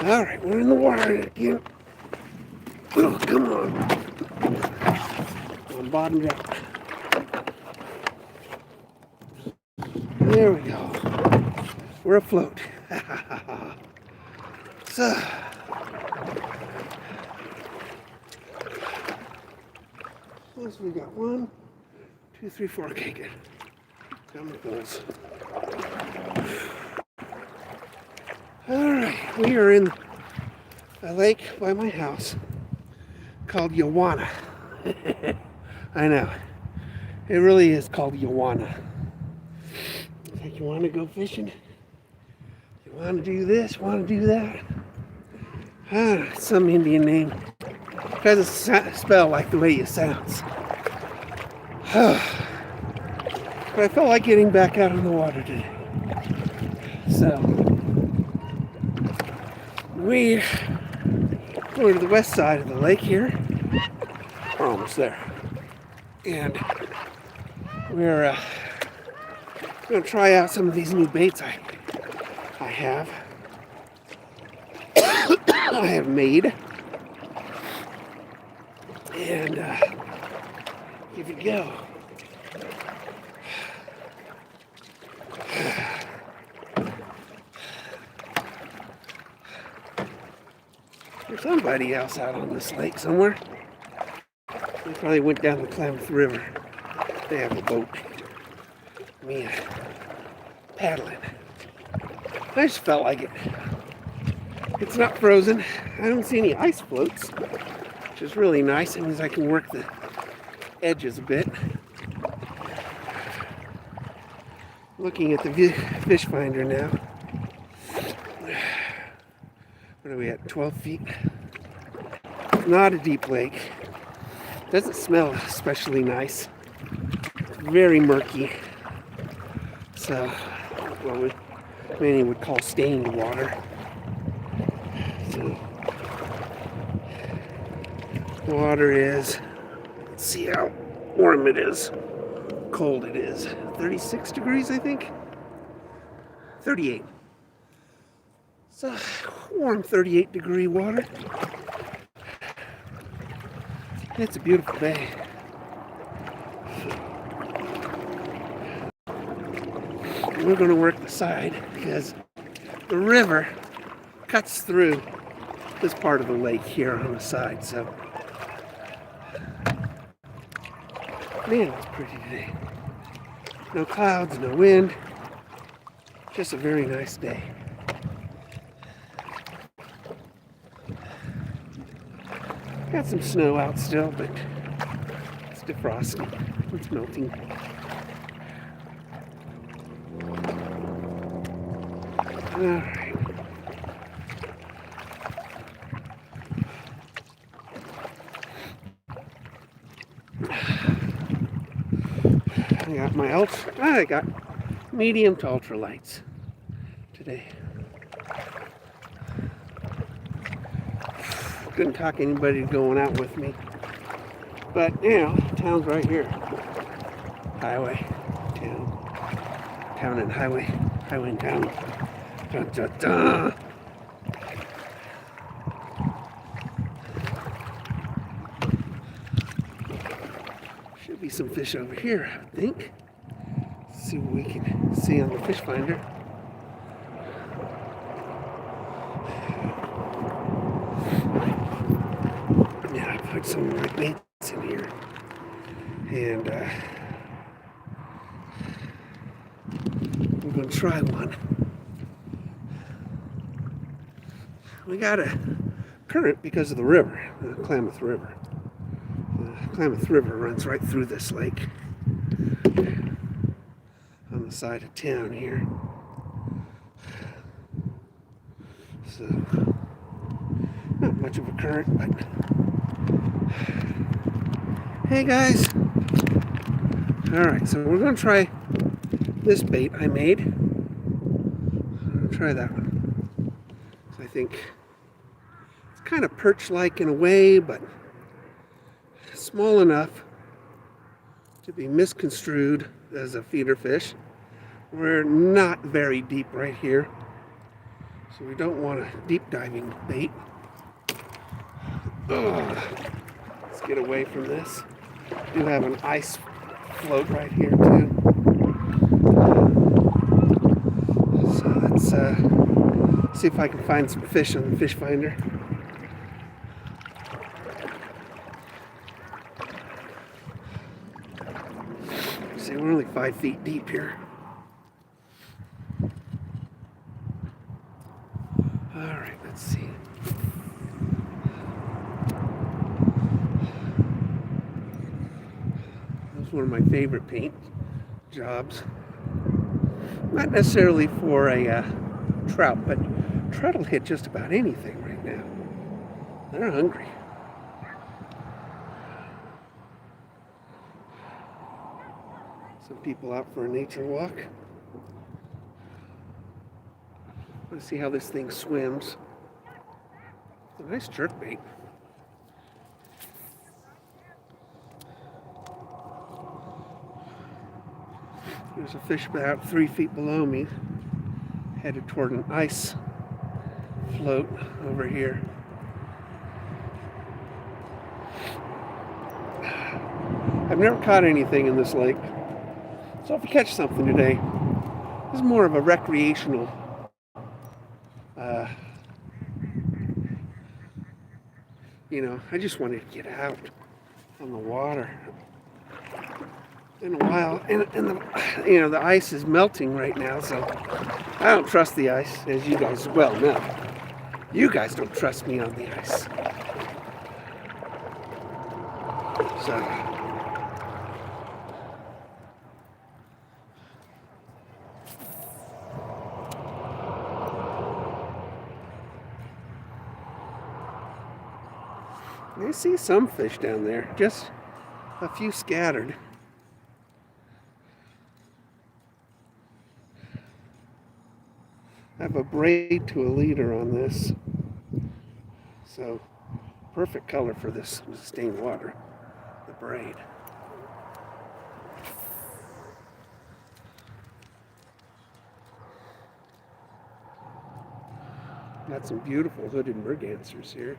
Alright, we're in the water again. Oh, come on. I'm bottomed out. There we go. We're afloat. So, we got 1, 2, 3, 4. Okay, good. Down the holes. Alright, we are in a lake by my house called Uwana. I know. It really is called Uwana. Like, you want to go fishing? You want to do this? Want to do that? Some Indian name. It doesn't spell like the way it sounds. But I felt like getting back out on the water today. So, we're going to the west side of the lake here. We're almost there. And we're going to try out some of these new baits I have. I have made. And give it a go. There's somebody else out on this lake somewhere. They probably went down the Klamath River. They have a boat. Me paddling. I just felt like it. It's not frozen. I don't see any ice floats, which is really nice. It means I can work the edges a bit. Looking at the fish finder now. What are we at? 12 feet. Not a deep lake. Doesn't smell especially nice. It's very murky. So, what many would call stained water. So, water is, let's see how warm it is, cold it is. 36 degrees, I think. 38. So, warm 38 degree water. It's a beautiful day. We're going to work the side because the river cuts through this part of the lake here on the side. So, man, it's pretty today. No clouds, no wind. Just a very nice day. Got some snow out still, but it's defrosting. It's melting. Alright. I got medium to ultralights today. Couldn't talk anybody going out with me. But, you know, town's right here. Highway, town and highway. Highway and town. Dun, dun, dun. Should be some fish over here, I think. Let's see what we can see on the fish finder. Yeah, I put some of my baits in here. And we're going to try one. We got a current because of the river, the Klamath River. The Klamath River runs right through this lake on the side of town here. So, not much of a current, but hey guys. Alright, so we're going to try this bait I made. I'm going to try that one. So I think it's kind of perch-like in a way, but small enough to be misconstrued as a feeder fish. We're not very deep right here. So we don't want a deep diving bait. Ugh. Let's get away from this. We do have an ice float right here too. So let's see if I can find some fish on the fish finder. See, we're only 5 feet deep here. All right, let's see. This is one of my favorite paint jobs. Not necessarily for a trout, but trout will hit just about anything right now. They're hungry. Some people out for a nature walk. Let's see how this thing swims. It's a nice jerkbait. There's a fish about 3 feet below me, headed toward an ice float over here. I've never caught anything in this lake, so if you catch something today, this is more of a recreational I just wanted to get out on the water. In a while, and the ice is melting right now, so I don't trust the ice, as you guys well know. You guys don't trust me on the ice. So I see some fish down there, just a few scattered. I have a braid to a leader on this, so perfect color for this stained water, the braid. Got some beautiful hooded mergansers here.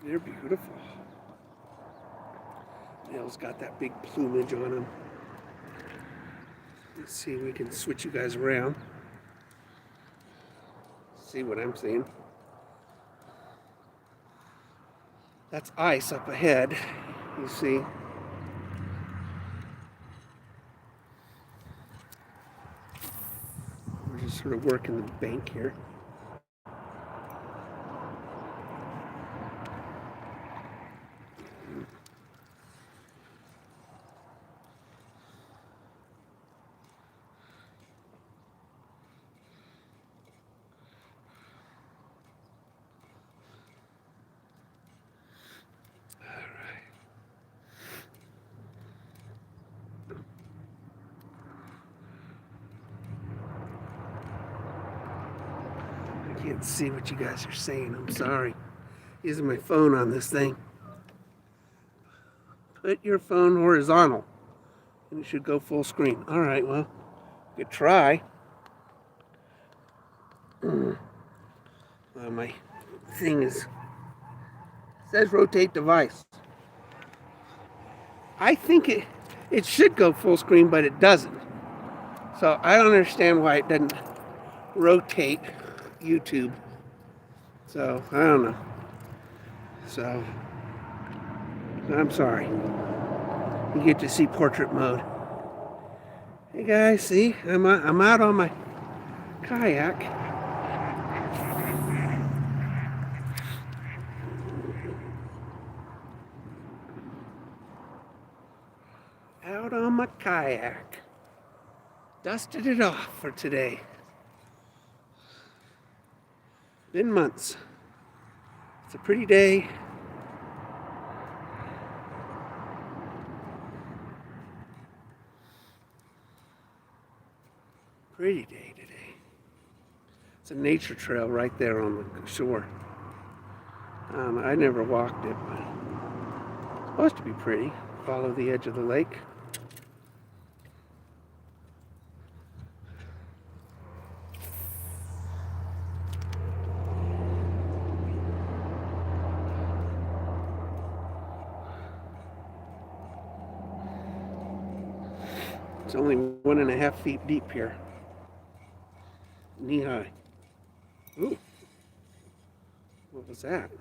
They're beautiful. Nail's got that big plumage on them. Let's see if we can switch you guys around. See what I'm seeing. That's ice up ahead, you see. We're just sort of working the bank here. Can't see what you guys are saying. I'm sorry. Using my phone on this thing. Put your phone horizontal and it should go full screen. All right, well, good try. My thing says rotate device. I think it should go full screen, but it doesn't. So I don't understand why it doesn't rotate YouTube. So I don't know. So I'm sorry. You get to see portrait mode. Hey guys, see, I'm out on my kayak. Out on my kayak. Dusted it off for today. Been months. It's a pretty day. Pretty day today. It's a nature trail right there on the shore. I never walked it, but it's supposed to be pretty. Follow the edge of the lake. It's only 1.5 feet deep here. Knee high. Ooh. What was that?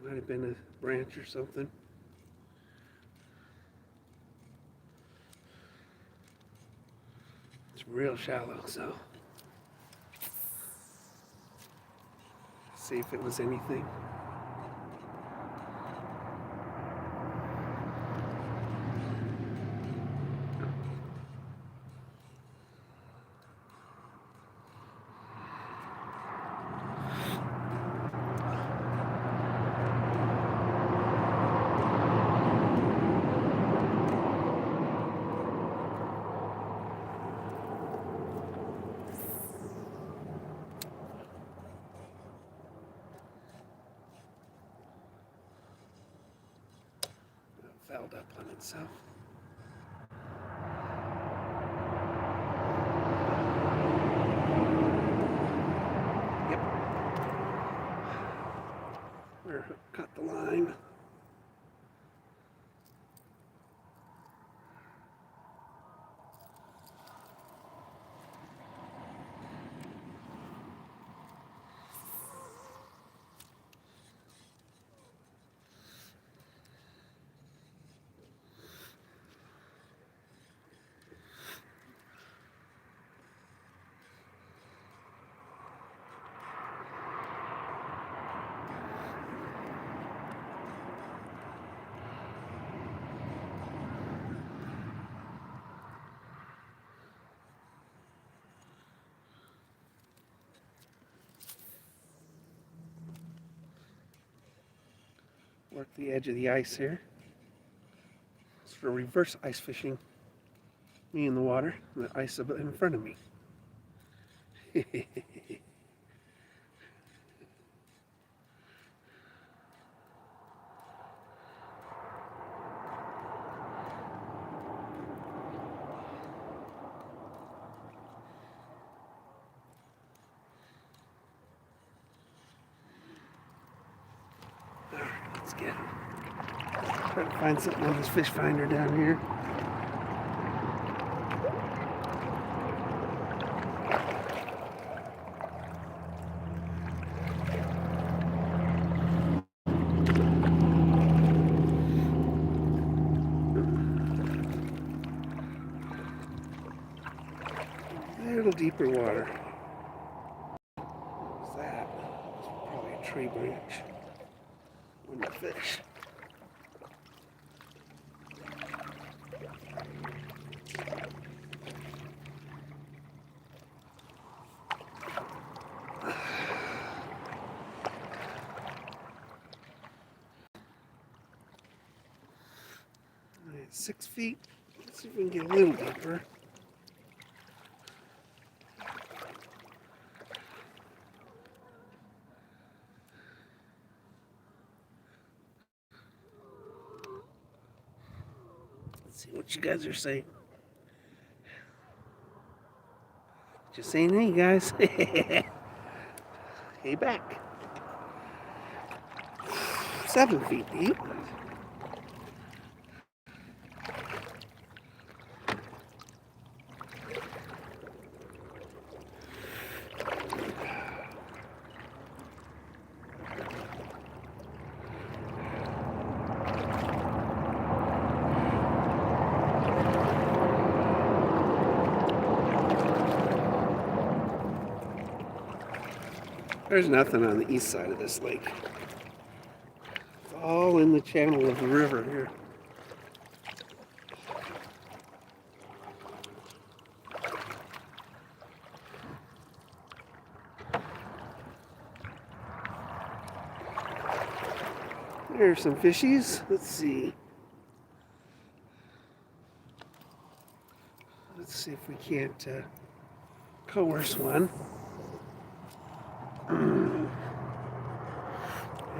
Might have been a branch or something. It's real shallow, so see if it was anything. Fouled up on itself. Yep. Where cut the line. Work the edge of the ice here. It's for reverse ice fishing. Me in the water, and the ice in front of me. Alright, let's get him. Try to find something on this fish finder down here. A little deeper water. What's that? It's probably a tree branch. Wouldn't fish. Alright, 6 feet. Let's see if we can get a little deeper. See what you guys are saying. Just saying, hey guys. Hey back. 7 feet deep. There's nothing on the east side of this lake. It's all in the channel of the river here. There's some fishies. Let's see. Let's see if we can't coerce one.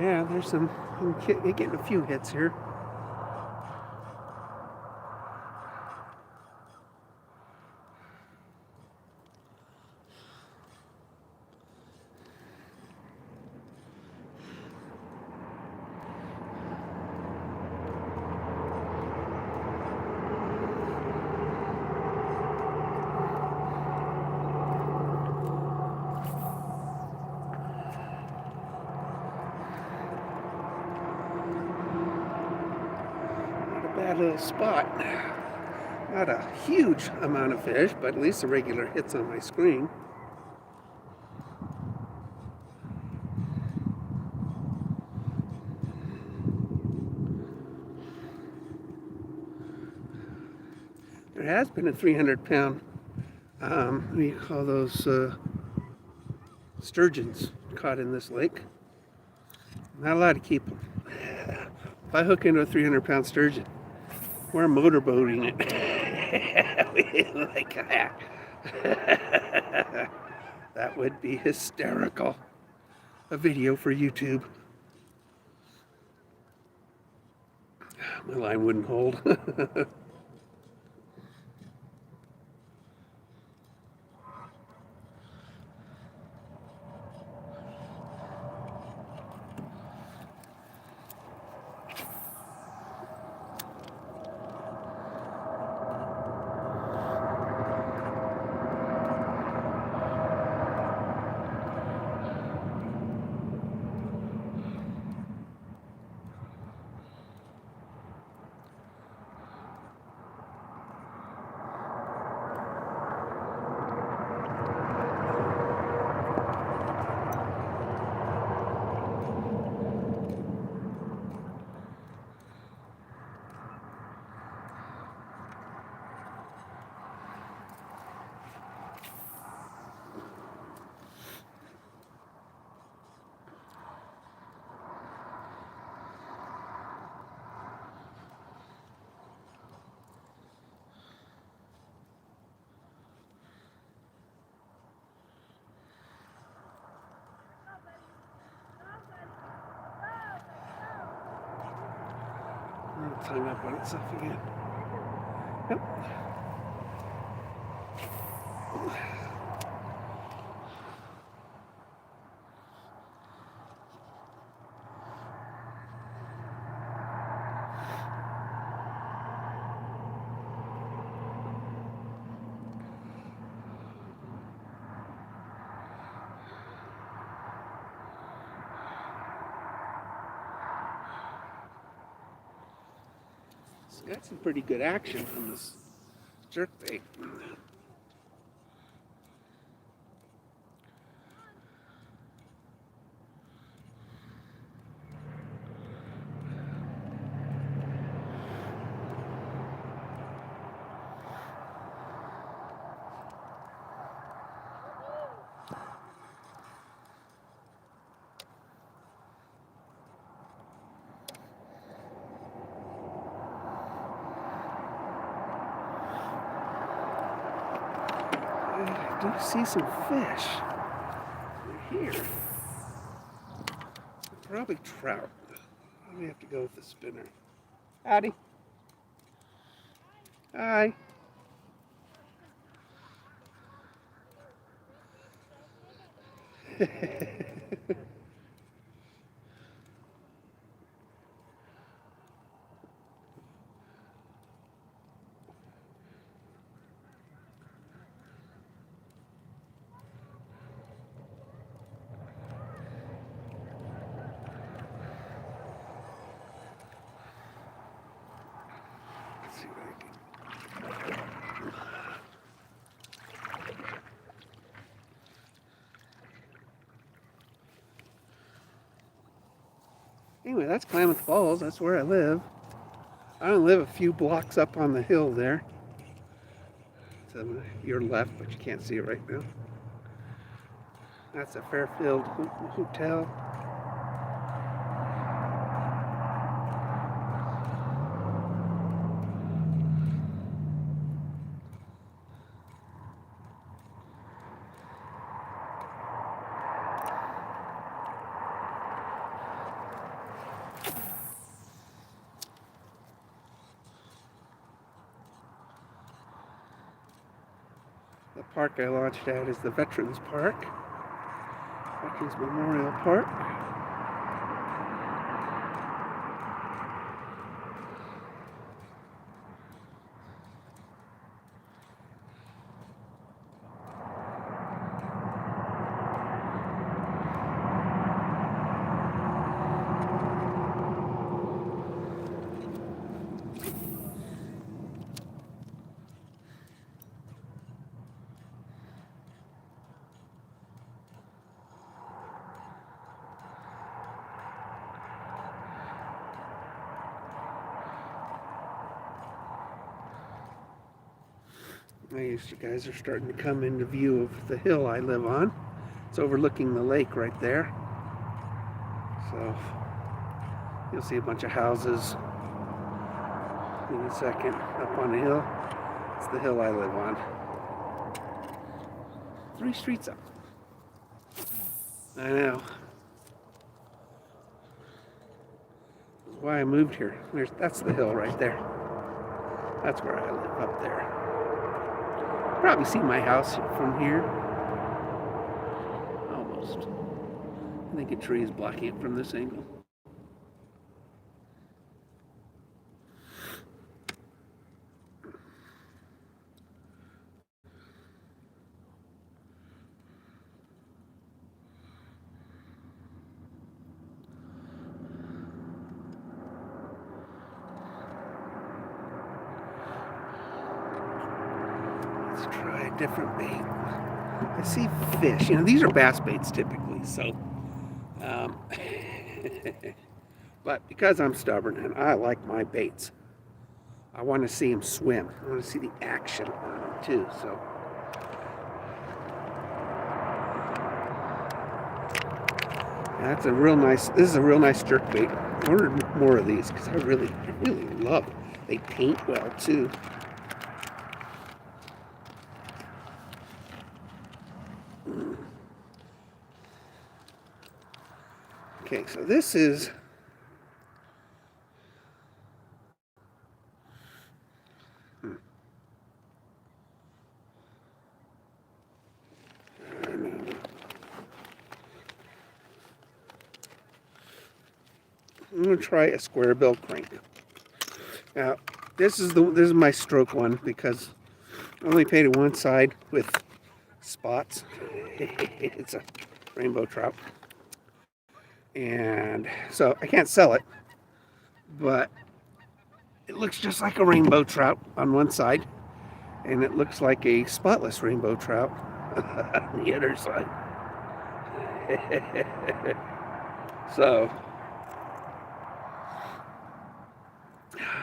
Yeah, there's some. I'm getting a few hits here. bad little spot. Not a huge amount of fish, but at least the regular hits on my screen. There has been a 300-pound, what do you call those, sturgeons caught in this lake. Not allowed to keep them. If I hook into a 300-pound sturgeon, we're motorboating it. Like Kayak. That would be hysterical. A video for YouTube. My line wouldn't hold. It's hung up on itself again. Yep. It's got some pretty good action on this jerkbait. I do see some fish. They're here. Probably trout. Probably have to go with the spinner. Howdy. Hi. Anyway, that's Klamath Falls. That's where I live. I don't live a few blocks up on the hill there. To your left, but you can't see it right now. That's a Fairfield Hotel. The park I launched at is the Veterans Park. Veterans Memorial Park. You guys are starting to come into view of the hill I live on. It's overlooking the lake right there. So you'll see a bunch of houses in a second up on the hill. It's the hill I live on. 3 streets up. I know. That's why I moved here. That's the hill right there. That's where I live, up there. Probably see my house from here. Almost. I think a tree is blocking it from this angle. Let's try a different bait. I see fish. You know, these are bass baits typically, so. But because I'm stubborn and I like my baits, I want to see them swim. I want to see the action on them too. So. That's a real nice. This is a real nice jerk bait. I ordered more of these because I really love them. They paint well too. Okay, so this is I'm going to try a square bill crank. Now, this is my stroke one because I only painted one side with spots. It's a rainbow trout. And so I can't sell it, but it looks just like a rainbow trout on one side, and it looks like a spotless rainbow trout on the other side. So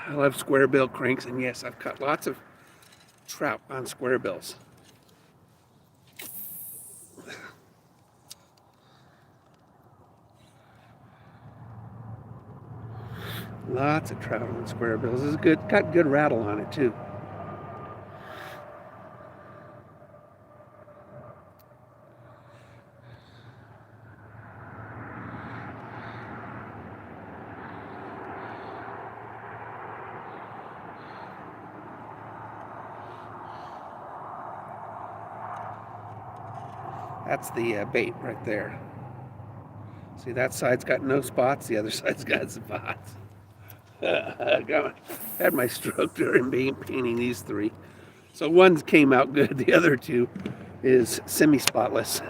I love square bill cranks, and yes, I've caught lots of trout on square bills. Lots of trout on square bills. This is good. Got good rattle on it too. That's the bait right there. See, that side's got no spots. The other side's got spots. Had my stroke during painting these 3. So one came out good. The other 2 is semi-spotless.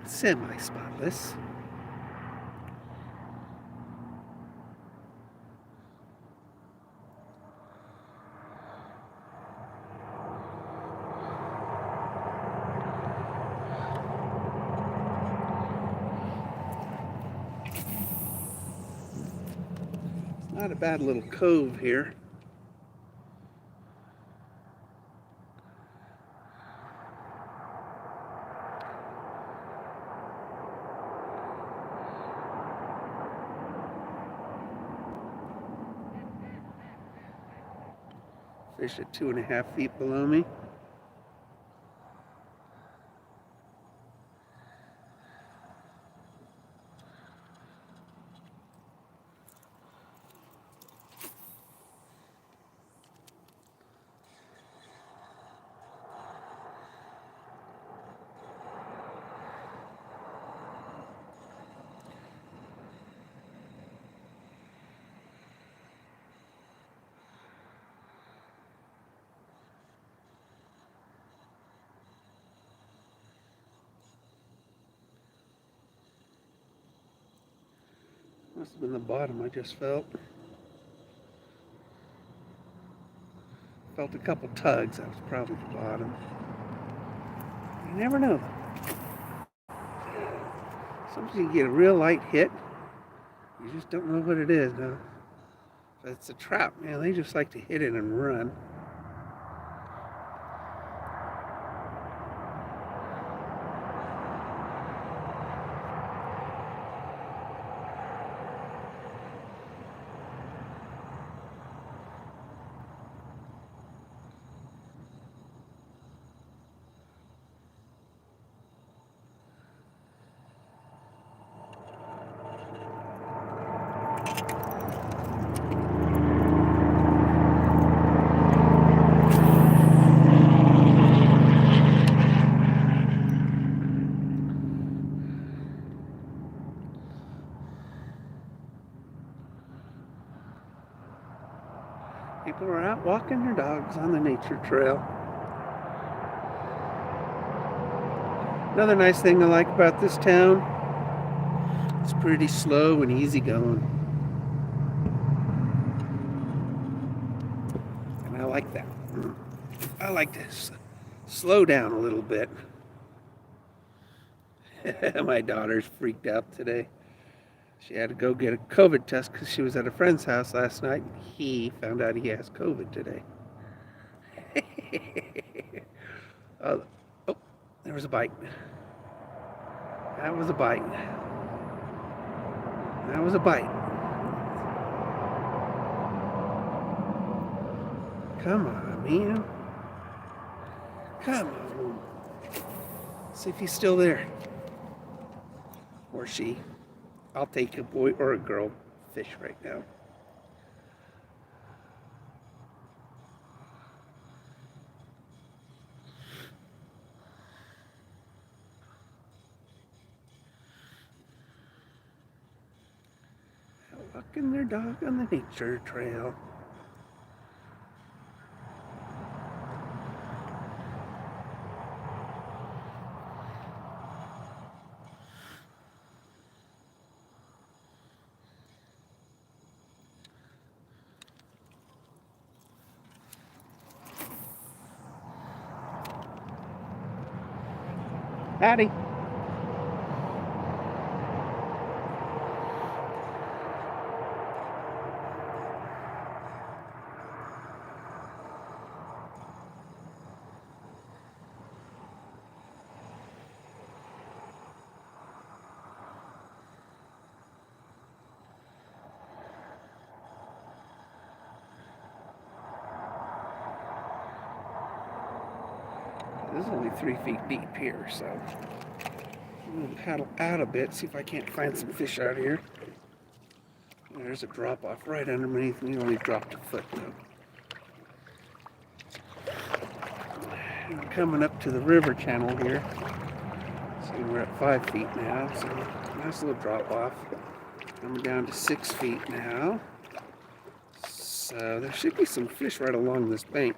Semi-spotless. Not a bad little cove here. Fish at 2.5 feet below me. Must have been the bottom I just felt. Felt a couple tugs. That was probably the bottom. You never know. Sometimes you get a real light hit. You just don't know what it is, no. But it's a trout, man. They just like to hit it and run. People are out walking their dogs on the nature trail. Another nice thing I like about this town, it's pretty slow and easy going. And I like that. I like to slow down a little bit. My daughter's freaked out today. She had to go get a COVID test because she was at a friend's house last night. He found out he has COVID today. Oh, there was a bite. That was a bite. That was a bite. Come on, man. Come on. See if he's still there. Or she. I'll take a boy or a girl fish right now. Walking their dog on the nature trail. Howdy. This is only 3 feet deep here, so I'm going to paddle out a bit, see if I can't find some fish out here. There's a drop off right underneath me. Only dropped a foot though. I'm coming up to the river channel here. See, we're at 5 feet now, so nice little drop off. Coming down to 6 feet now. So there should be some fish right along this bank.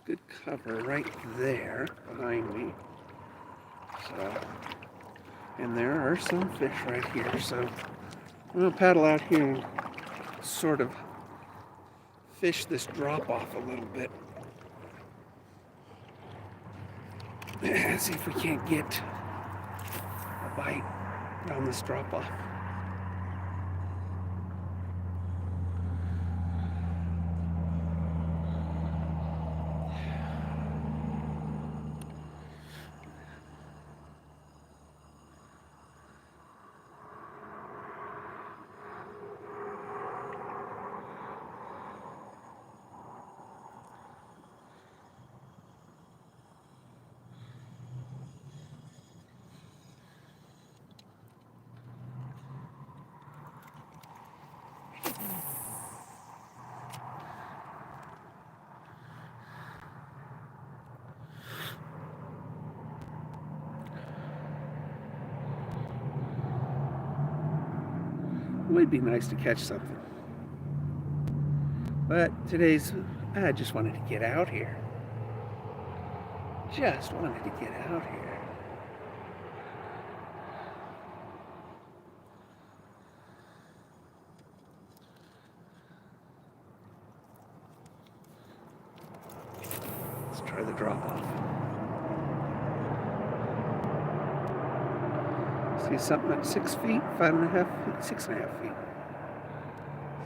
Good cover right there behind me. So, and there are some fish right here. So I'm gonna paddle out here and sort of fish this drop off a little bit. See if we can't get a bite on this drop off. It would be nice to catch something. But I just wanted to get out here. Just wanted to get out here. Let's try the drop off. See something at 6 feet, 5.5 feet, 6.5 feet.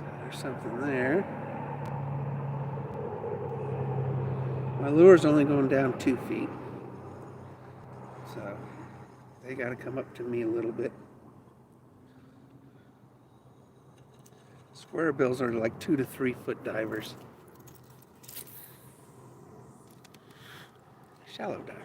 So there's something there. My lure's only going down 2 feet. So they got to come up to me a little bit. Square bills are like 2 to 3 foot divers. Shallow divers.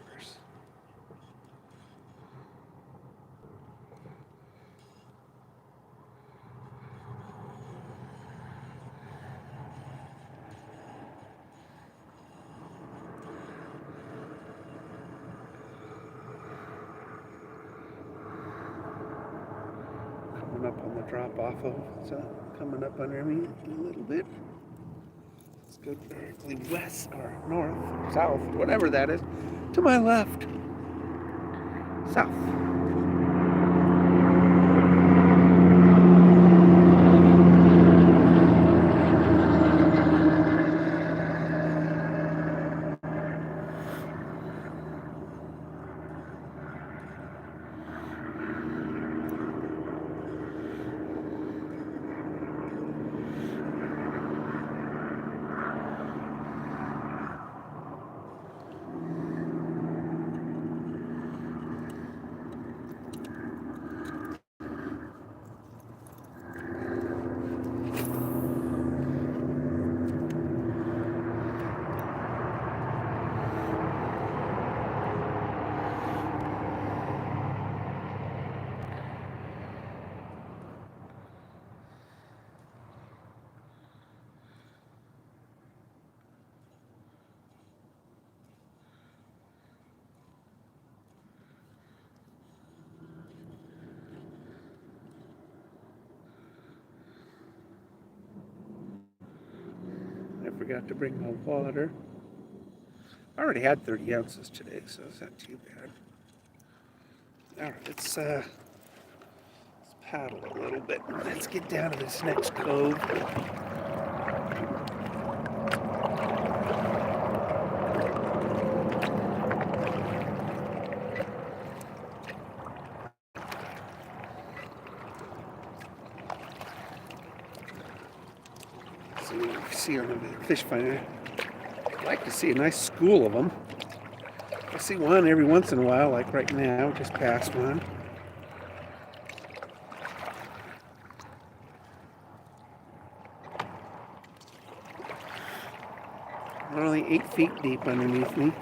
Coming up on the drop off of, so coming up under me a little bit. Let's go directly west or north, south, whatever that is, to my left. South. I forgot to bring my water. I already had 30 ounces today, so it's not too bad. Alright, let's paddle a little bit. Let's get down to this next cove. So you can see on the fish finder. I like to see a nice school of them. I see one every once in a while, like right now, just past one. They're only 8 feet deep underneath me.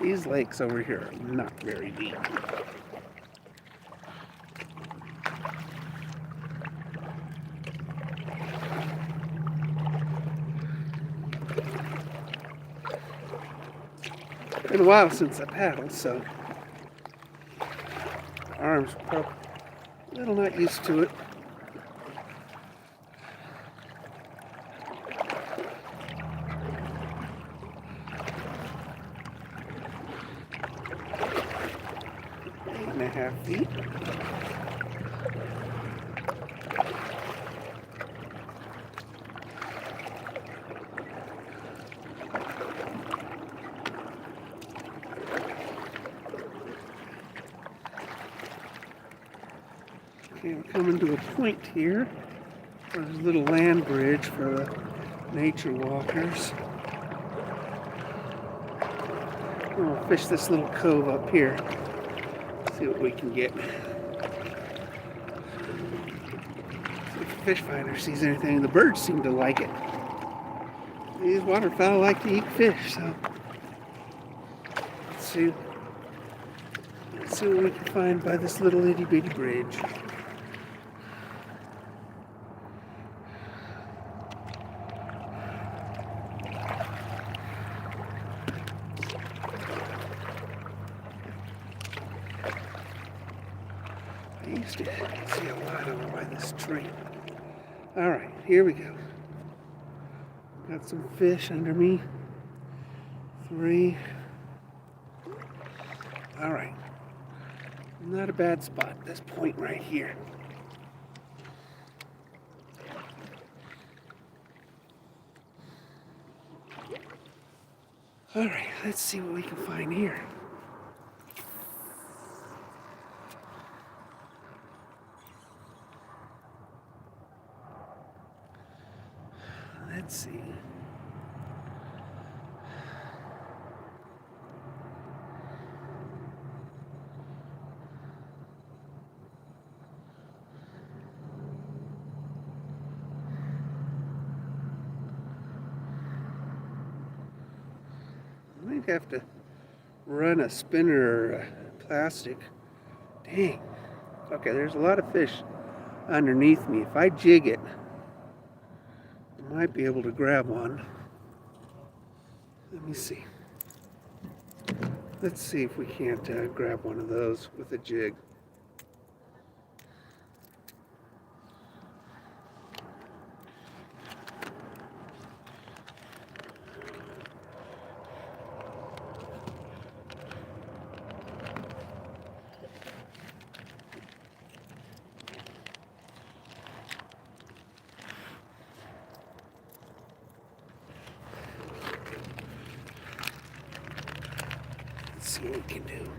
These lakes over here are not very deep. Been a while since I paddled, so my arms are probably a little not used to it. And a half feet. Okay, we're coming to a point here where there's a little land bridge for the nature walkers. We'll fish this little cove up here. See what we can get. See if the fish finder sees anything. The birds seem to like it. These waterfowl like to eat fish, so let's see what we can find by this little itty bitty bridge. See a lot over by this tree. All right, here we go. Got some fish under me. 3. All right. Not a bad spot. This point right here. All right, let's see what we can find here. Let's see. I might have to run a spinner or plastic. Dang. Okay, there's a lot of fish underneath me. If I jig it, I might be able to grab one. Let me see. Let's see if we can't grab one of those with a jig. Let's see what we can do.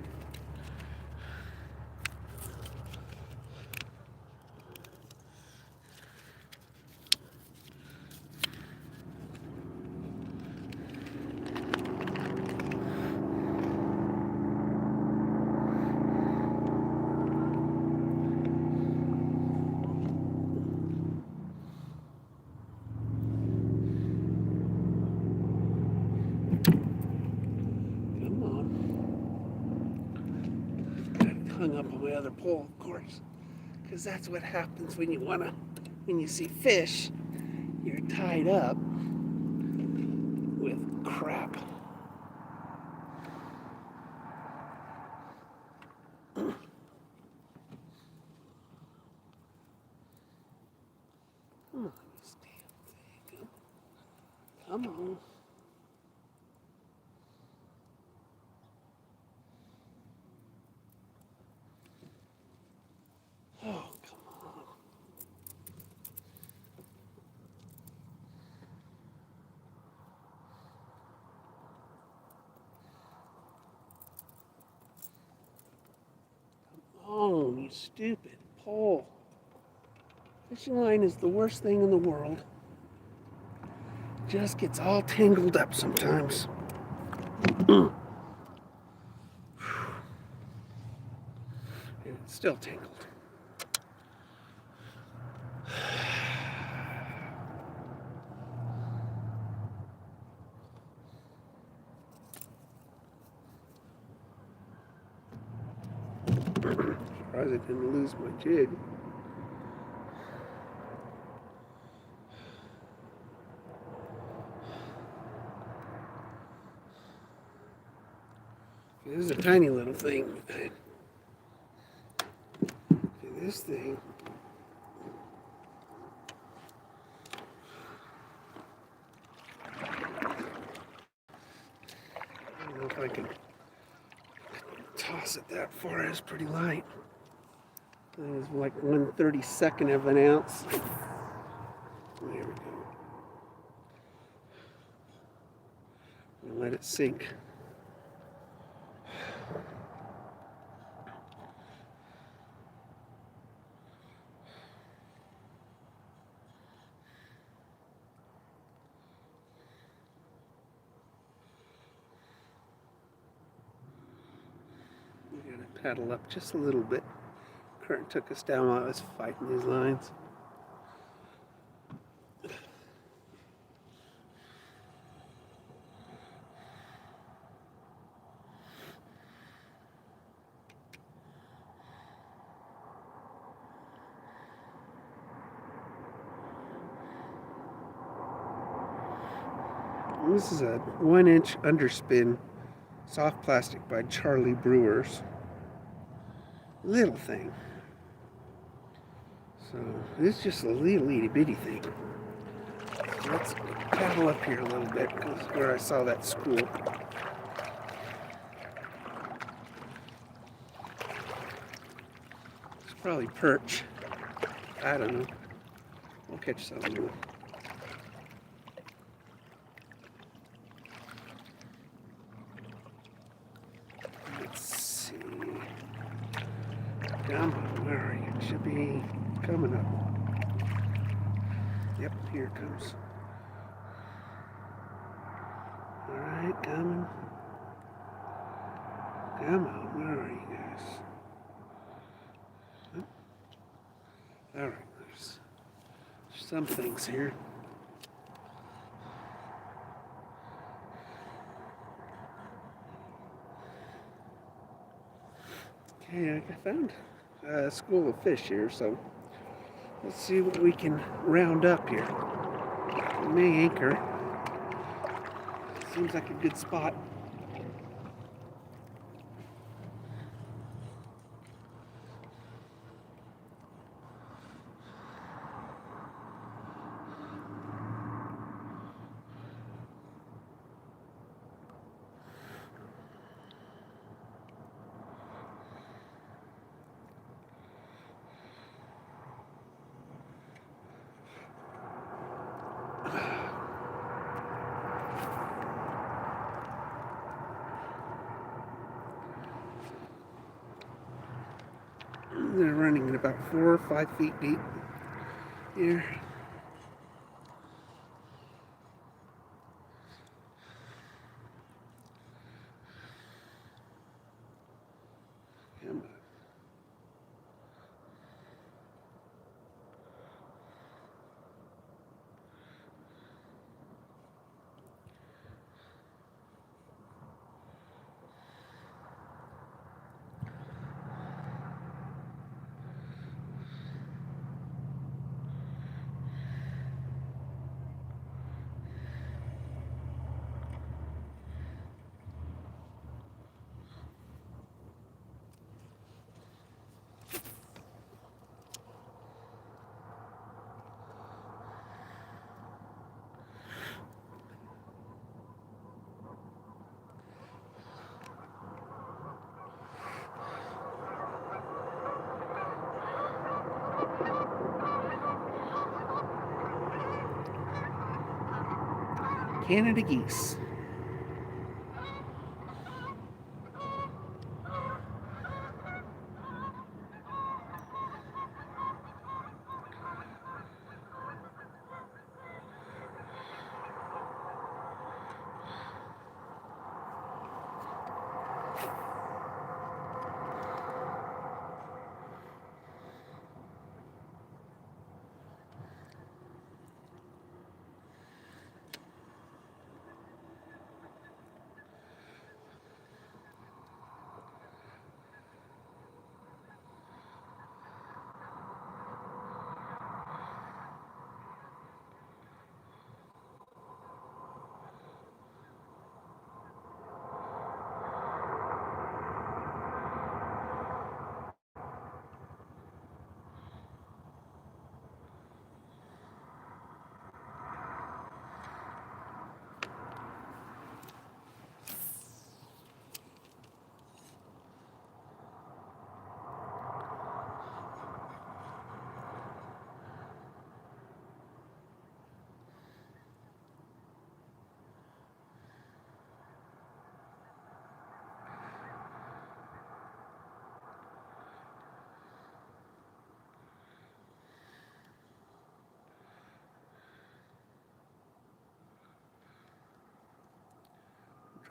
Hung up on my other pole, of course, because that's what happens when you see fish, you're tied up with crap. Come on, this damn thing. Come on. Oh, come on. Come on, you stupid pole. Fishing line is the worst thing in the world. Just gets all tangled up sometimes. And it's still tangled. Surprised I didn't lose my jig. This is a tiny little thing. This thing. I don't know if I can toss it that far. It's pretty light. I think it's like 1/32 of an ounce. There we go. And let it sink. We gotta paddle up just a little bit. Current took us down while I was fighting these lines. This is a 1-inch underspin soft plastic by Charlie Brewers. Little thing. So this is just a little itty bitty thing. So let's paddle up here a little bit. This is where I saw that school. It's probably perch. I don't know. We'll catch something. Let's see. Come on, where are you? It should be coming up. Yep, here it comes. Alright, coming. Come on, where are you guys? Oh. Alright, there's some things here. Okay, I found a school of fish here, so let's see what we can round up here. We may anchor. Seems like a good spot. They're running at about 4 or 5 feet deep here. Canada geese.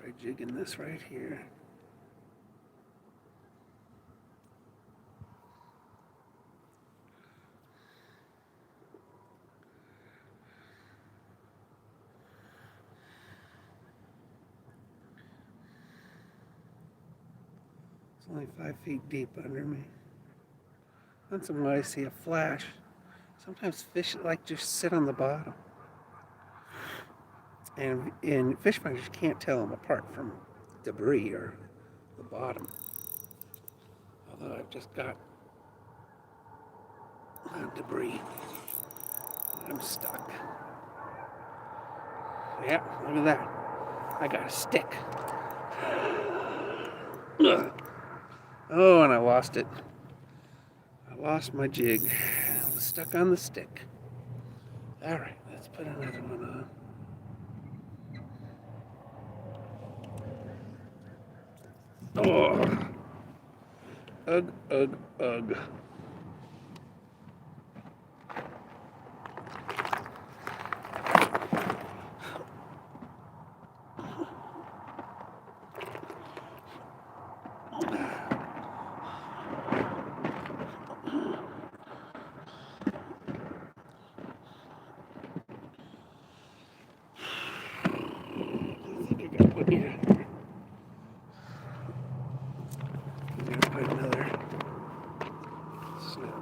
Try jigging this right here. It's only 5 feet deep under me. Once in a while I see a flash. Sometimes fish like just sit on the bottom. And fish finders can't tell them apart from debris or the bottom. Although I've just got debris. I'm stuck. Yeah, look at that. I got a stick. Ugh. Oh, and I lost it. I lost my jig. I was stuck on the stick. All right, let's put another one on. Oh, ugh, ugh, ugh. I think I got one here. I'm gonna put another snap.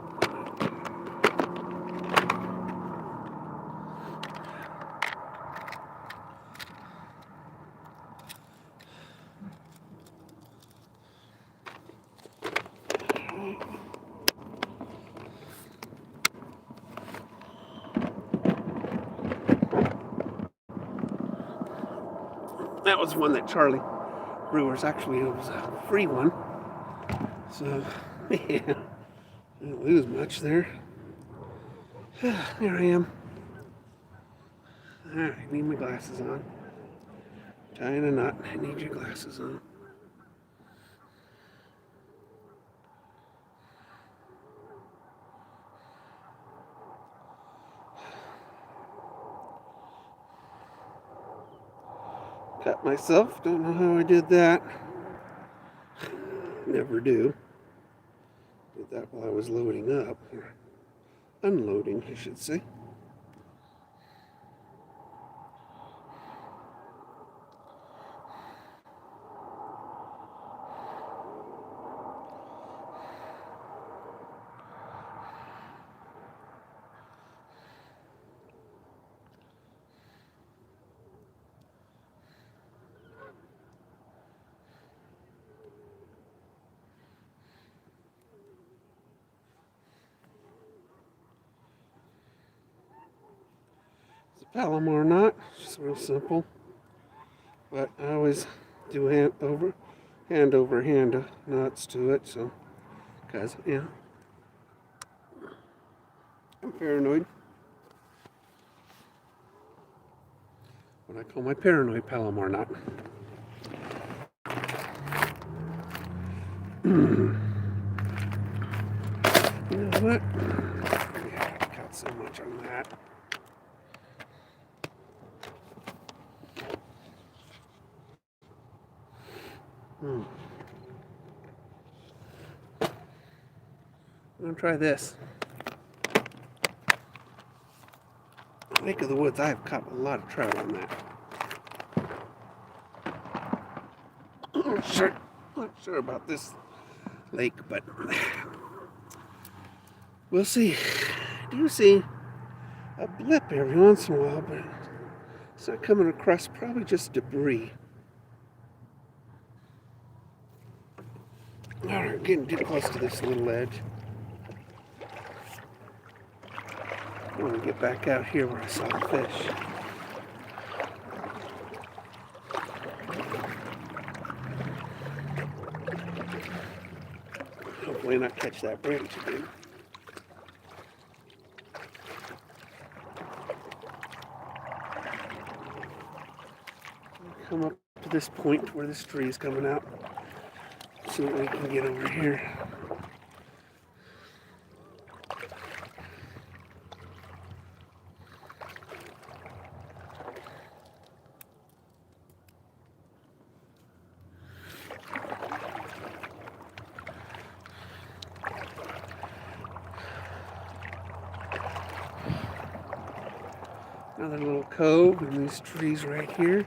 That was one that Charlie Brewers, actually it was a free one. So, yeah, didn't lose much there. Here I am. All right, need my glasses on. Tying a knot, I need your glasses on. Cut myself, don't know how I did that. Never do. Did that while I was loading up, or unloading, I should say. It's a Palomar knot, just real simple. But I always do hand over hand knots to it, so, because, yeah, I'm paranoid. What I call my paranoid Palomar knot. You know what? Yeah, I got so much on that. I'm gonna try this. Lake of the Woods, I've caught a lot of trout on that. Not sure about this lake, but we'll see. I do see a blip every once in a while, but it's not coming across, probably just debris. All right, getting too close to this little ledge. I want to get back out here where I saw the fish. Hopefully not catch that branch again. Come up to this point where this tree is coming out. See what we can get over here. Another little cove and these trees right here.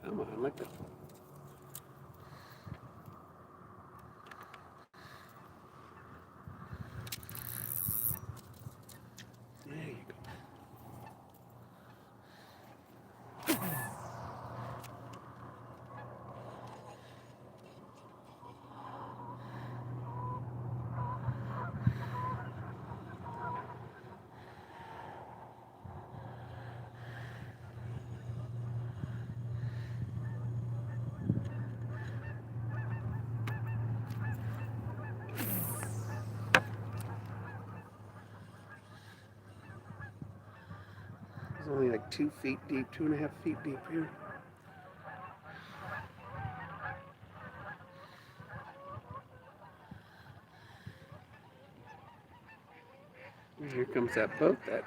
Come on, look at There you go. It's only like 2 feet deep, 2.5 feet deep here. And here comes that boat that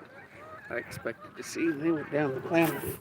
I expected to see. They went down the Klamath.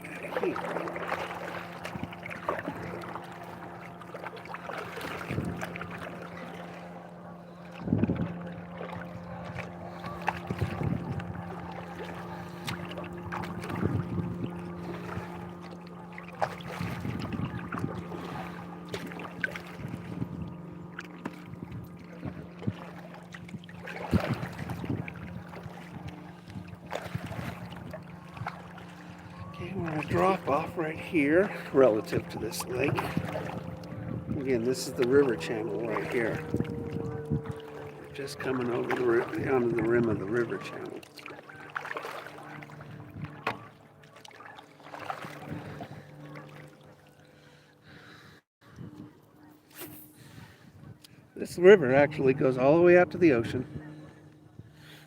Get out of here. Okay, we're going to drop off right here relative to this lake. Again, this is the river channel right here. Just coming over onto the rim of the river channel. This river actually goes all the way out to the ocean.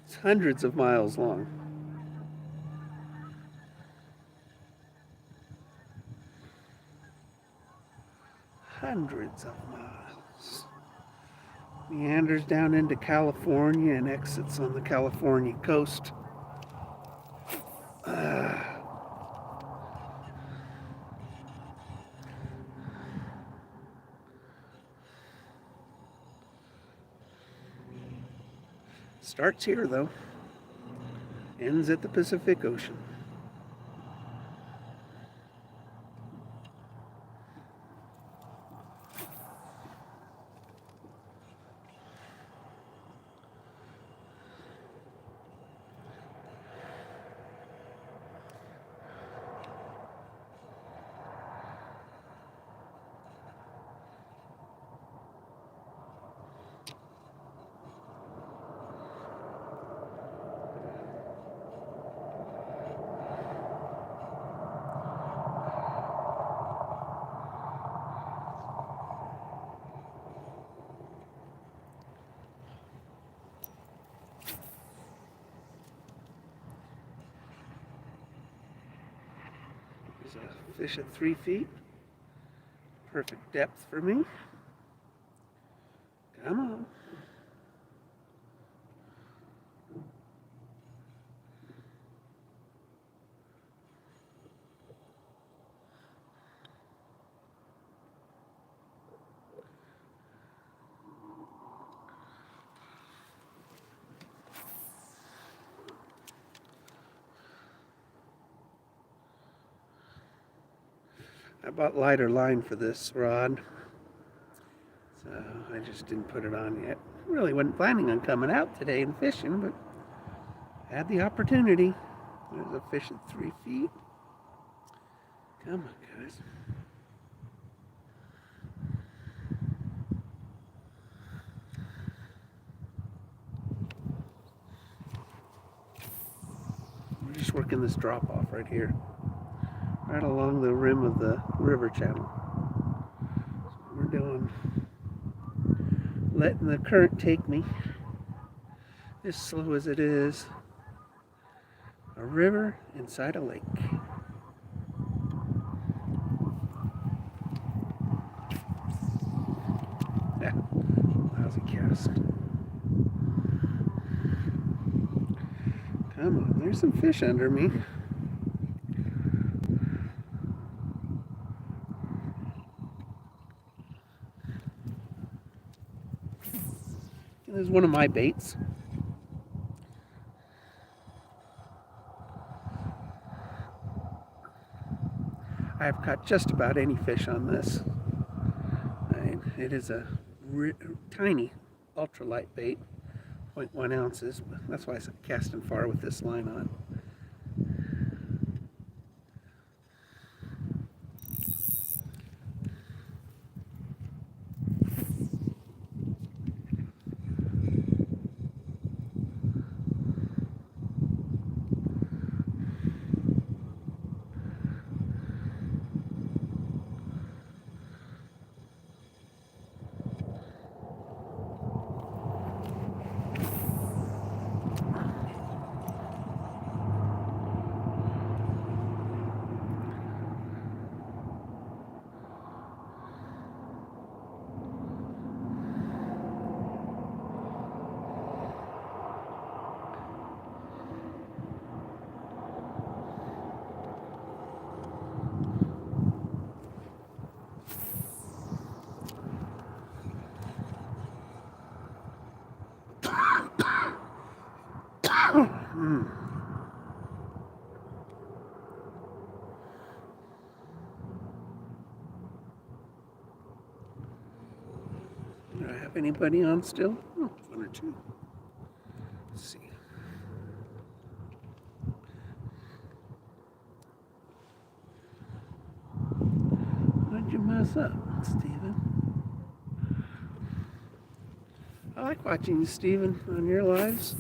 It's hundreds of miles long. Hundreds of miles. Meanders down into California and exits on the California coast. Starts here though, ends at the Pacific Ocean. There's a fish at 3 feet. Perfect depth for me. Come on. I bought lighter line for this rod, so I just didn't put it on yet. Really wasn't planning on coming out today and fishing, but had the opportunity. There's a fish at 3 feet. Come on, guys. We're just working this drop off right here, right along the rim of the river channel. So we're doing, letting the current take me, as slow as it is, a river inside a lake. Yeah, lousy cast. Come on, there's some fish under me. There's one of my baits. I've caught just about any fish on this. It is a tiny ultralight bait, 0.1 ounces. That's why I'm casting far with this line on. Do I have anybody on still? Oh, one or two. Let's see. Why'd you mess up, Steven? I like watching you, Steven, on your lives.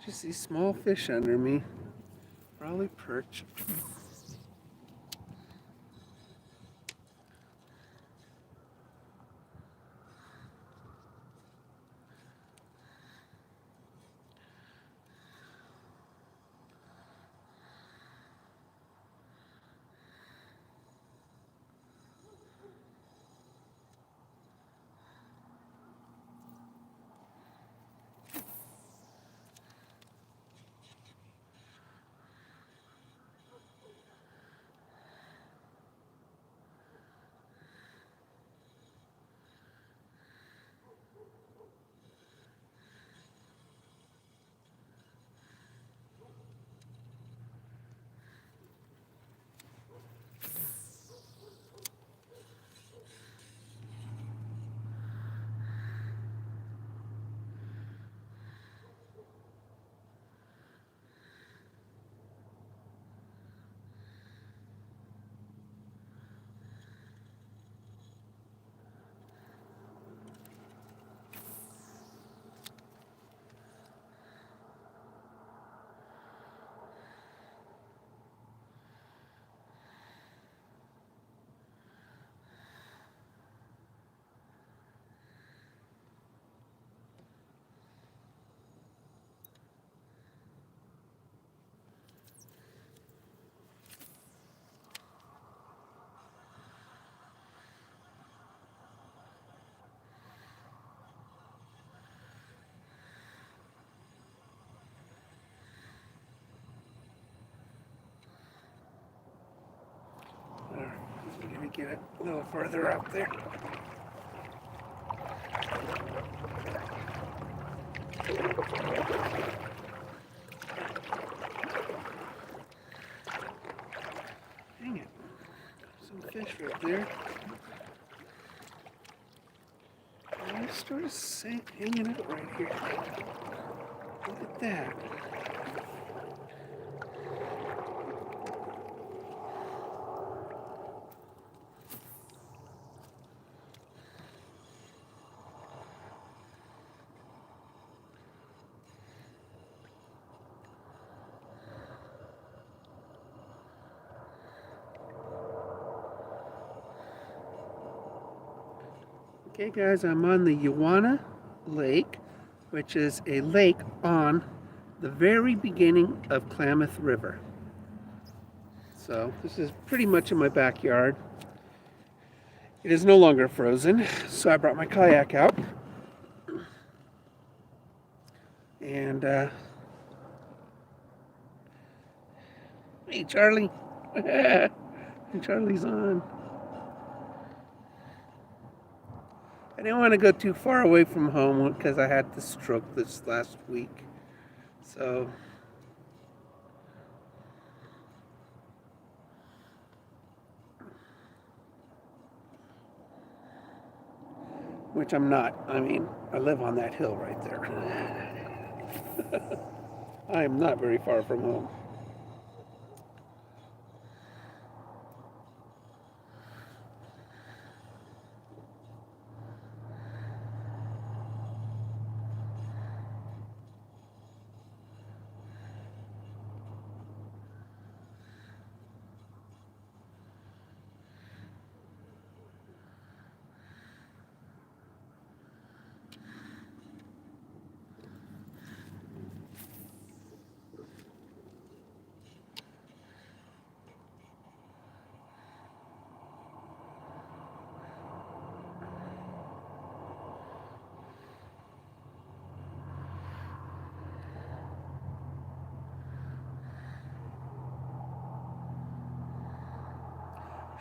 Just these small fish under me. Probably perch. get it a little further up there. Dang it. Some fish right there. And it's sort of hanging out right here. Look at that. Okay guys, I'm on the Uwana Lake, which is a lake on the very beginning of Klamath River. So this is pretty much in my backyard. It is no longer frozen, so I brought my kayak out. And hey Charlie, Charlie's on. I didn't want to go too far away from home because I had the stroke this last week. So, which I'm not. I mean, I live on that hill right there. I am not very far from home.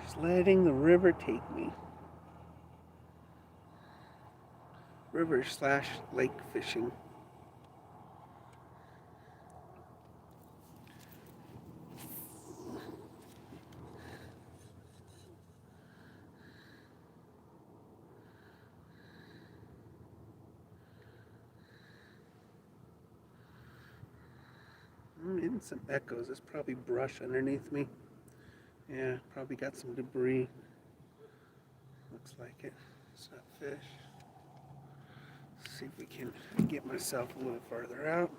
Just letting the river take me. River/lake fishing. I'm getting some echoes. There's probably brush underneath me. Yeah, probably got some debris. Looks like it. It's not fish. Let's see if we can get myself a little farther out.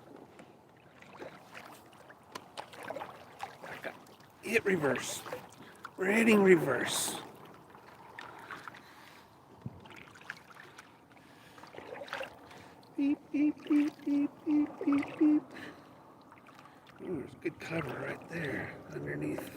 Hit reverse. We're hitting reverse. Beep, beep, beep, beep, beep, beep, beep. Ooh, there's a good cover right there underneath.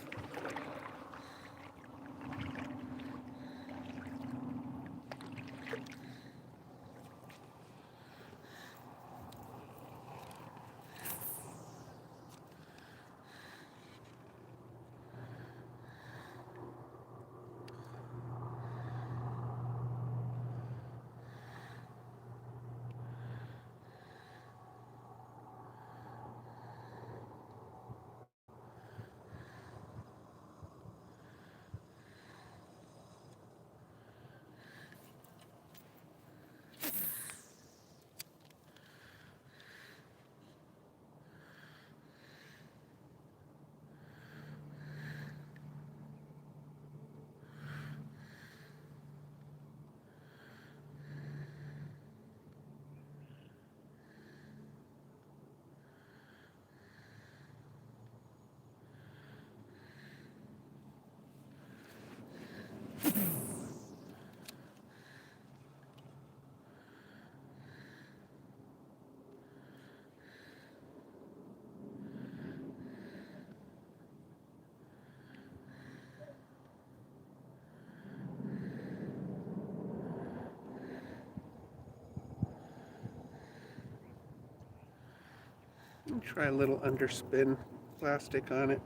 Try a little underspin plastic on it.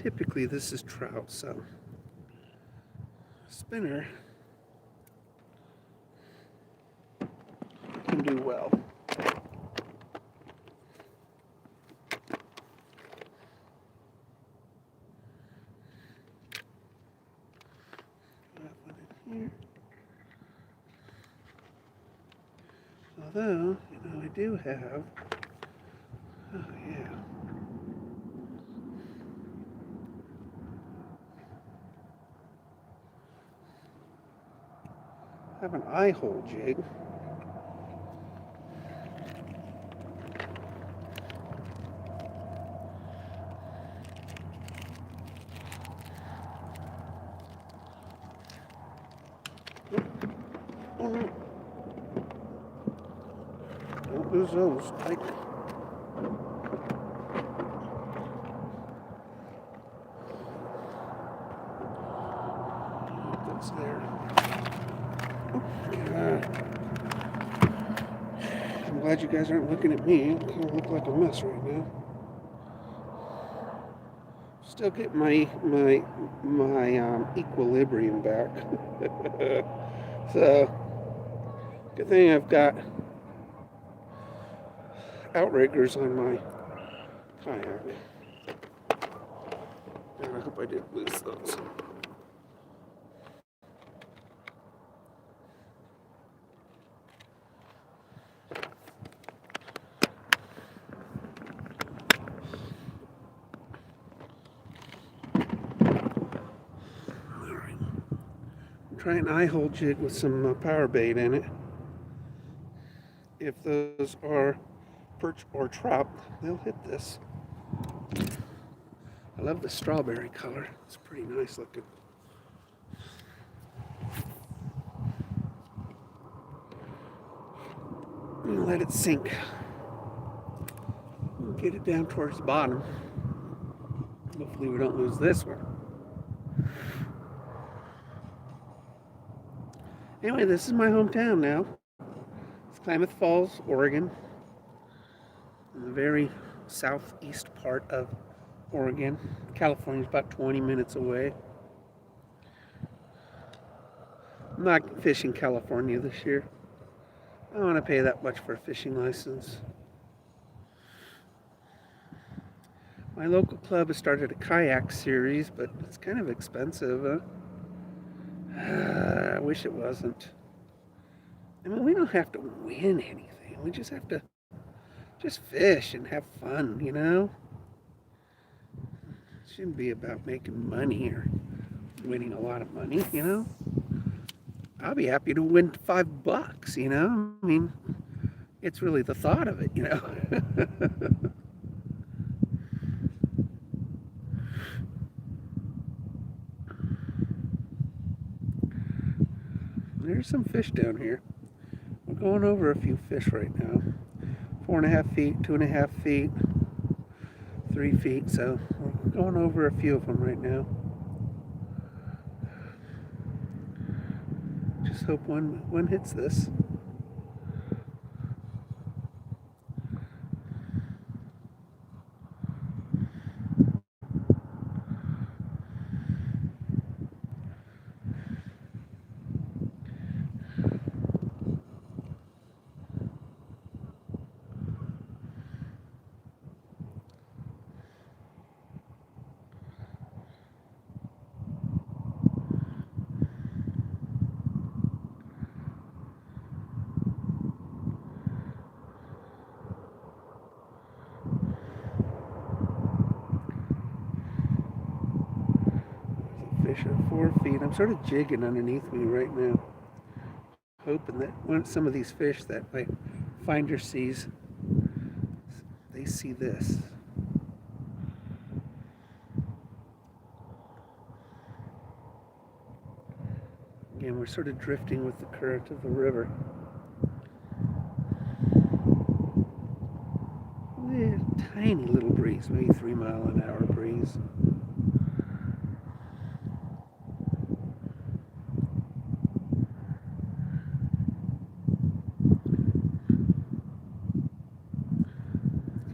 typically this is trout, so spinner can do well. Here. Although, I do have, oh yeah, I have an eye hole jig. Oh no. Don't lose those. Like, that's there. I'm glad you guys aren't looking at me. I kind of look like a mess right now. Still get my equilibrium back. So, good thing I've got outriggers on my kayak. And I hope I didn't lose those. Try an eye hole jig with some power bait in it. If those are perch or trout, they'll hit this. I love the strawberry color. It's pretty nice looking. I'm gonna let it sink. Get it down towards the bottom. Hopefully we don't lose this one. Anyway, this is my hometown now. It's Klamath Falls, Oregon. In the very southeast part of Oregon. California's about 20 minutes away. I'm not fishing California this year. I don't want to pay that much for a fishing license. My local club has started a kayak series, but it's kind of expensive, huh? I wish it wasn't. I mean, we don't have to win anything. We just have to just fish and have fun, It shouldn't be about making money or winning a lot of money, I'll be happy to win $5, I mean, it's really the thought of it, There's some fish down here. We're going over a few fish right now. 4.5 feet, 2.5 feet, 3 feet. So we're going over a few of them right now. Just hope one hits this. Fish at 4 feet. I'm sort of jigging underneath me right now, hoping that some of these fish that my finder sees, they see this. Again, we're sort of drifting with the current of the river. Tiny little breeze, maybe 3-mile-an-hour breeze.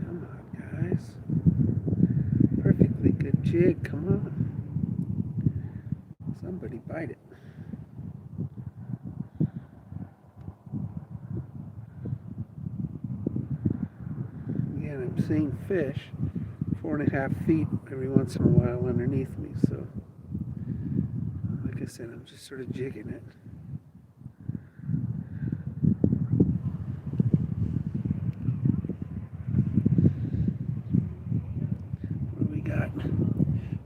Come on, guys. Perfectly good jig. Come somebody bite it. Again, I'm seeing fish 4.5 feet every once in a while underneath me, so like I said, I'm just sort of jigging it. What do we got?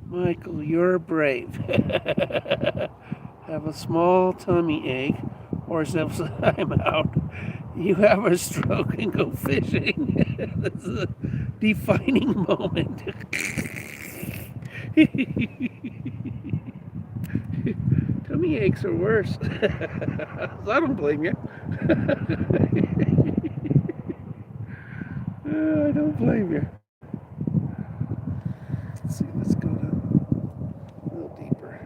Michael, you're brave. Have a small tummy ache or some time out. You have a stroke and go fishing. This is a defining moment. Tummy aches are worse. So I don't blame you. I don't blame you. Let's see, let's go down a little deeper.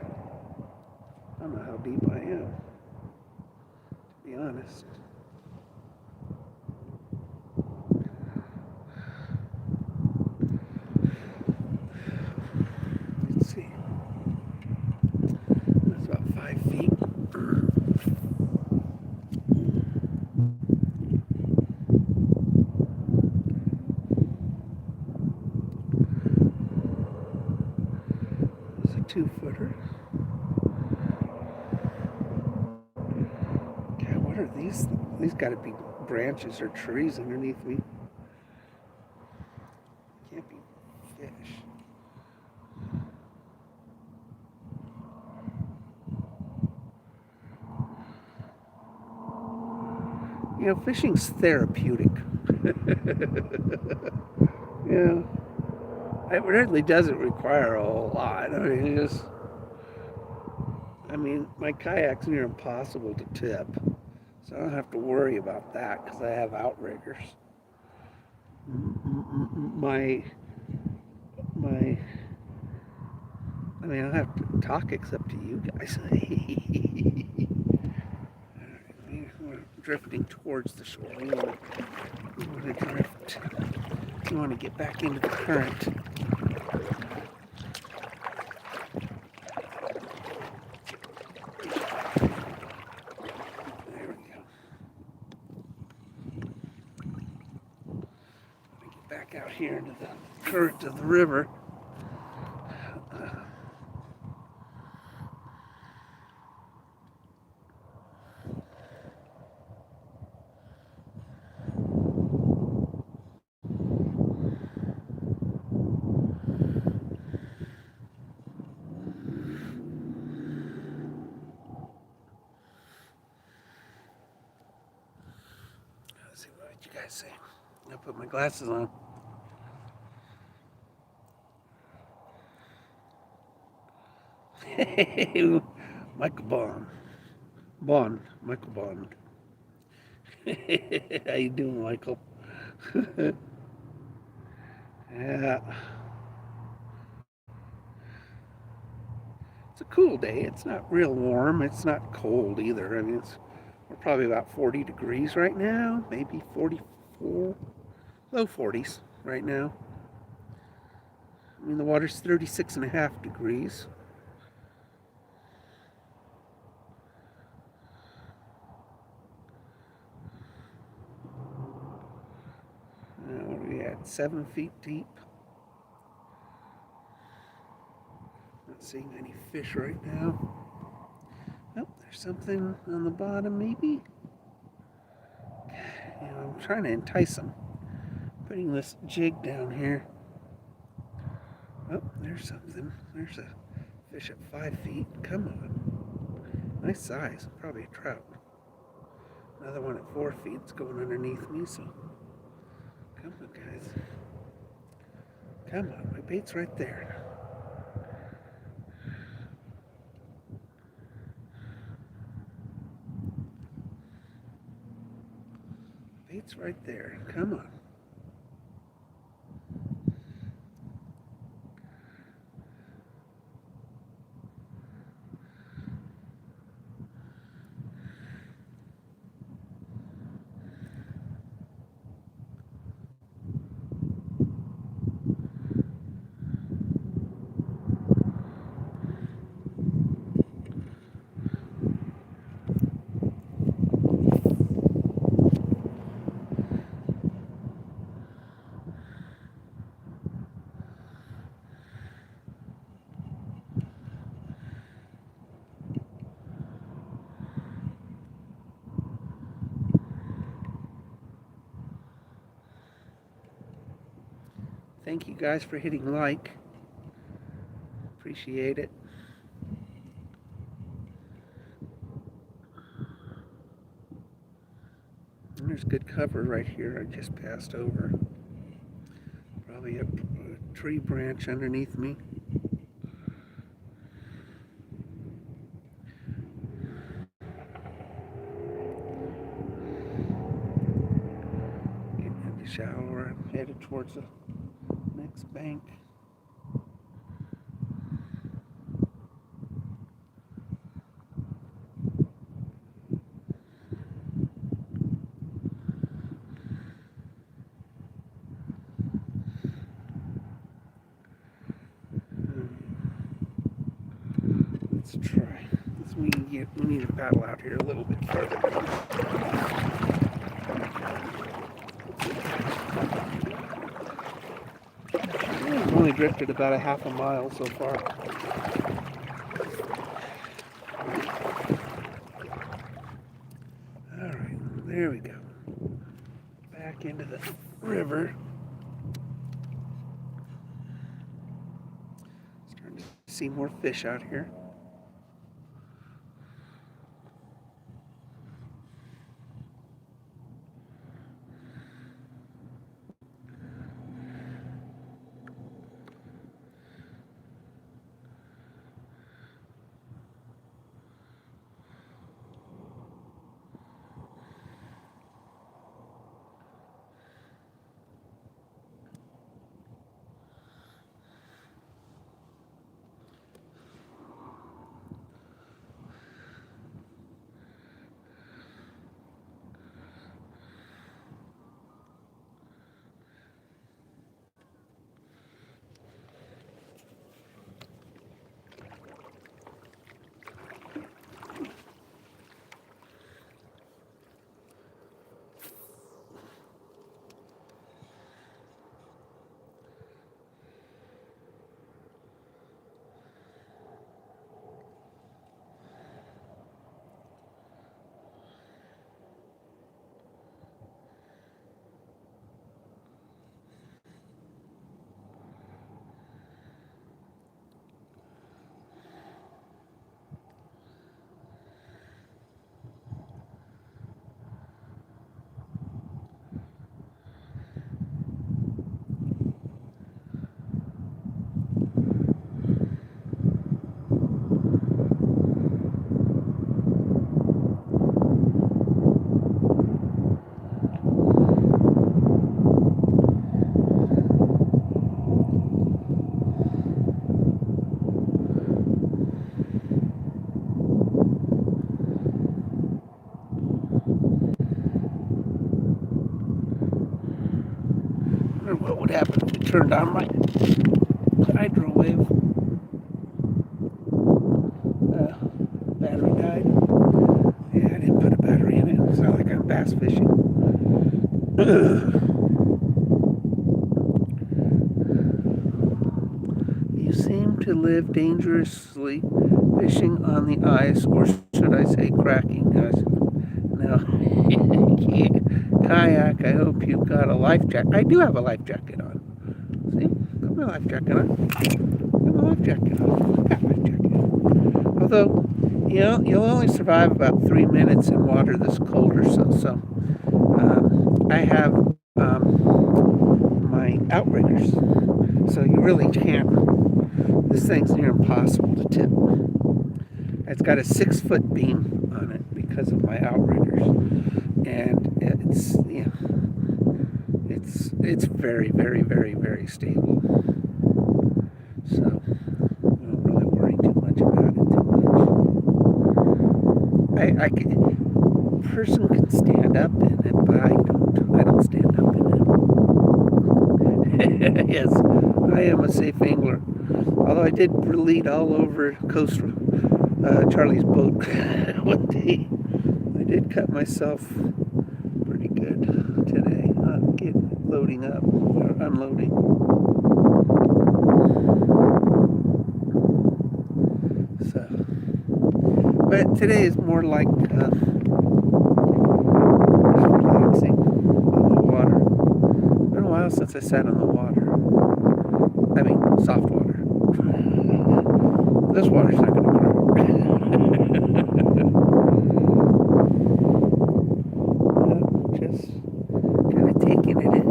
I don't know how deep I am, to be honest. Let's see. That's about 5 feet. It's a 2-footer. God, what are these? These got to be branches or trees underneath me. Can't be fish. You know, fishing's therapeutic. Yeah, it really doesn't require a whole lot. I mean, my kayak's near impossible to tip, so I don't have to worry about that because I have outriggers. My, I mean, I don't have to talk except to you guys. We're drifting towards the shore. We want to drift. We want to get back into the current. There we go. Get back out here into the current of the river. Let's see, what did you guys say? I'll put my glasses on. Michael Michael Bond. How you doing, Michael? Yeah. It's a cool day. It's not real warm. It's not cold either. I mean, we're probably about 40 degrees right now, maybe 44, low 40s right now. I mean, the water's 36.5 degrees. What are we at? 7 feet deep. Not seeing any fish right now. Oh, there's something on the bottom, maybe. You know, I'm trying to entice them. Putting this jig down here. Oh, there's something. There's a fish at 5 feet. Come on. Nice size. Probably a trout. Another one at 4 feet. It's going underneath me, so come on, guys. Come on. My bait's right there. Bait's right there. Come on. Thank you guys for hitting like. Appreciate it. And there's good cover right here. I just passed over. Probably a tree branch underneath me. Getting into shallower. I'm headed towards the next bank. Let's try. We need to paddle out here a little bit further. We've only drifted about a half a mile so far. Alright, there we go. Back into the river. Starting to see more fish out here. What would happen if we turned on my hydro wave? Battery died. Yeah, I didn't put a battery in it. It's not like I'm bass fishing. You seem to live dangerously fishing on the ice, or should I say cracking, guys? No. Kayak, I hope you've got a life jacket. I do have a life jacket on. See? Got my life jacket on. Got my life jacket on. Got my life jacket on. Although, you know, you'll only survive about 3 minutes in water this cold or so. So, I have my outriggers. So you really can't. This thing's near impossible to tip. It's got a 6-foot beam on it because of my outriggers. And it's very, very, very, very stable. So I don't really worry too much about it too much. A person can stand up in it, but I don't stand up in it. Yes, I am a safe angler. Although I did lead all over coastal Charlie's boat one day. I did cut myself pretty good today on loading up or unloading. So, but today is more like relaxing on the water. It's been a while since I sat on the water. soft water. This water's not going to grow. Just kind of taking it in.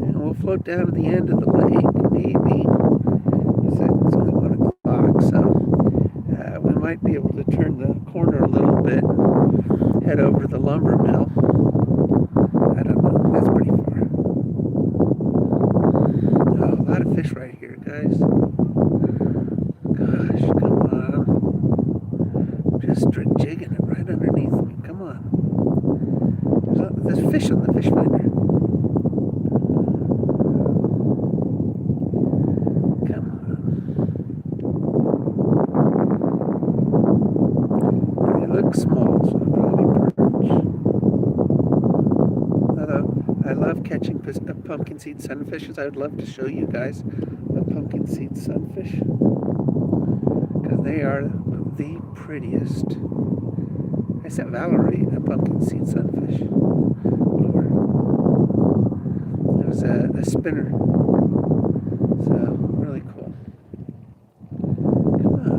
And we'll float down to the end of the lake, maybe. It's only 1 o'clock, so we might be able to turn the corner a little bit, head over to the lumber mill. I don't know, that's pretty far. Oh, a lot of fish right here, guys. Gosh, come on. Just jigging it right underneath me. Come on. There's fish on the fish finder. Come on. They look small, so they'll probably perch. Although, I love catching pumpkin seed sunfishes. I would love to show you guys a pumpkin seed sunfish, because they are the prettiest. I sent Valerie a pumpkin seed sunfish lure. It was a spinner, so really cool. Come on.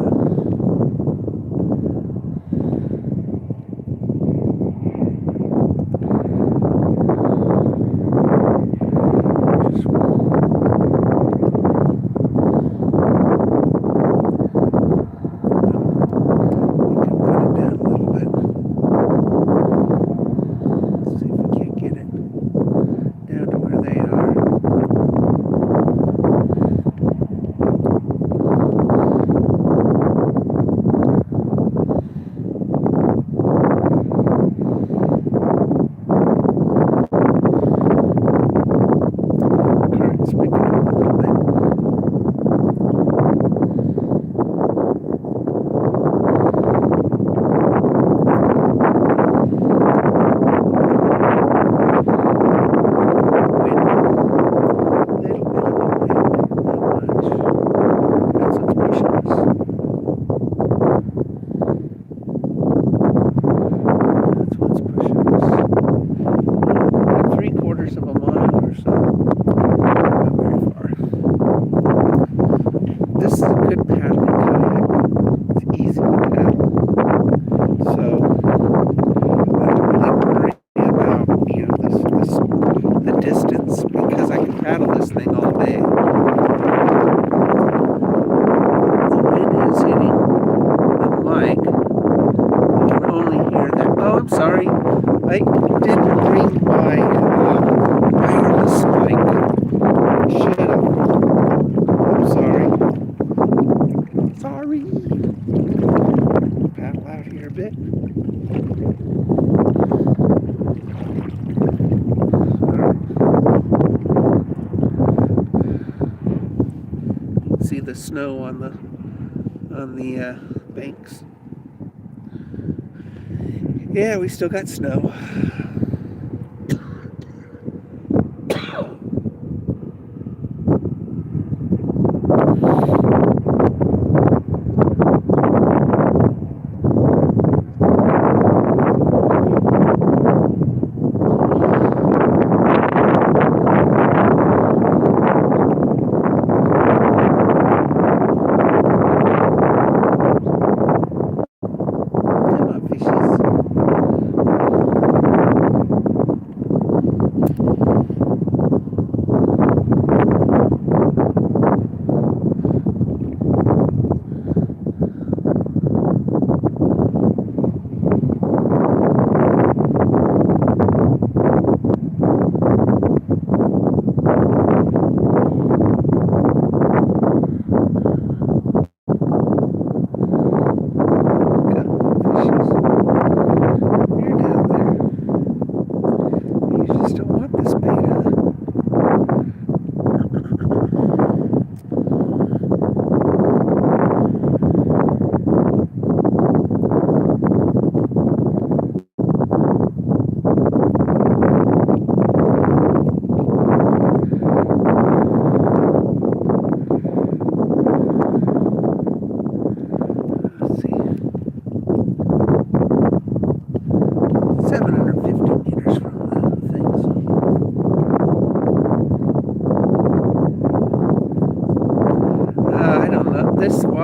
I didn't bring my wireless mic. Should have. I'm sorry. Sorry. Paddle out here a bit. See the snow on the banks. Yeah, we still got snow.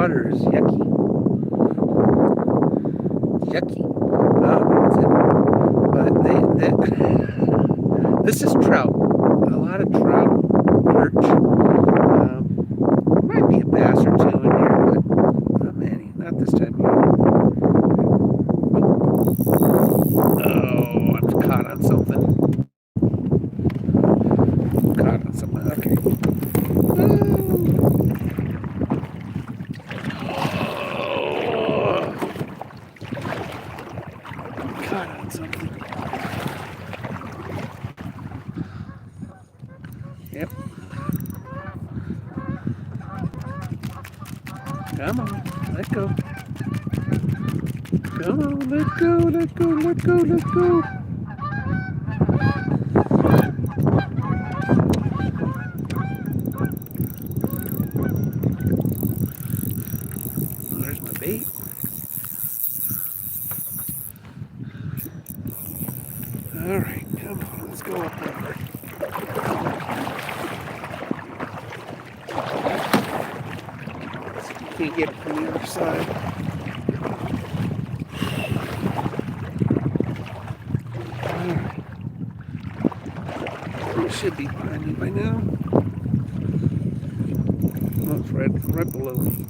water is yucky. Yucky. But this is trout. A lot of trout, perch. Might be a bass or two in here, but not many. Not this time of year. Oh, I'm caught on something. Caught on something. Okay. Oh. Caught on something. Yep. Come on, let go. Come on, let go, let go, let go, let go. There's my bait. All right, come on, let's go up river. Can't get it from the other side. Alright. It should be behind me by now. Oh, it's right below me.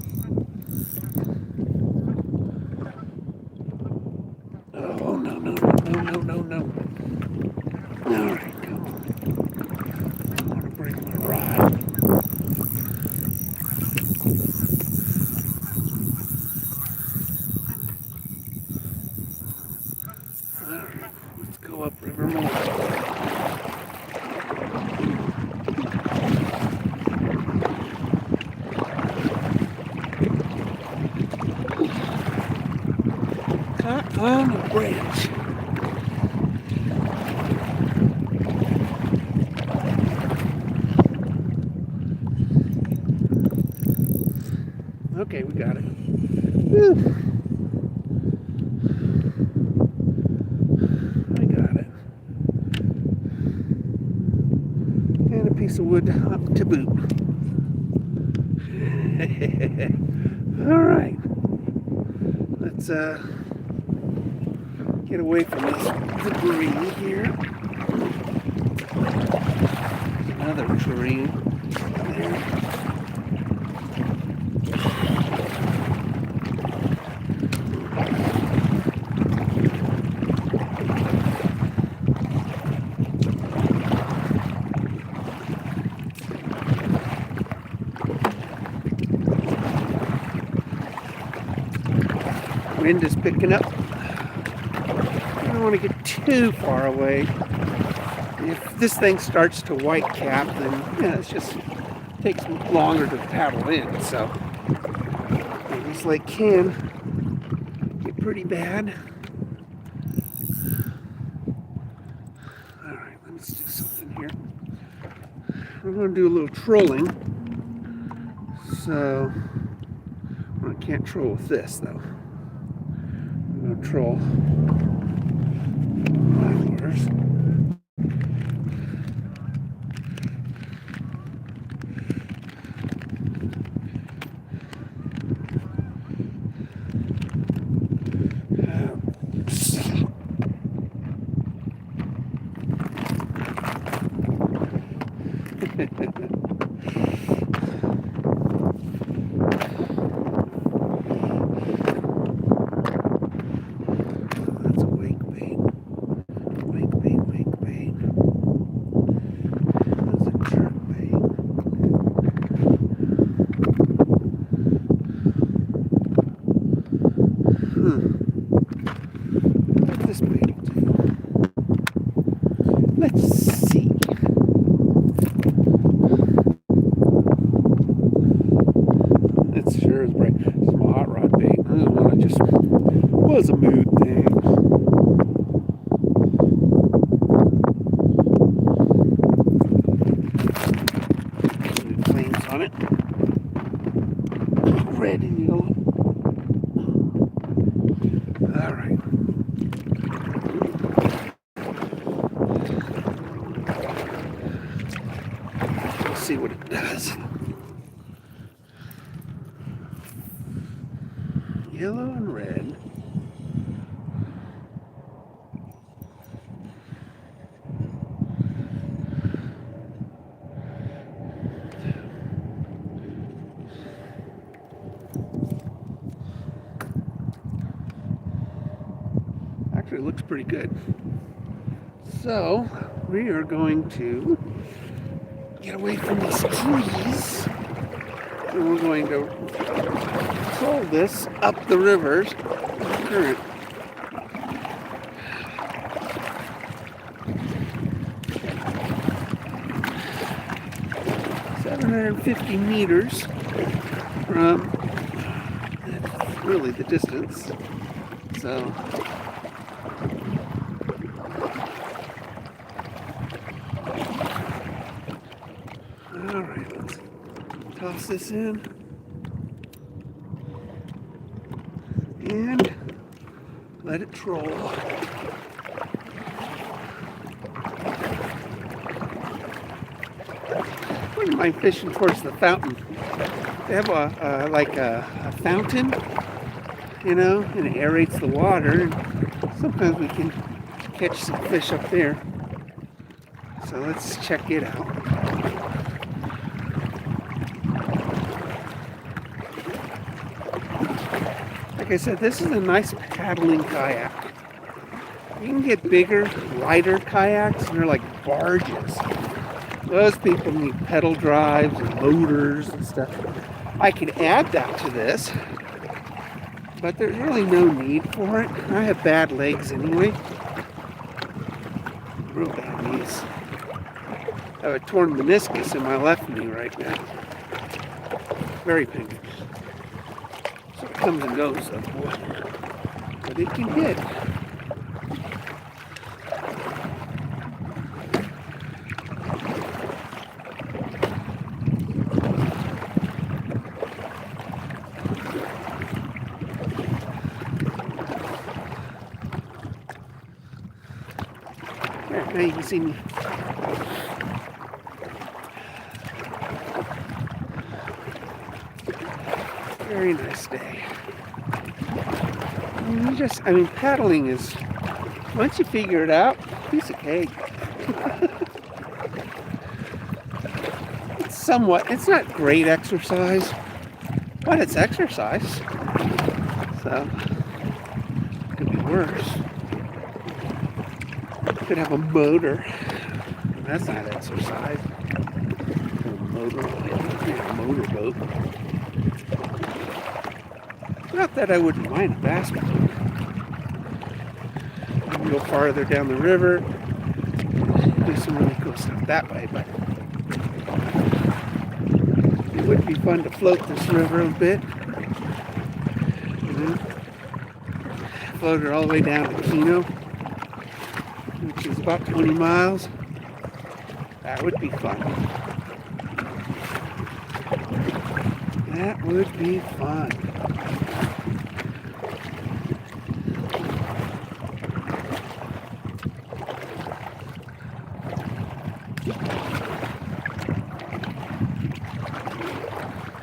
Oh, no. Alright, come on. I want to bring my rod. Alright, let's go up river more. Caught on a branch. Okay, we got it. Whew. I got it. And a piece of wood to boot. All right. Let's get away from this debris here. Another tree there. Wind is picking up. I don't want to get too far away. If this thing starts to white cap, then yeah, it just takes longer to paddle in. So this lake can get pretty bad. All right, let's do something here. I'm going to do a little trolling. So I can't troll with this though. I'm going to troll my lures. This bait will do. Let's see. It sure is bright. This is my hot rod bait. This is one that just was a mood thing. Some flames on it. Red and yellow. All right. See what it does. Yellow and red. Actually, it looks pretty good. So, we are going to get away from these trees. And we're going to pull this up the river's current. $750 meters from, that's really the distance. So, all right, let's toss this in and let it troll. Wouldn't mind fishing towards the fountain. They have a fountain, you know, and it aerates the water. And sometimes we can catch some fish up there. So let's check it out. Like I said, this is a nice paddling kayak. You can get bigger, lighter kayaks, and they're like barges. Those people need pedal drives and motors and stuff. I can add that to this, but there's really no need for it. I have bad legs anyway. Real bad knees. I have a torn meniscus in my left knee right now. Very painful. So it comes and goes, though, boy. But it can hit. Now you can see me. Very nice day. Paddling is, once you figure it out, piece of cake. It's not great exercise, but it's exercise. So, it could be worse. Could have a motor. That's not exercise. A motorboat. Not that I wouldn't mind a bass boat. You can go farther down the river. Do some really cool stuff that way, but it would be fun to float this river a bit. Float her all the way down to Kino, which is about 20 miles. That would be fun. That would be fun.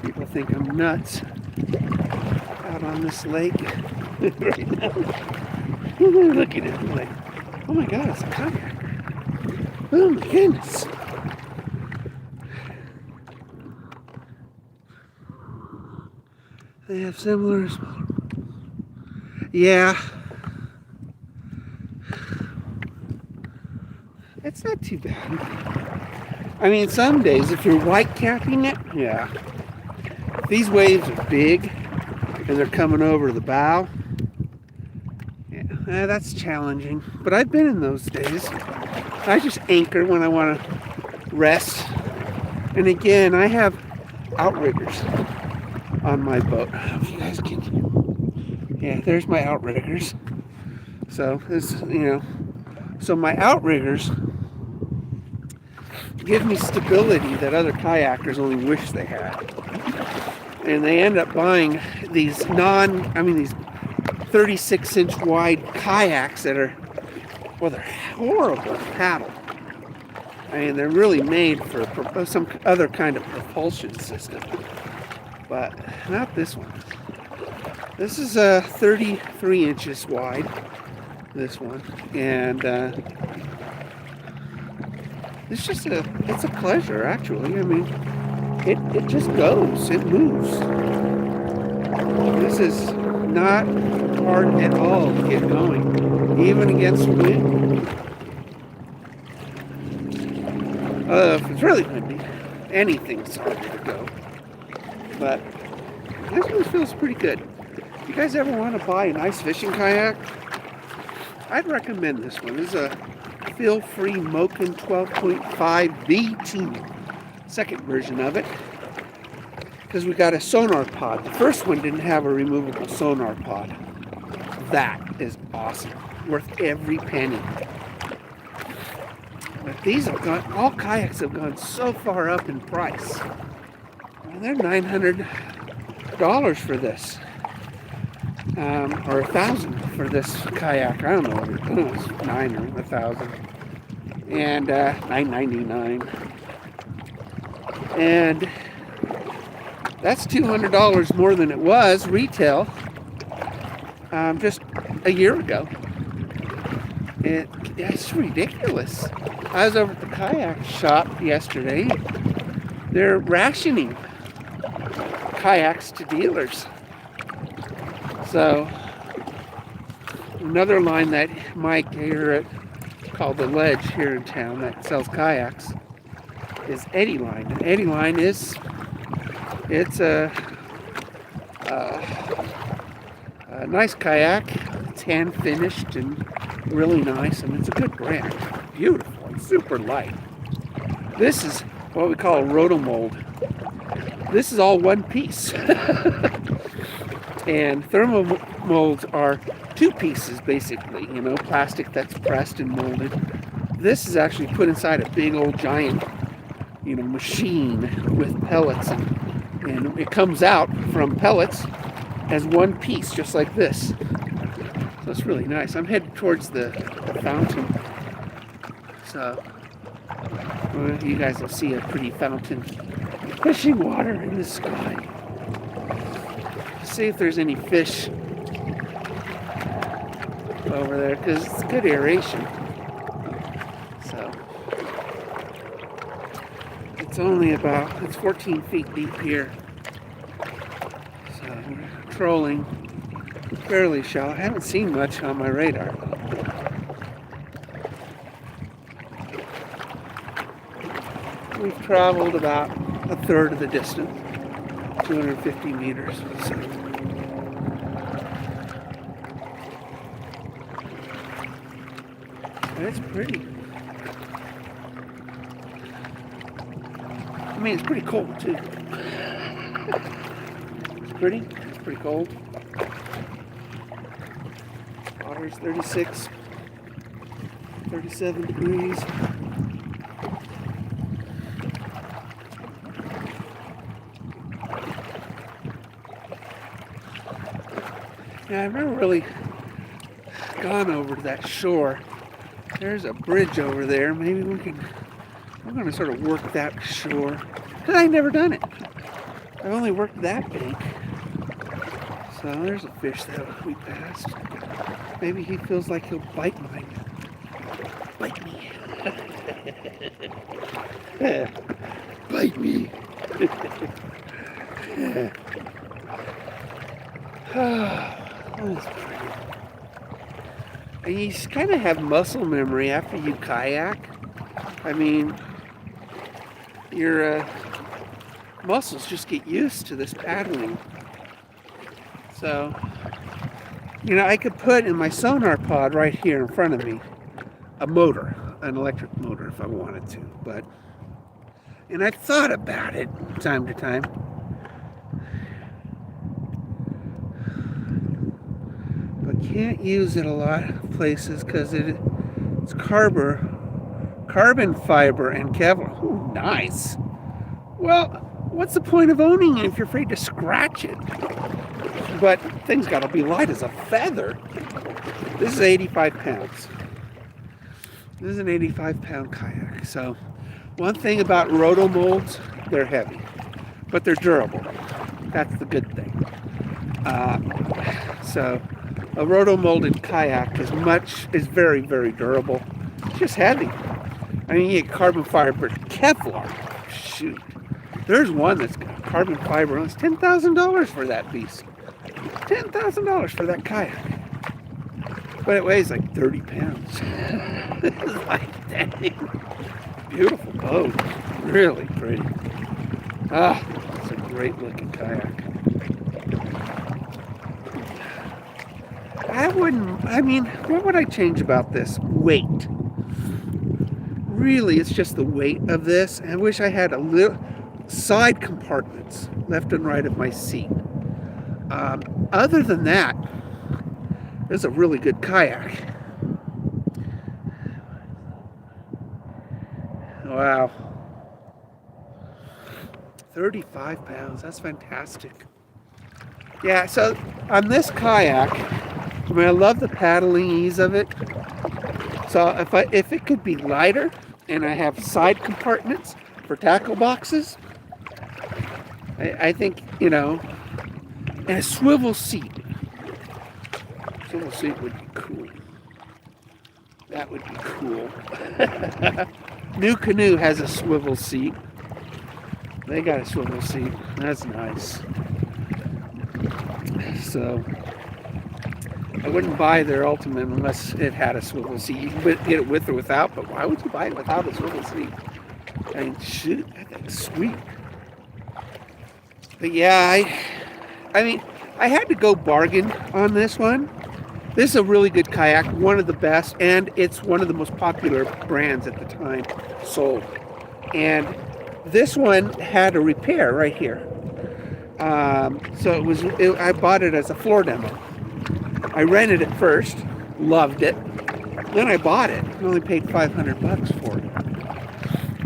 People think I'm nuts out on this lake right now. They're looking at me like, oh my God, it's a kayak. Oh my goodness. They have similar. Yeah. It's not too bad. I mean, some days, if you're white capping it, yeah. If these waves are big and they're coming over the bow, yeah, that's challenging. But I've been in those days. I just anchor when I want to rest. And again, I have outriggers on my boat. I don't know if you guys can. Yeah, there's my outriggers. So, so my outriggers give me stability that other kayakers only wish they had. And they end up buying these 36-inch wide kayaks that are, well, they're horrible to paddle. I mean, they're really made for some other kind of propulsion system. But not this one. This is 33 inches wide, this one, and it's a pleasure, actually. I mean, it just goes, it moves. This is not hard at all to get going, even against wind. If it's really windy, anything's harder to go. But this one feels pretty good. If you guys ever want to buy a nice fishing kayak, I'd recommend this one. This is a Feelfree Moken 12.5 VT, second version of it, because we got a sonar pod. The first one didn't have a removable sonar pod. That is awesome, worth every penny. But these have gone, all kayaks have gone so far up in price. And they're $900 for this. Or $1,000 for this kayak. I don't know what it was, $9 or $1,000. And $9.99. And that's $200 more than it was retail just a year ago. It's ridiculous. I was over at the kayak shop yesterday. They're rationing kayaks to dealers. So another line that Mike here at called the Ledge here in town that sells kayaks is Eddie Line. And Eddie Line it's a nice kayak. It's hand finished and really nice, and it's a good brand. Beautiful and super light. This is what we call a rotomold. This is all one piece. And thermal molds are two pieces, basically, you know, plastic that's pressed and molded. This is actually put inside a big old giant, you know, machine with pellets, and it comes out from pellets as one piece, just like this. So it's really nice. I'm headed towards the fountain, so you guys will see a pretty fountain, fishing water in the sky. See if there's any fish over there, because it's good aeration. So it's 14 feet deep here. So we're trolling fairly shallow. I haven't seen much on my radar. We've traveled about a third of the distance, 250 meters. So. It's pretty. I mean, it's pretty cold too. It's pretty cold. Water's 36, 37 degrees. Yeah, I've never really gone over to that shore. There's a bridge over there. Maybe we're going to sort of work that shore. Because I've never done it. I've only worked that bank. So there's a fish that we passed. Maybe he feels like he'll bite mine. Bite me. Bite me. That's pretty. And you kind of have muscle memory after you kayak. I mean, your muscles just get used to this paddling. So, you know, I could put in my sonar pod right here in front of me a motor, an electric motor if I wanted to. And I've thought about it time to time. But can't use it a lot of places because it's carbon fiber and Kevlar. Ooh, nice. Well, what's the point of owning it if you're afraid to scratch it? But thing's got to be light as a feather. This is 85 pounds. This is an 85-pound kayak. So one thing about roto molds, they're heavy, but they're durable. That's the good thing. So a roto-molded kayak is very, very durable. It's just heavy. I mean, you get carbon fiber, Kevlar. Shoot. There's one that's got carbon fiber. It's $10,000 for that beast. $10,000 for that kayak. But it weighs like 30 pounds. It's like, dang. Beautiful boat. Really pretty. Ah, it's a great looking kayak. What would I change about this? Weight. Really, it's just the weight of this. I wish I had a little side compartments left and right of my seat. Other than that, it's a really good kayak. Wow. 35 pounds, that's fantastic. Yeah, so on this kayak, I love the paddling ease of it. So if it could be lighter and I have side compartments for tackle boxes, I think, and a swivel seat. Swivel seat would be cool. That would be cool. New Canoe has a swivel seat. They got a swivel seat. That's nice. So I wouldn't buy their Ultimate unless it had a swivel seat. You can get it with or without, but why would you buy it without a swivel seat? I mean, shoot, that thing's sweet. But yeah, I had to go bargain on this one. This is a really good kayak, one of the best, and it's one of the most popular brands at the time sold. And this one had a repair right here. So I bought it as a floor demo. I rented it first, loved it. Then I bought it. I only paid $500 for it.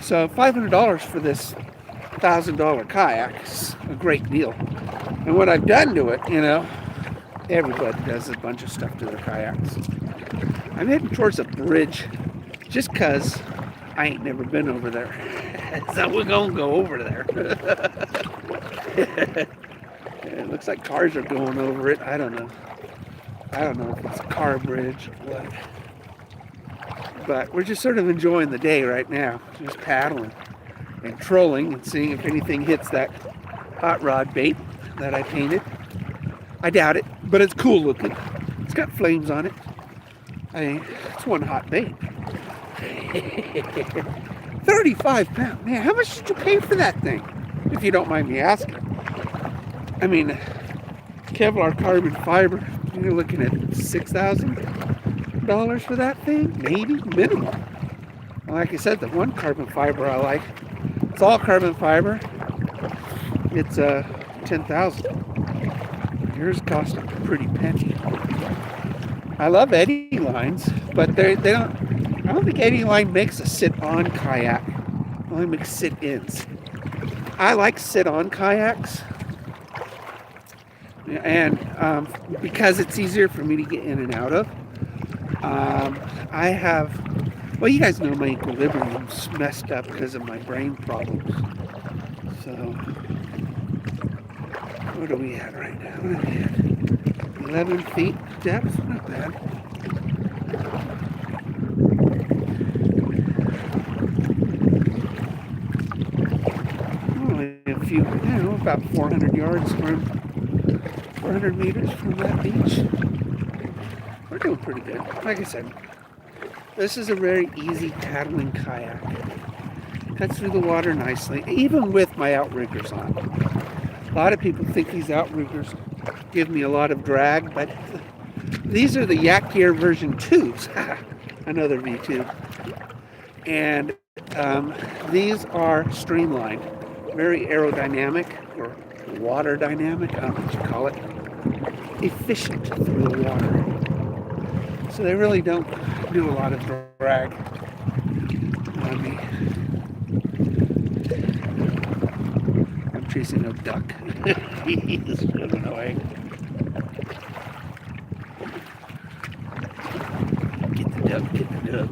So $500 for this $1,000 kayak is a great deal. And what I've done to it, everybody does a bunch of stuff to their kayaks. I'm heading towards a bridge just because I ain't never been over there. So we're going to go over there. It looks like cars are going over it. I don't know if it's a car bridge or what. But we're just sort of enjoying the day right now. Just paddling and trolling and seeing if anything hits that hot rod bait that I painted. I doubt it, but it's cool looking. It's got flames on it. It's one hot bait. 35 pounds. Man, how much did you pay for that thing? If you don't mind me asking. Kevlar carbon fiber, you're looking at $6,000 for that thing? Maybe, minimum. Like I said, the one carbon fiber I like, it's all carbon fiber. It's $10,000. Yours cost a pretty penny. I love eddy lines, but they don't. I don't think eddy line makes a sit-on kayak. It only makes sit-ins. I like sit-on kayaks, and because it's easier for me to get in and out of. Well, you guys know my equilibrium's messed up because of my brain problems. So, what are we at right now? 11 feet depth, not bad. Only a few, about 400 yards from 400 meters from that beach. We're doing pretty good. Like I said, this is a very easy paddling kayak. Cuts through the water nicely, even with my outriggers on. A lot of people think these outriggers give me a lot of drag, but these are the Yak Gear version 2s. Another V2. And these are streamlined, very aerodynamic, or water dynamic, I don't know what you call it. Efficient through the water. So they really don't do a lot of drag on me. I'm chasing a duck. He's swimming away. Get the duck, get the duck.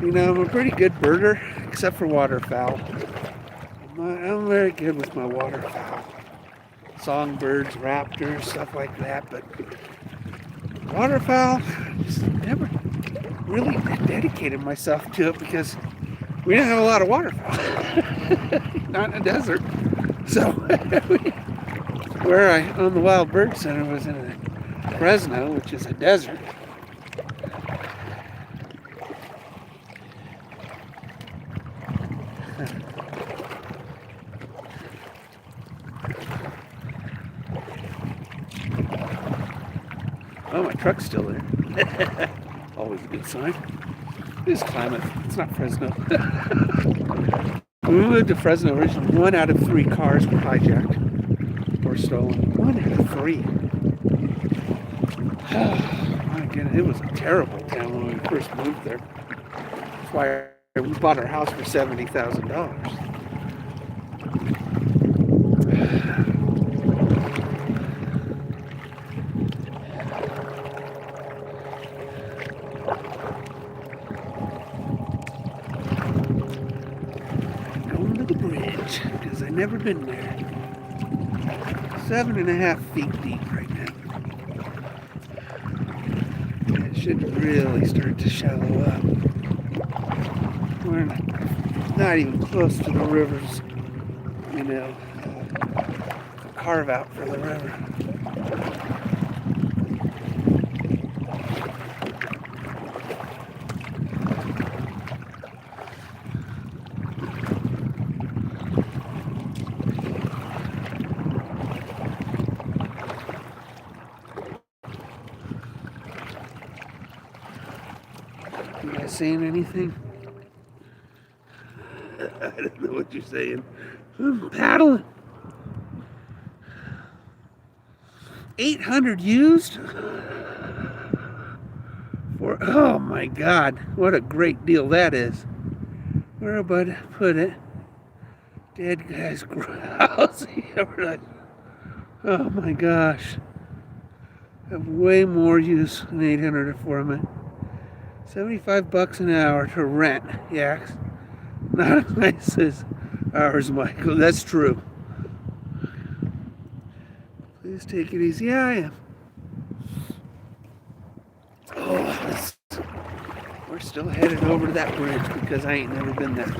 I'm a pretty good birder, except for waterfowl. I'm very good with my waterfowl. songbirds, raptors, stuff like that. But waterfowl, just never really dedicated myself to it because we didn't have a lot of waterfowl. Not in a desert. So where I own the Wild Bird Center was in Fresno, which is a desert. Oh, my truck's still there. Always a good sign. This is Klamath. It's not Fresno. When we moved to Fresno originally, 1 out of 3 cars were hijacked or stolen. 1 out of 3. My goodness, it was a terrible town when we first moved there. That's why we bought our house for $70,000. Because I've never been there. 7.5 feet deep right now. It should really start to shallow up. We're not even close to the river's, carve out for the river. You guys saying anything? I don't know what you're saying. I'm paddling. 800 used? Oh my God, what a great deal that is. Where about to put it? Dead guy's grouse. Oh my gosh. I have way more use than 800 for them. $75 an hour to rent yaks. Not as nice as ours, Michael. That's true. Please take it easy. Yeah, I am. Oh, we're still headed over to that bridge because I ain't never been there.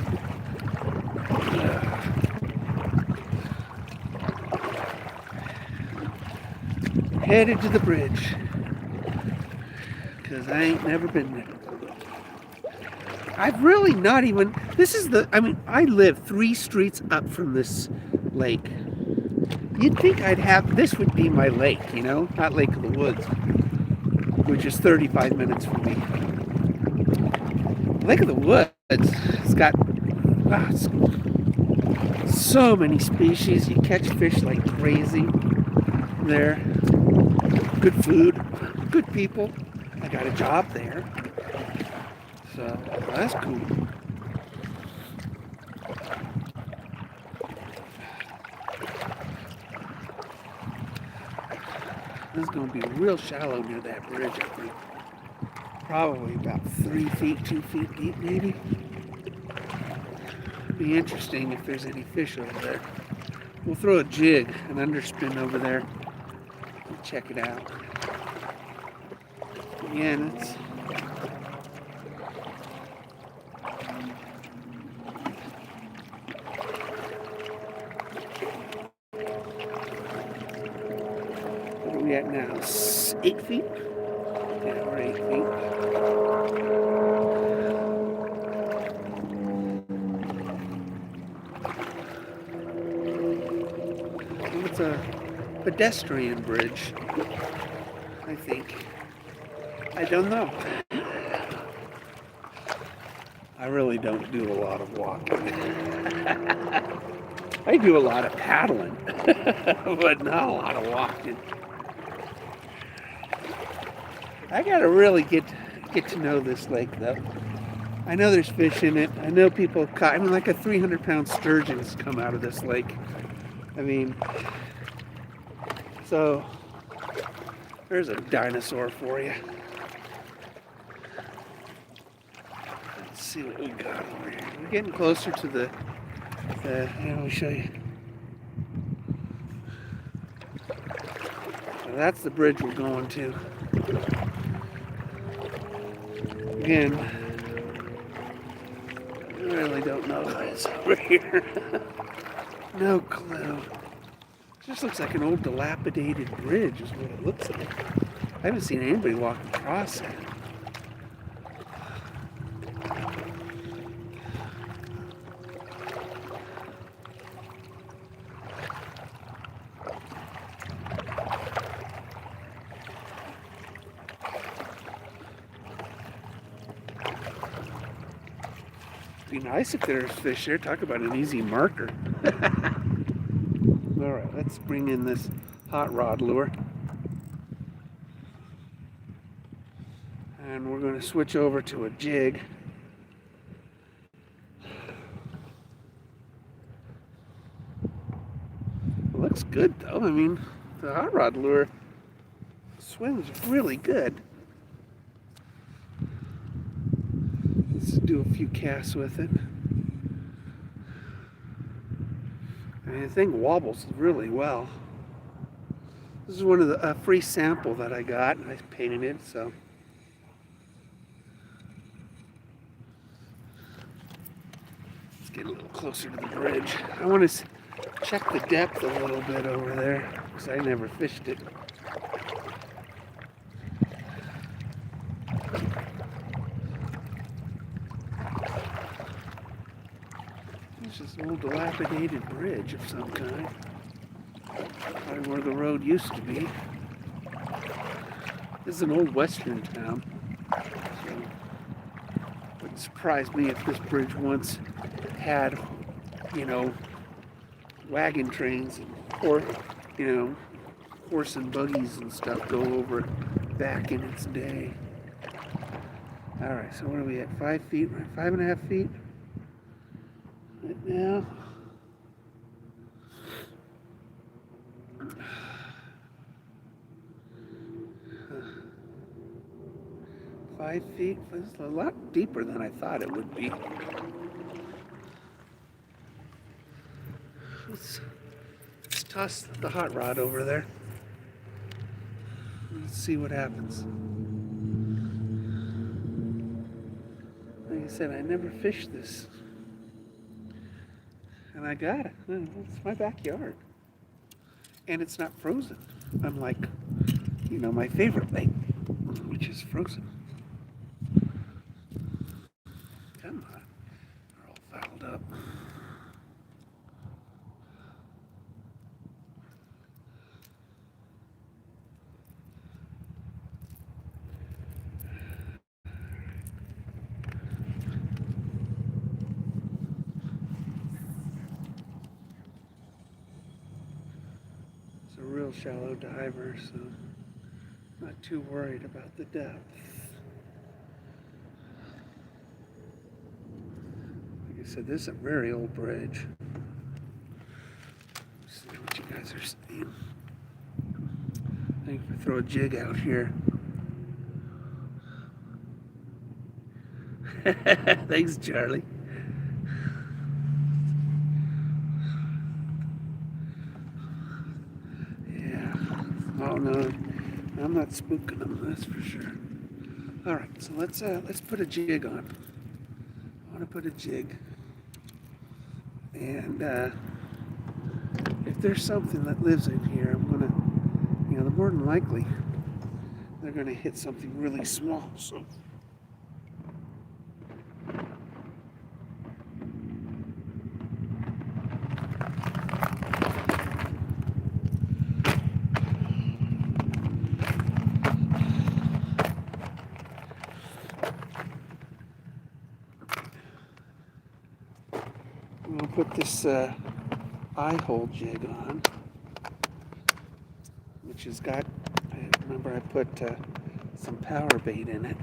Headed to the bridge because I ain't never been there. I've really not even, I live 3 streets up from this lake. You'd think this would be my lake, not Lake of the Woods, which is 35 minutes from me. Lake of the Woods, it's got so many species. You catch fish like crazy there. Good food, good people. I got a job there. So, that's cool. This is going to be real shallow near that bridge, I think. Probably about 3 feet, 2 feet deep, maybe. Be interesting if there's any fish over there. We'll throw a jig, an underspin over there, and check it out. Again, it's what are we at now? 8 feet? Yeah, we're 8 feet. It's a pedestrian bridge, I think. I don't know. I really don't do a lot of walking. I do a lot of paddling, but not a lot of walking. I gotta really get to know this lake, though. I know there's fish in it. I know people caught, like a 300-pound sturgeon has come out of this lake. So there's a dinosaur for you. Let's see what we got over here. We're getting closer to the let me show you. That's the bridge we're going to. Again, I really don't know what's over here. No clue. It just looks like an old dilapidated bridge is what it looks like. I haven't seen anybody walk across it. It'd be nice if there's fish there. Talk about an easy marker. All right, let's bring in this hot rod lure. And we're going to switch over to a jig. It looks good though. I mean, the hot rod lure swims really good. Let's do a few casts with it. I mean, the thing wobbles really well. This is one of the free sample that I got. I painted it, so. Let's get a little closer to the bridge. I want to check the depth a little bit over there, because I never fished it. It's just an old dilapidated bridge of some kind. Probably where the road used to be. This is an old western town. So it wouldn't surprise me if this bridge once had, you know, wagon trains or, you know, horse and buggies and stuff go over it back in its day. Alright, so what are we at? 5 feet? 5.5 feet? Right now. Five feet. It's a lot deeper than I thought it would be. Let's toss the hot rod over there. Let's see what happens. Like I said, I never fished this. And I got it. It's my backyard. And it's not frozen. Unlike, you know, my favorite lake, which is frozen. Come on. They're all fouled up. It's a real shallow diver, so not too worried about the depth. Like I said, this is a very old bridge. Let's see what you guys are seeing. I think if I throw a jig out here. Thanks, Charlie. Yeah. Oh no, I'm not spooking them. That's for sure. All right, so let's put a jig on. I want to put a jig, and if there's something that lives in here, I'm gonna, you know, more than likely they're gonna hit something really small. So. I'll put this eye hole jig on, which has got, I remember I put some power bait in it.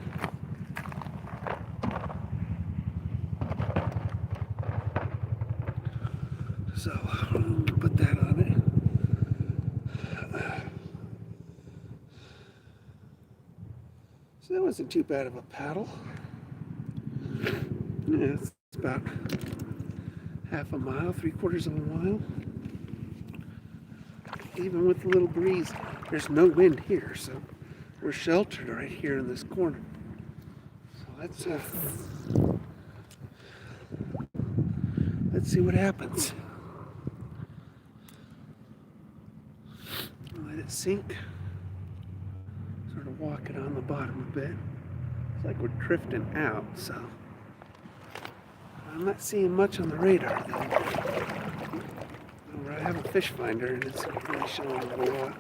So I'm gonna put that on it. So that wasn't too bad of a paddle. Yeah, it's about half a mile, 3/4 of a mile. Even with a little breeze. there's no wind here, so we're sheltered right here in this corner. So let's see what happens. Let it sink. Sort of walk it on the bottom a bit. It's like we're drifting out, so I'm not seeing much on the radar though. I have a fish finder and it's really showing a whole lot.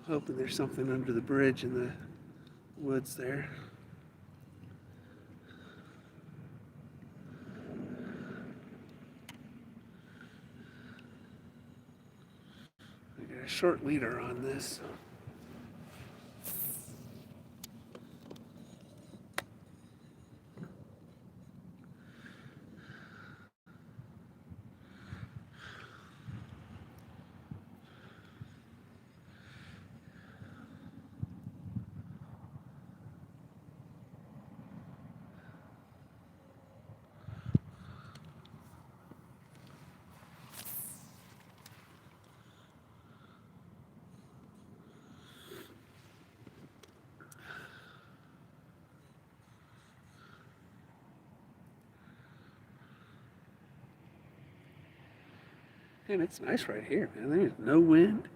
I'm hoping there's something under the bridge in the woods there. I got a short leader on this. Man, it's nice right here, man. There's no wind.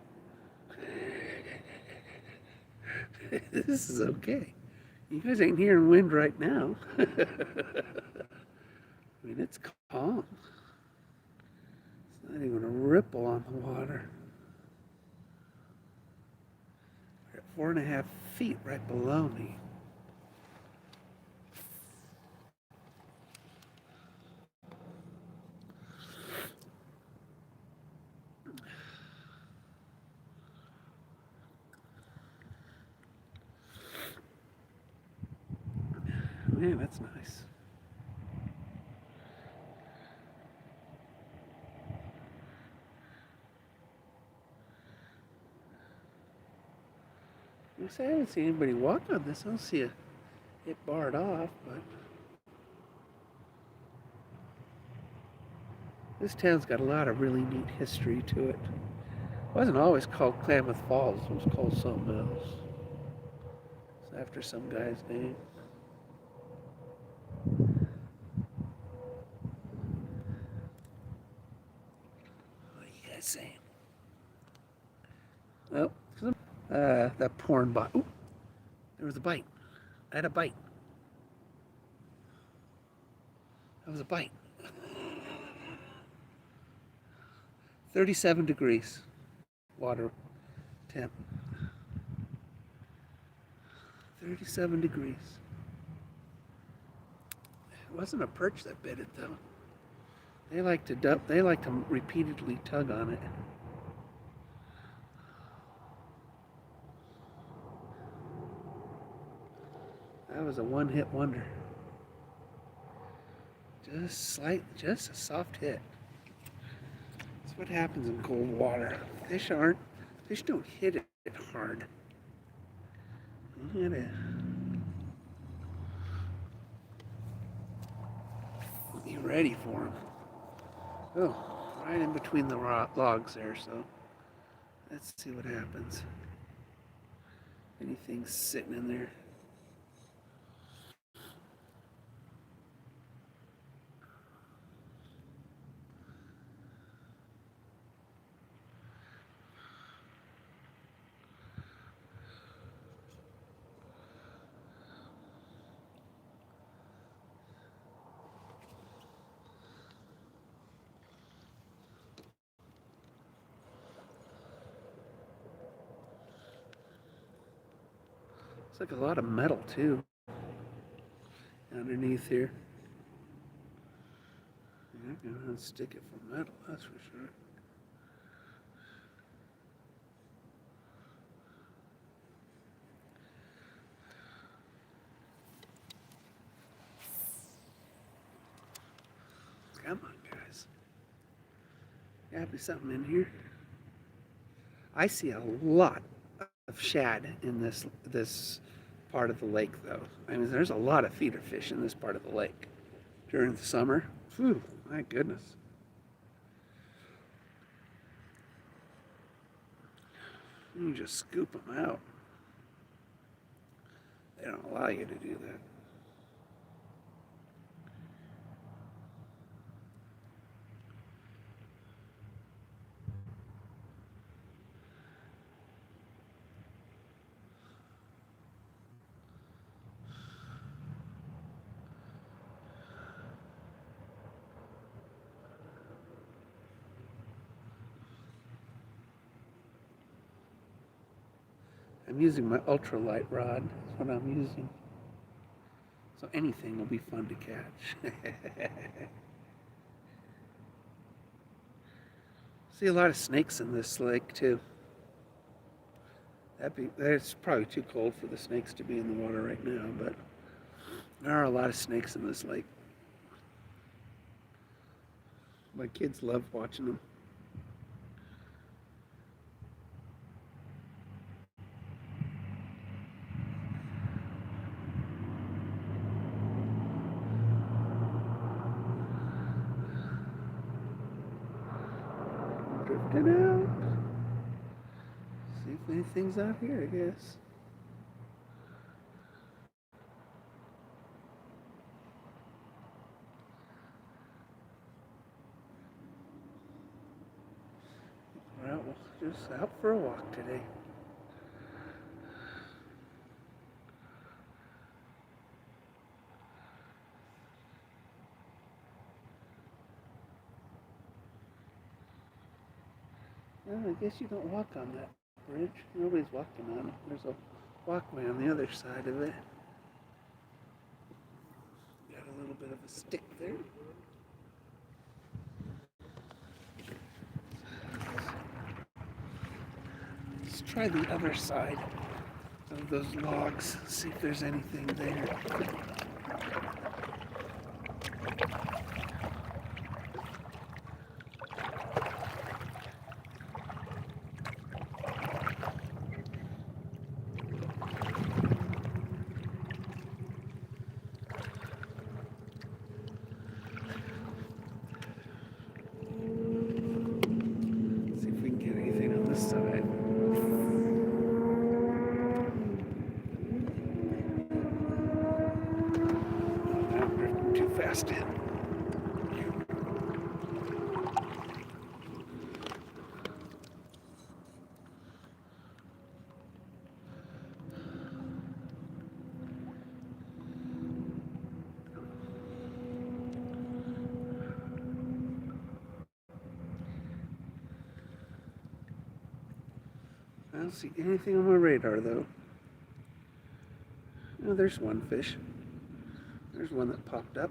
This is okay. You guys ain't hearing wind right now. I mean, it's calm. It's not even a ripple on the water. We're at 4.5 feet right below me. Man, that's nice. I haven't seen anybody walk on this. I don't see it barred off, but this town's got a lot of really neat history to it. It wasn't always called Klamath Falls. It was called something else. It's after some guy's name. What are you guys saying? Well, that porn bite. Ooh, there was a bite. I had a bite. That was a bite. 37 degrees. Water temp. 37 degrees. It wasn't a perch that bit it though. They like to repeatedly tug on it. That was a one-hit wonder. Just a soft hit. That's what happens in cold water. Fish don't hit it hard. You gotta be ready for them. Oh, right in between the logs there, so let's see what happens. Anything sitting in there. It's like a lot of metal too underneath here. You're not gonna unstick it for metal, that's for sure. Come on, guys. Gotta be something in here. I see a lot of shad in this part of the lake, though. I mean, there's a lot of feeder fish in this part of the lake during the summer. Phew, my goodness. You just scoop them out. They don't allow you to do that. I'm using my ultralight rod. That's what I'm using. So anything will be fun to catch. See a lot of snakes in this lake too. It's probably too cold for the snakes to be in the water right now, but there are a lot of snakes in this lake. My kids love watching them. Drifting out. See if anything's out here, I guess. Well, we're just out for a walk today. Well, I guess you don't walk on that bridge. Nobody's walking on it. There's a walkway on the other side of it. Got a little bit of a stick there. Let's try the other side of those logs, see if there's anything there. See if we can get anything on this side. Too fast in. I don't see anything on my radar though. Oh, there's one fish. There's one that popped up.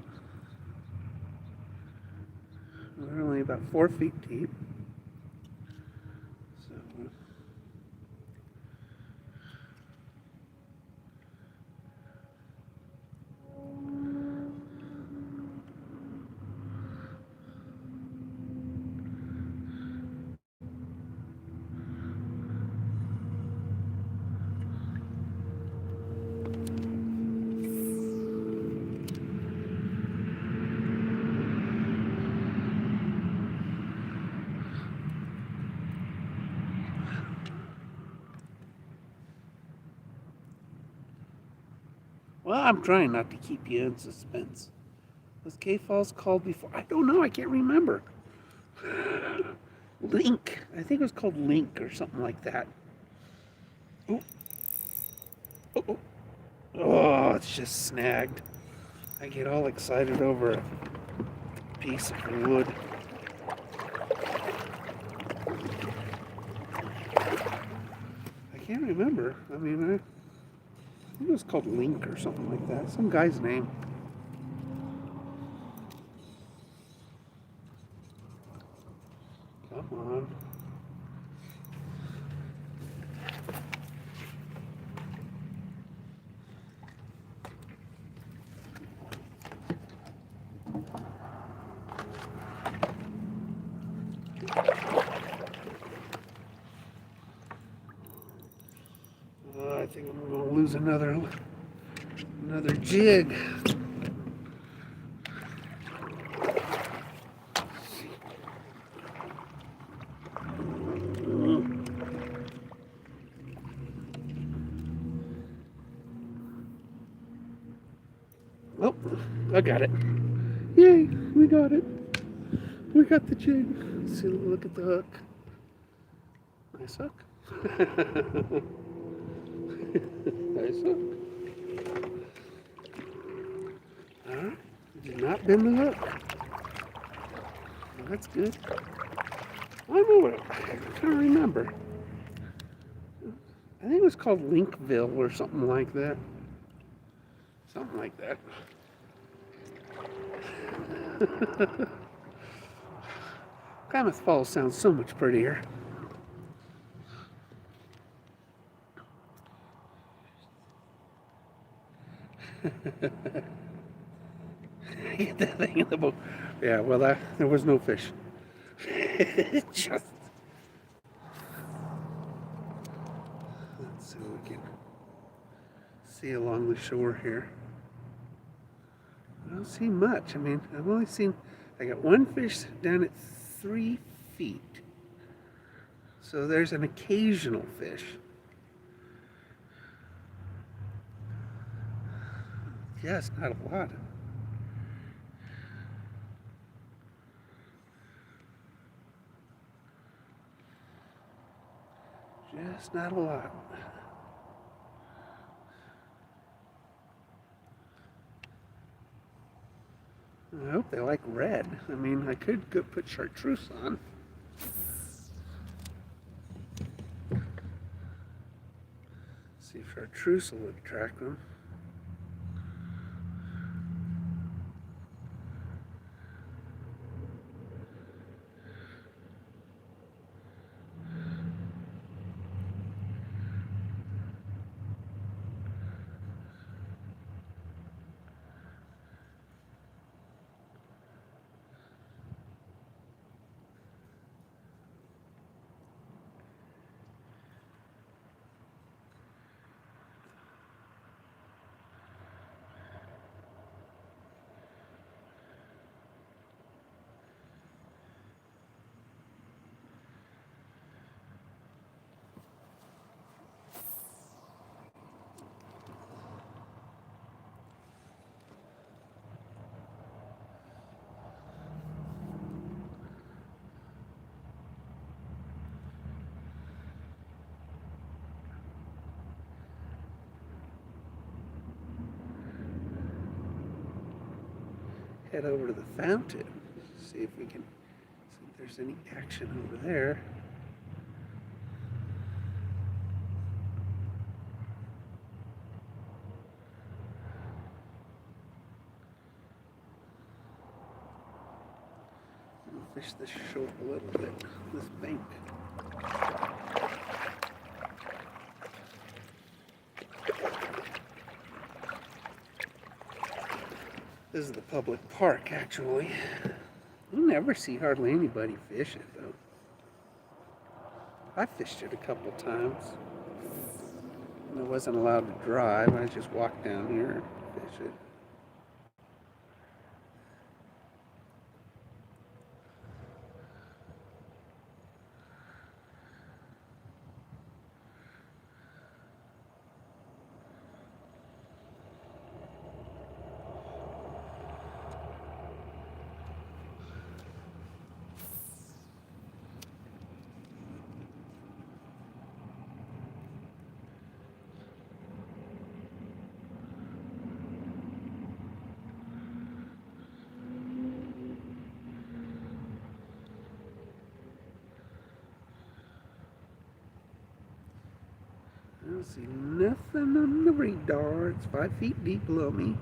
They're only about 4 feet deep. So, well, I'm trying not to keep you in suspense. Was K Falls called before? I don't know. I can't remember. Link. I think it was called Link or something like that. Oh, oh, oh. Oh, it's just snagged. I get all excited over a piece of wood. I can't remember. I mean, I think it was called Link or something like that. Some guy's name. Come on. I think I'm going to lose another jig. Oh, I got it. Yay, we got it. We got the jig. See, look at the hook. Nice hook. Nice hook. Alright, did not bend the hook. Well, that's good. I don't know what I can't remember. I think it was called Linkville or something like that. Something like that. Klamath Falls sounds so much prettier. Get that thing in the boat. Yeah, well, there was no fish. Just. Let's see what we can see along the shore here. I don't see much. I mean, I've only seen, I got one fish down at 3 feet. So there's an occasional fish. Yeah, it's not a lot. Just not a lot. I hope they like red. I mean, I could go put chartreuse on. See if chartreuse will attract them. Head over to the fountain, see if we can see if there's any action over there. I'll fish this shore a little bit, this bank. This is the public park, actually. You never see hardly anybody fish it, though. I fished it a couple times. I wasn't allowed to drive. I just walked down here and fish it. I don't see nothing on the radar. It's 5 feet deep below me.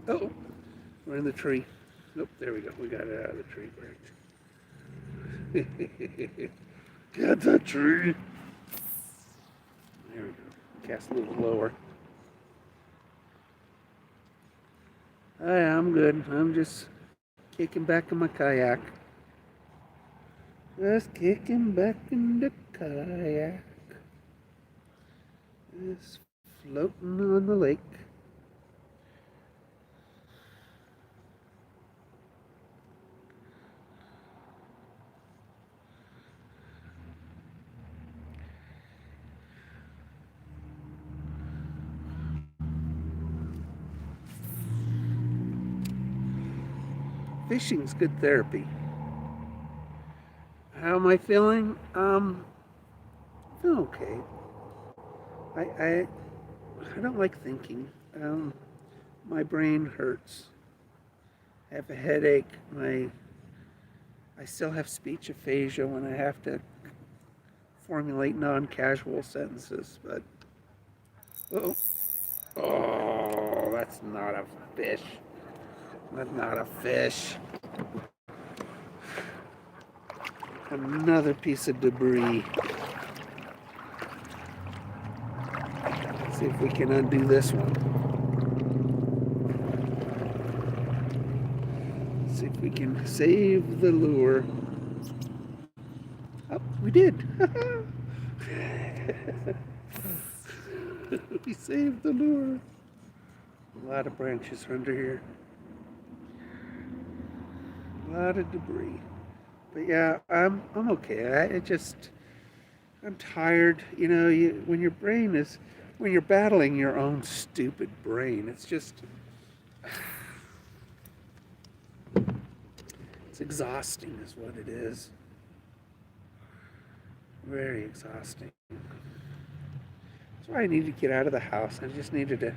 Oh, we're in the tree. Nope, there we go. We got it out of the tree. Great. Get the tree. There we go. Cast a little lower. I'm good. I'm just kicking back in my kayak. Just kicking back in the kayak. Just floating on the lake. Fishing's good therapy. How am I feeling? I feel okay. I, I, I don't like thinking. My brain hurts. I have a headache. I still have speech aphasia when I have to formulate non-casual sentences. But oh, oh, that's not a fish. That's not a fish. Another piece of debris. Let's see if we can undo this one. Let's see if we can save the lure. Oh, we did. We saved the lure. A lot of branches under here. A lot of debris. But yeah, I'm okay. I'm tired. You know, when you're battling your own stupid brain, it's exhausting is what it is. Very exhausting. That's why I needed to get out of the house. I just needed to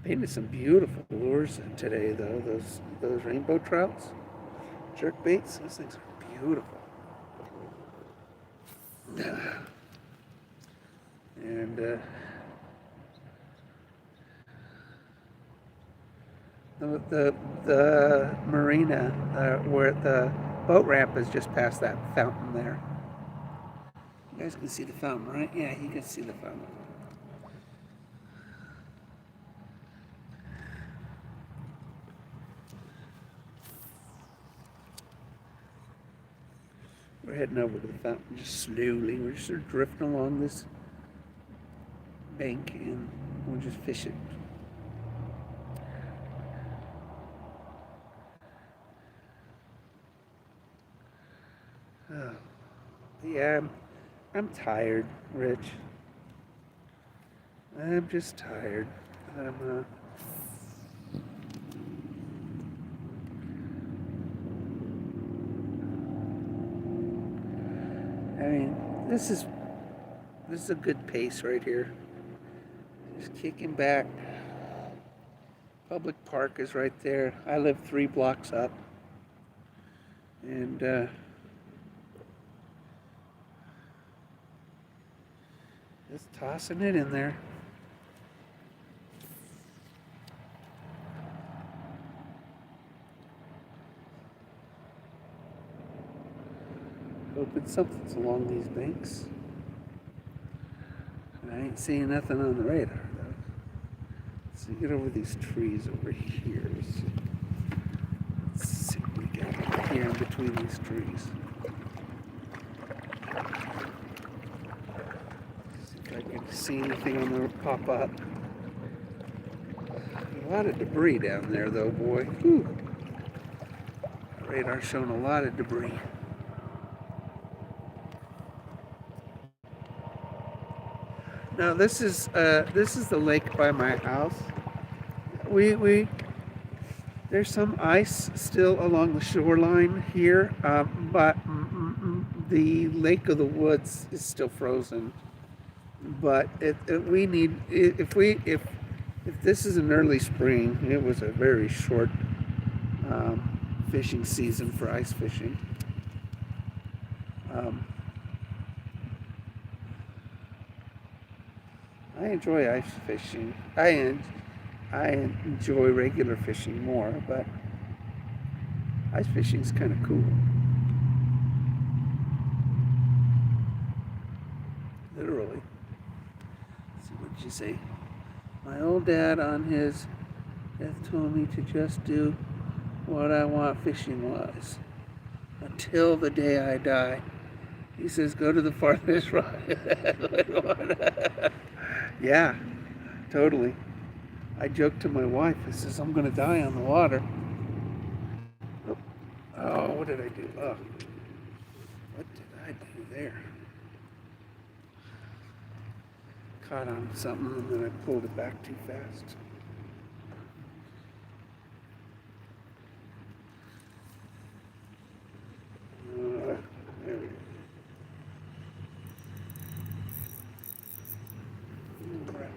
painted some beautiful lures today though. Those rainbow trouts, jerk baits, those things are beautiful. And the marina where the boat ramp is just past that fountain there. You guys can see the fountain, right? Yeah, you can see the fountain. We're heading over to the fountain just slowly. We're just sort of drifting along this bank and we'll just fish it. Oh, yeah, I'm tired, Rich. I'm just tired. I mean, this is a good pace right here. Just kicking back. Public park is right there. I live 3 blocks up. And just tossing it in there. Hoping something's along these banks. And I ain't seeing nothing on the radar though. Let's see, get over these trees over here. Let's see what we got here in between these trees. See if I can see anything on the pop up. A lot of debris down there though, boy. Whew. Radar's showing a lot of debris. Now this is the lake by my house. There's some ice still along the shoreline here, but the Lake of the Woods is still frozen. But if this is an early spring, it was a very short fishing season for ice fishing. I enjoy ice fishing. I enjoy regular fishing more, but ice fishing is kind of cool. Literally. Let's see what you say. My old dad on his death told me to just do what I want fishing-wise until the day I die. He says, go to the farthest rock. Yeah, totally. I joked to my wife, I says, I'm going to die on the water. Oh, what did I do? Oh, what did I do there? Caught on something and then I pulled it back too fast.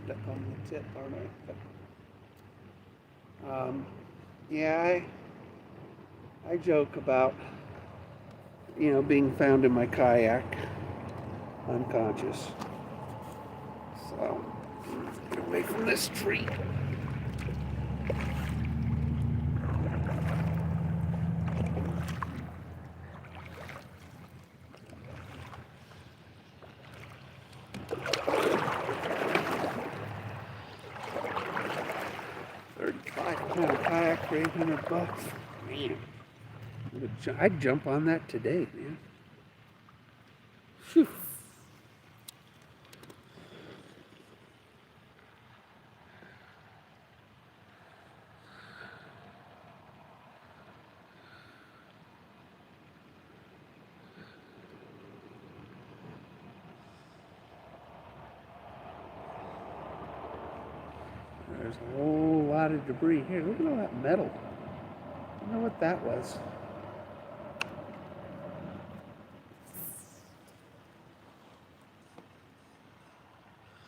up on the tip, aren't I? But, yeah, I joke about, being found in my kayak, unconscious. So, get away from this tree. $35 kayak for $800. Man, I'd jump on that today, man. Whew. There's a whole lot of debris here. Look at all that metal. I don't know what that was.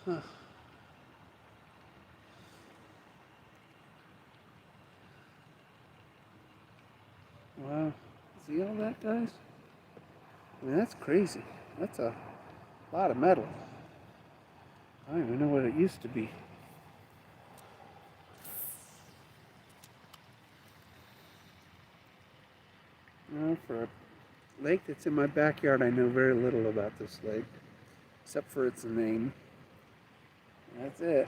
Huh. Wow. See all that, guys? I mean, that's crazy. That's a lot of metal. I don't even know what it used to be. Well, for a lake that's in my backyard, I know very little about this lake, except for its name. That's it.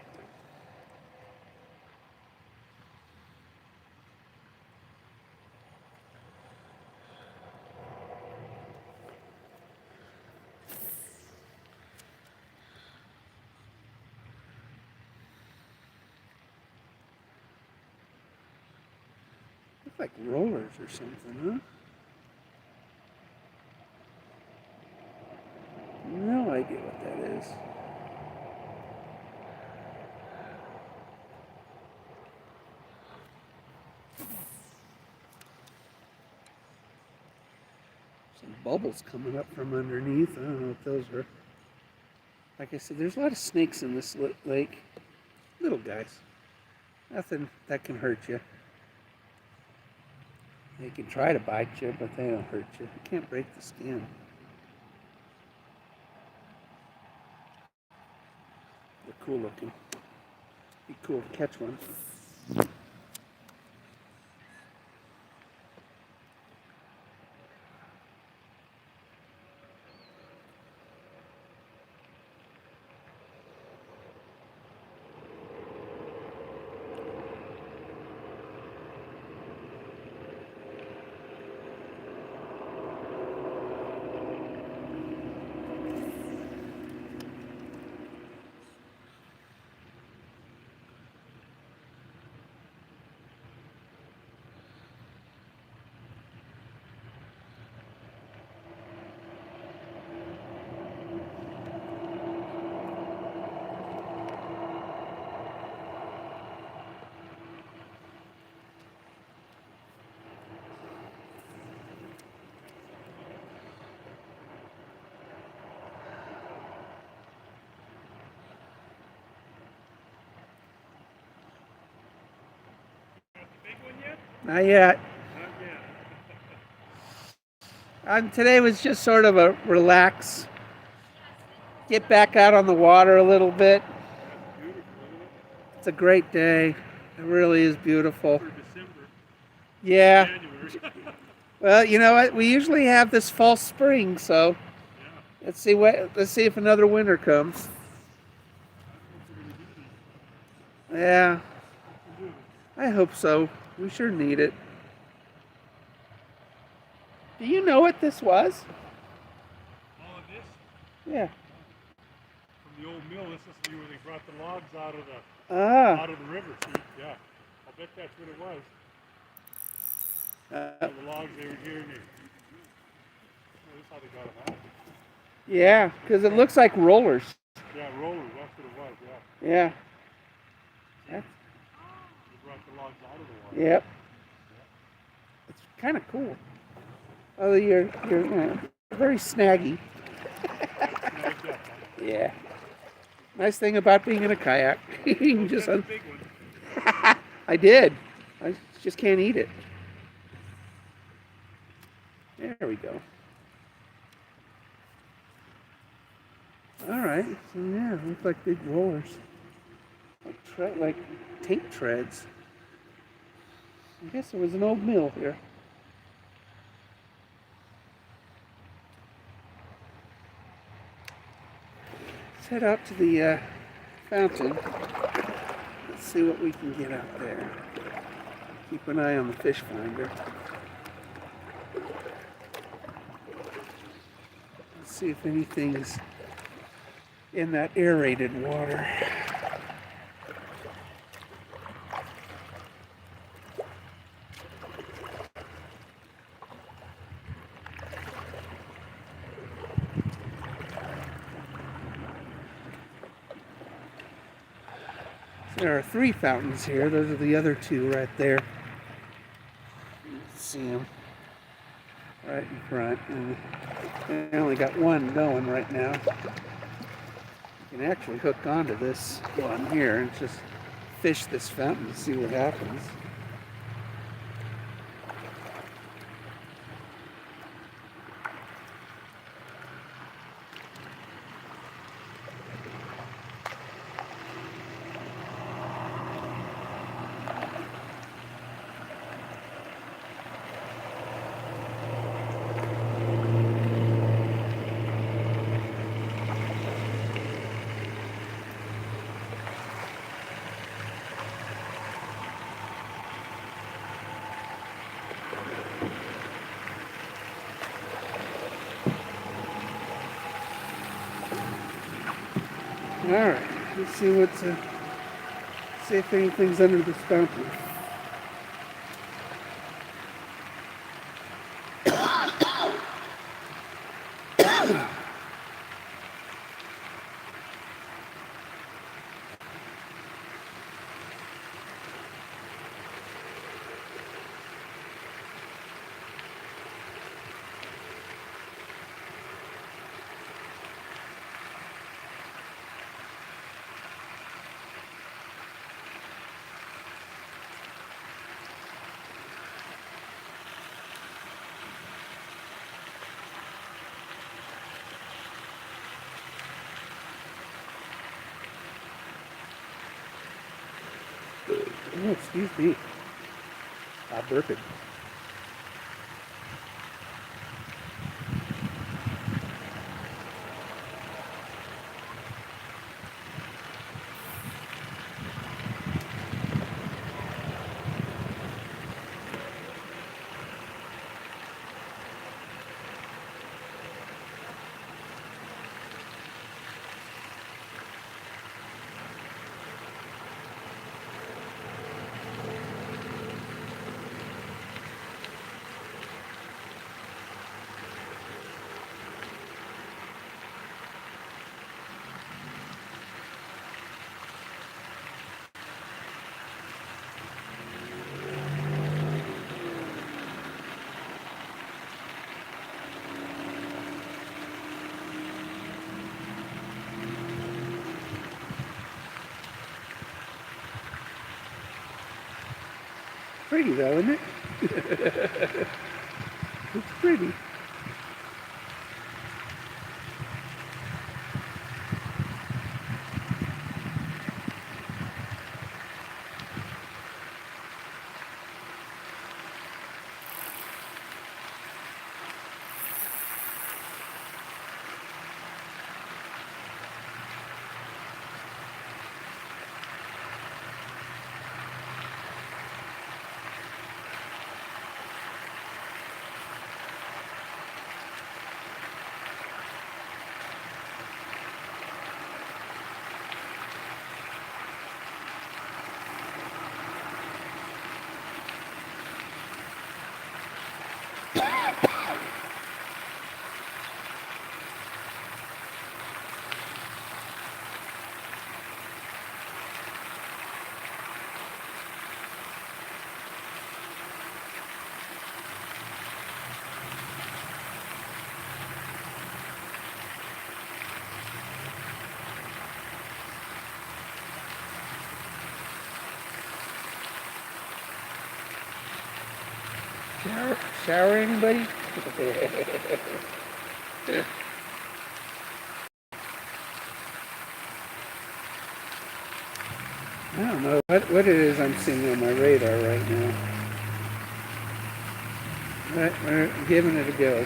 Looks like rollers or something, huh? No idea what that is. Some bubbles coming up from underneath. I don't know what those are. Like I said, there's a lot of snakes in this lake. Little guys. Nothing that can hurt you. They can try to bite you, but they don't hurt you. You can't break the skin. They're cool looking. Be cool to catch one. Not yet. Today was just sort of a relax, get back out on the water a little bit. It's a great day. It really is beautiful. For December. Yeah. Well, you know what? We usually have this false spring, so let's see if another winter comes. Yeah. I hope so. We sure need it. Do you know what this was? All of this? Yeah. From the old mill, this is where they brought the logs out of the river. See? Yeah. I'll bet that's what it was. The logs they were here. This is how they got them out. Yeah, because it looks like rollers. Yeah, rollers. That's what it was. Yeah. Yeah. They brought the logs out of the water. Yep. It's kind of cool. Oh, you're very snaggy. Yeah. Nice thing about being in a kayak. You can just That's a big one. I did. I just can't eat it. There we go. Alright, so yeah, looks like big rollers. Like tank treads. I guess there was an old mill here. Let's head out to the fountain. Let's see what we can get out there. Keep an eye on the fish finder. Let's see if anything's in that aerated water. There are 3 fountains here. Those are the other 2 right there. You can see them right in front. And I only got 1 going right now. You can actually hook onto this one here and just fish this fountain and see what happens. Alright, let's see see if anything's under this fountain. Oh, excuse me. I burped. Pretty though, isn't it? It's pretty. Shower anybody? I don't know what it is I'm seeing on my radar right now. But we're giving it a go.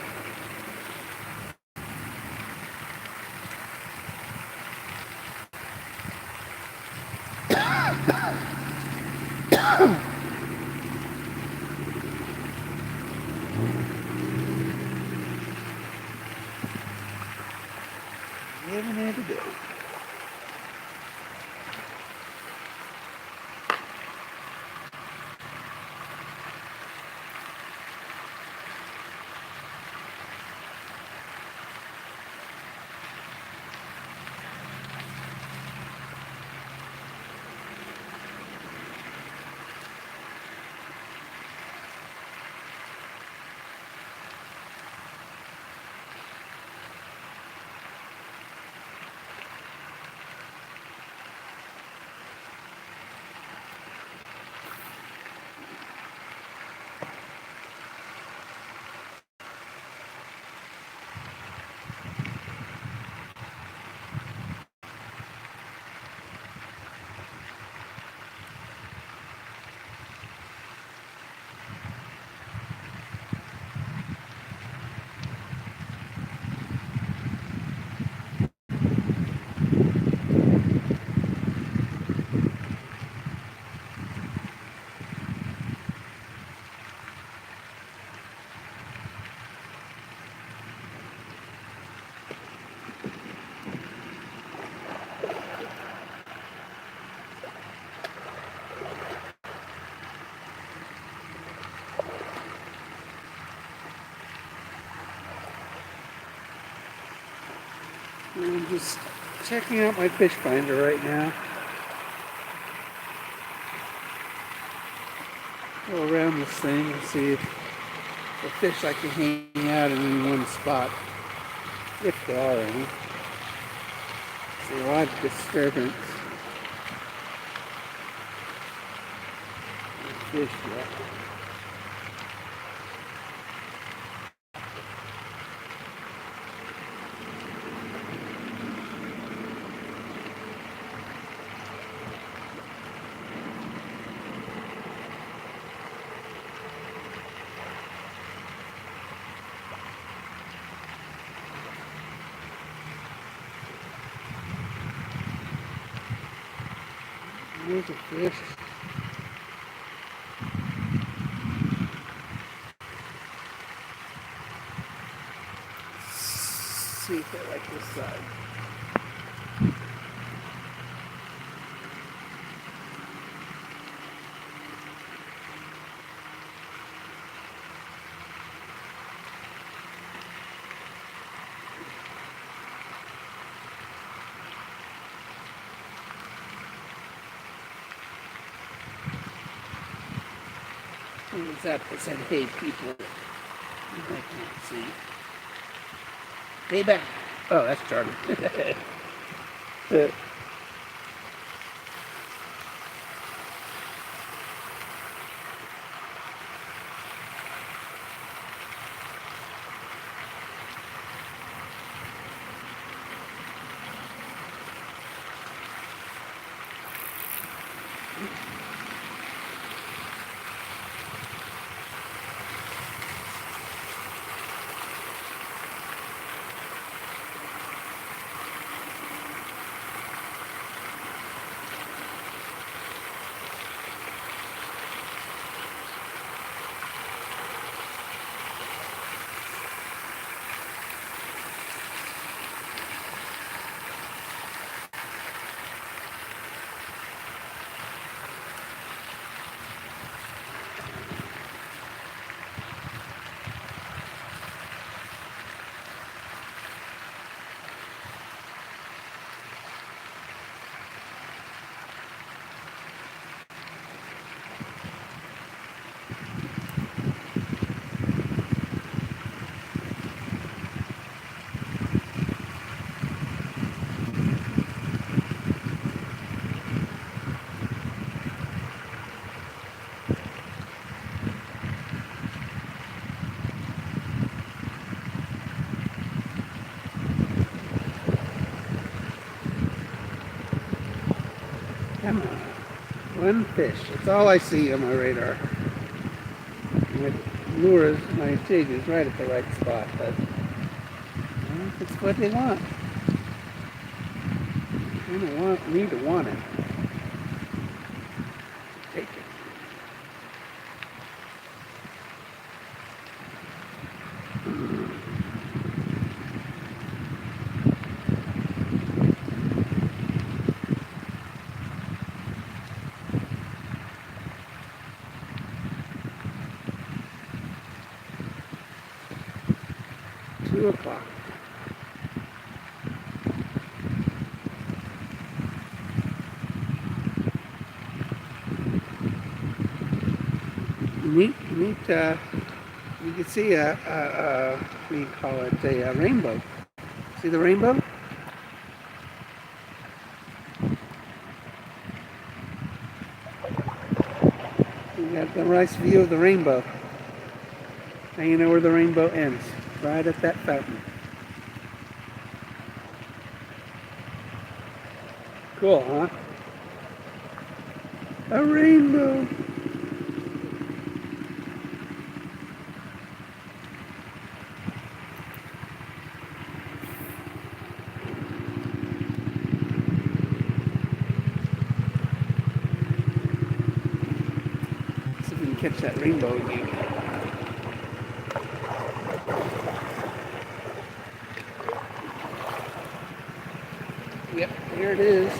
Giving it a go. I'm just checking out my fish finder right now. Go around this thing and see if the fish I can hang out in one spot, if there are any. See a lot of disturbance. Fish yet. There's a fish. See if they like this side. What was that that said, hey people? I can't see. Hey back. Oh, that's Charlie. Come on. One fish. That's all I see on my radar. My lure is, my jig is right at the right spot, but it's what they want. They don't want me to want it. Take it. Two o'clock. Neat. You can see what do you call it, a rainbow. See the rainbow? You got the nice view of the rainbow. Now you know where the rainbow ends, right at that fountain. Cool, huh? A rainbow. See if we can catch that rainbow again. Yep, here it is.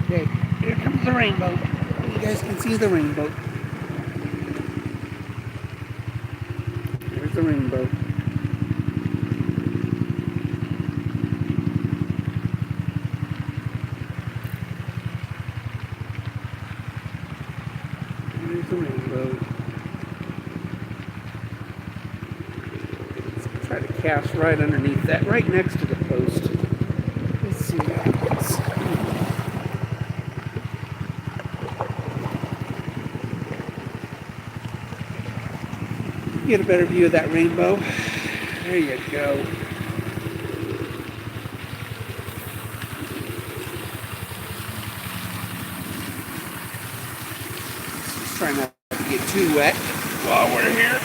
Okay, here comes the rainbow. You guys can see the rainbow. There's the rainbow. There's the rainbow. Let's try to cast right underneath that, right next to the post. Let's see what happens. Get a better view of that rainbow. There you go. Just trying not to get too wet while we're here.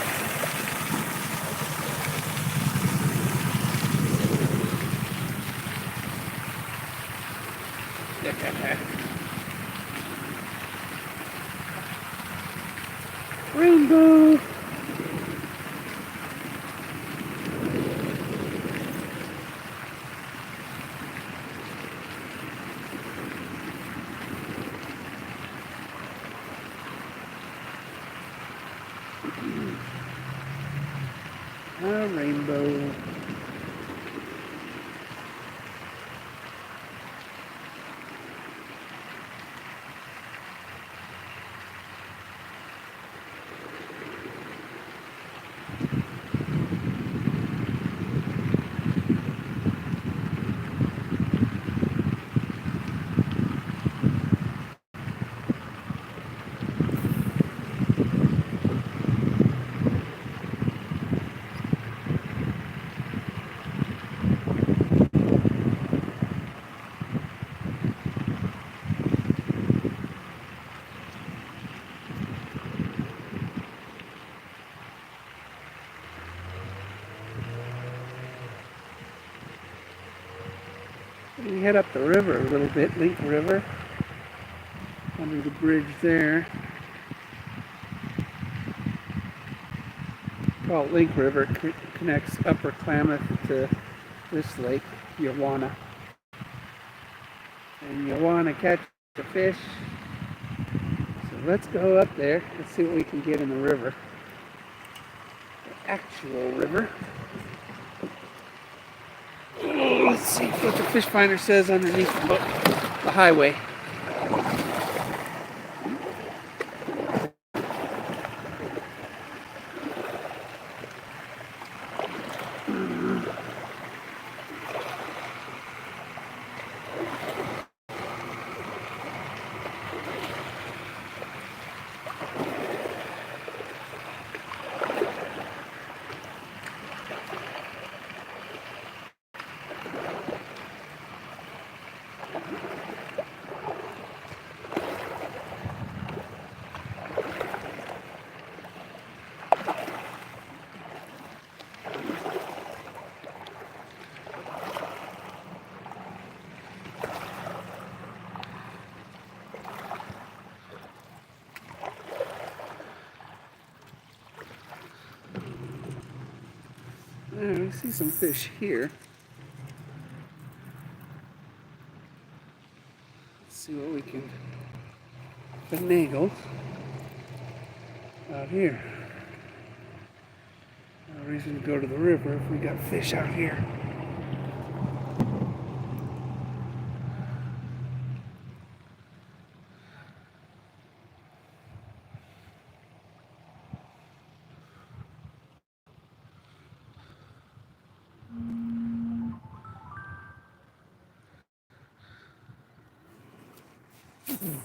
Rainbow. A rainbow. We head up the river a little bit, Link River, under the bridge there. Called Link River. It connects Upper Klamath to this lake, Uwana. And you want to catch the fish. So let's go up there. Let's see what we can get in the river. The actual river. Let's see what the fish finder says underneath the highway. I see some fish here. Let's see what we can finagle out here. No reason to go to the river if we got fish out here. Mm-hmm.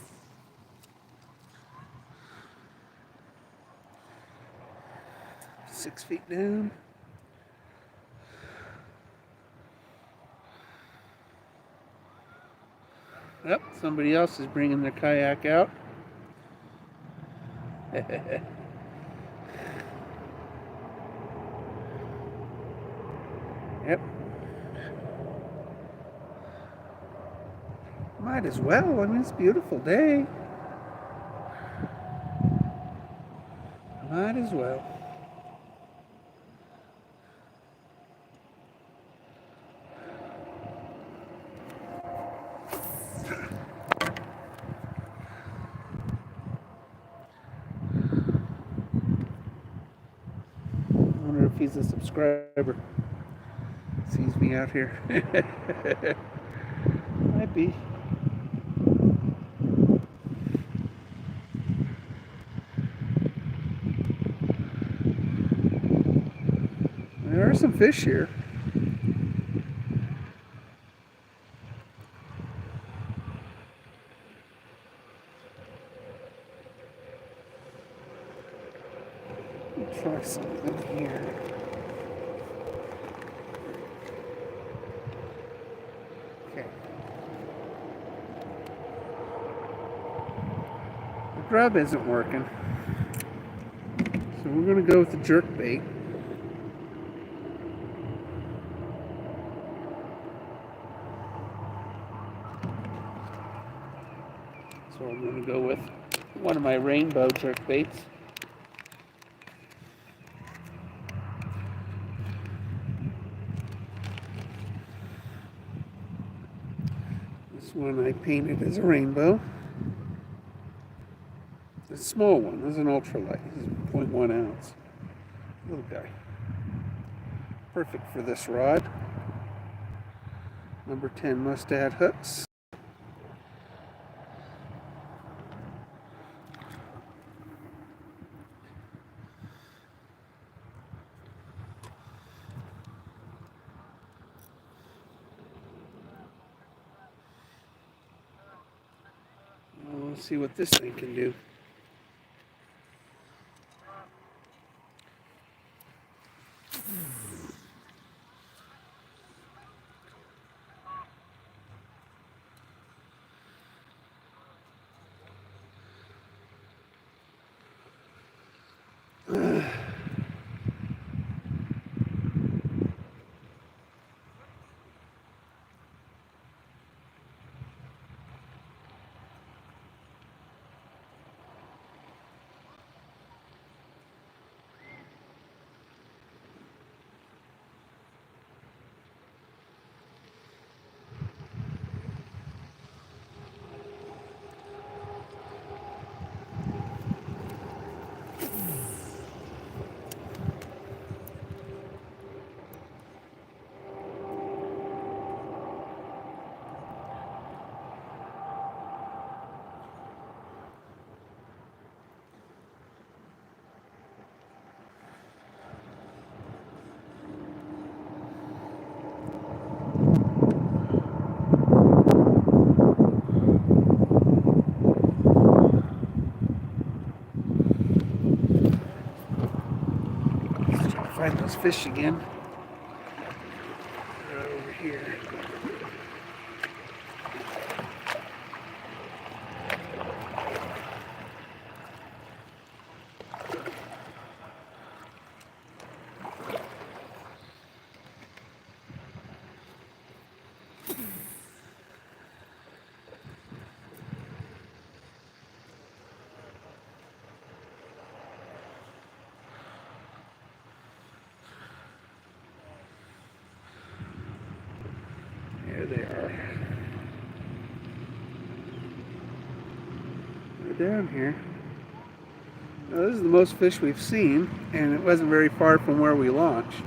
6 feet down. Yep, somebody else is bringing their kayak out. Yep. Might as well. I mean, it's a beautiful day. Might as well. I wonder if he's a subscriber. Sees me out here. Might be. There are some fish here. Let's try something here. Okay. The grub isn't working. So we're going to go with the jerk bait. So I'm going to go with one of my rainbow jerk baits. This one I painted as a rainbow. A small one. This is an ultralight. This is 0.1 ounce. Little guy. Perfect for this rod. Number 10 mustad hooks. Well, let's see what this thing can do. Find those fish again. They're over here. There they are. They're down here. Now, this is the most fish we've seen, and it wasn't very far from where we launched.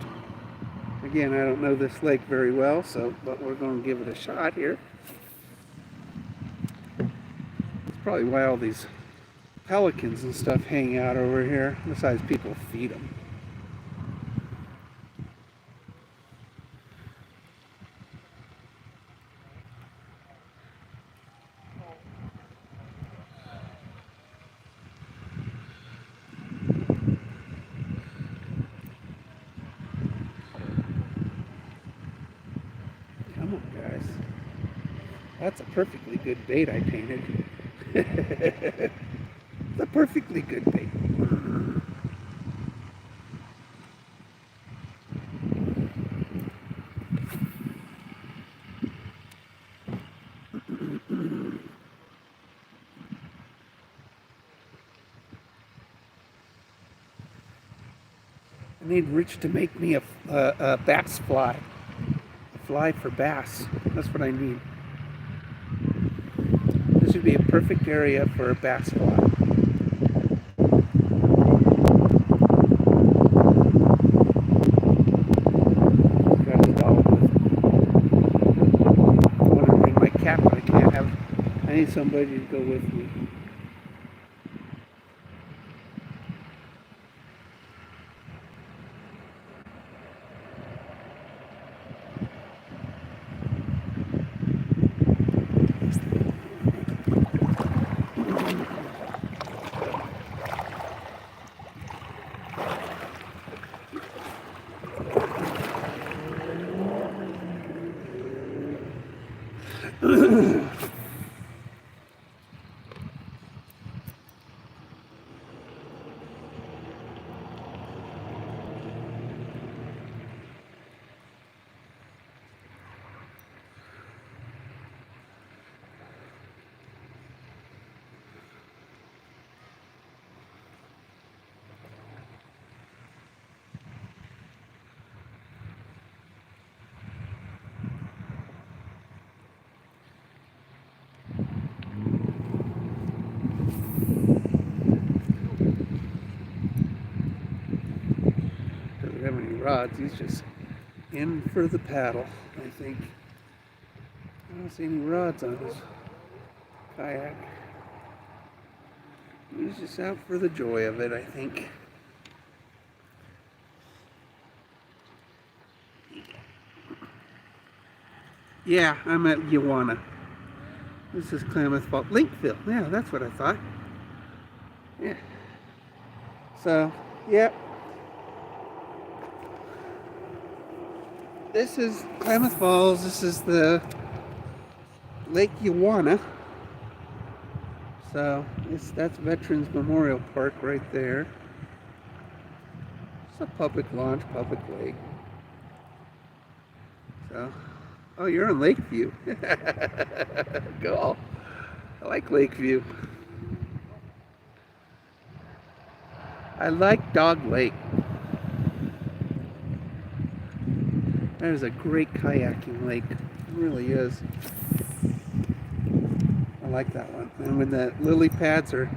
Again, I don't know this lake very well, but we're going to give it a shot here. That's probably why all these pelicans and stuff hang out over here. Besides, people feed them. Come on, guys. That's a perfectly good bait I painted. It's a perfectly good bait. I need Rich to make me a bass fly. A fly for bass. That's what I need. This would be a perfect area for a bass fly. Got a dog with it. I want to bring my cat, but I can't have. I need somebody to go with me. Doesn't have any rods. He's just in for the paddle, I think. I don't see any rods on his kayak. He's just out for the joy of it, I think. Yeah, I'm at Uwana. This is Klamath Falls. Lakeville. Yeah, that's what I thought. Yeah. So, yeah. This is Klamath Falls. This is the Lake Uwana. So, that's Veterans Memorial Park right there. It's a public launch, public lake. So, oh, you're in Lakeview. Cool. I like Lakeview. I like Dog Lake. That is a great kayaking lake. It really is. I like that one. And when the lily pads are,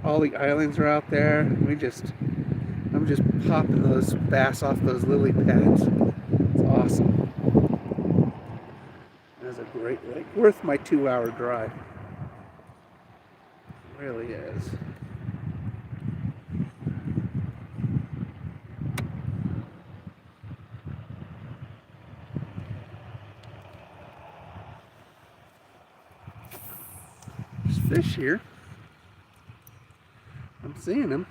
all the islands are out there, I'm just popping those bass off those lily pads. It's awesome. That's a great lake. Worth my 2-hour drive. It really is. There's fish here. I'm seeing them.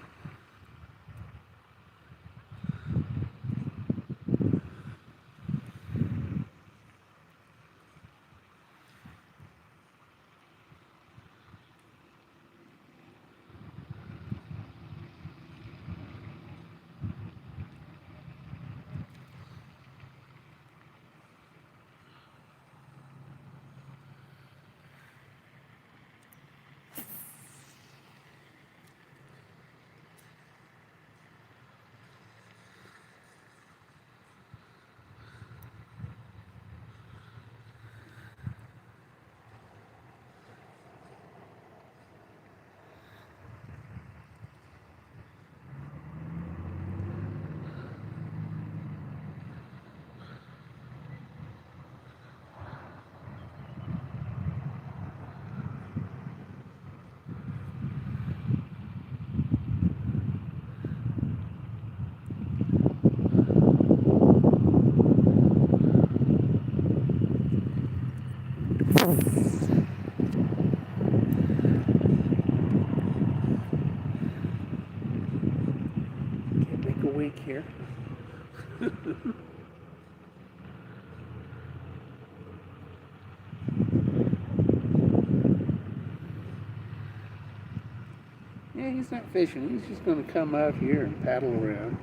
he's not fishing. He's just going to come out here and paddle around.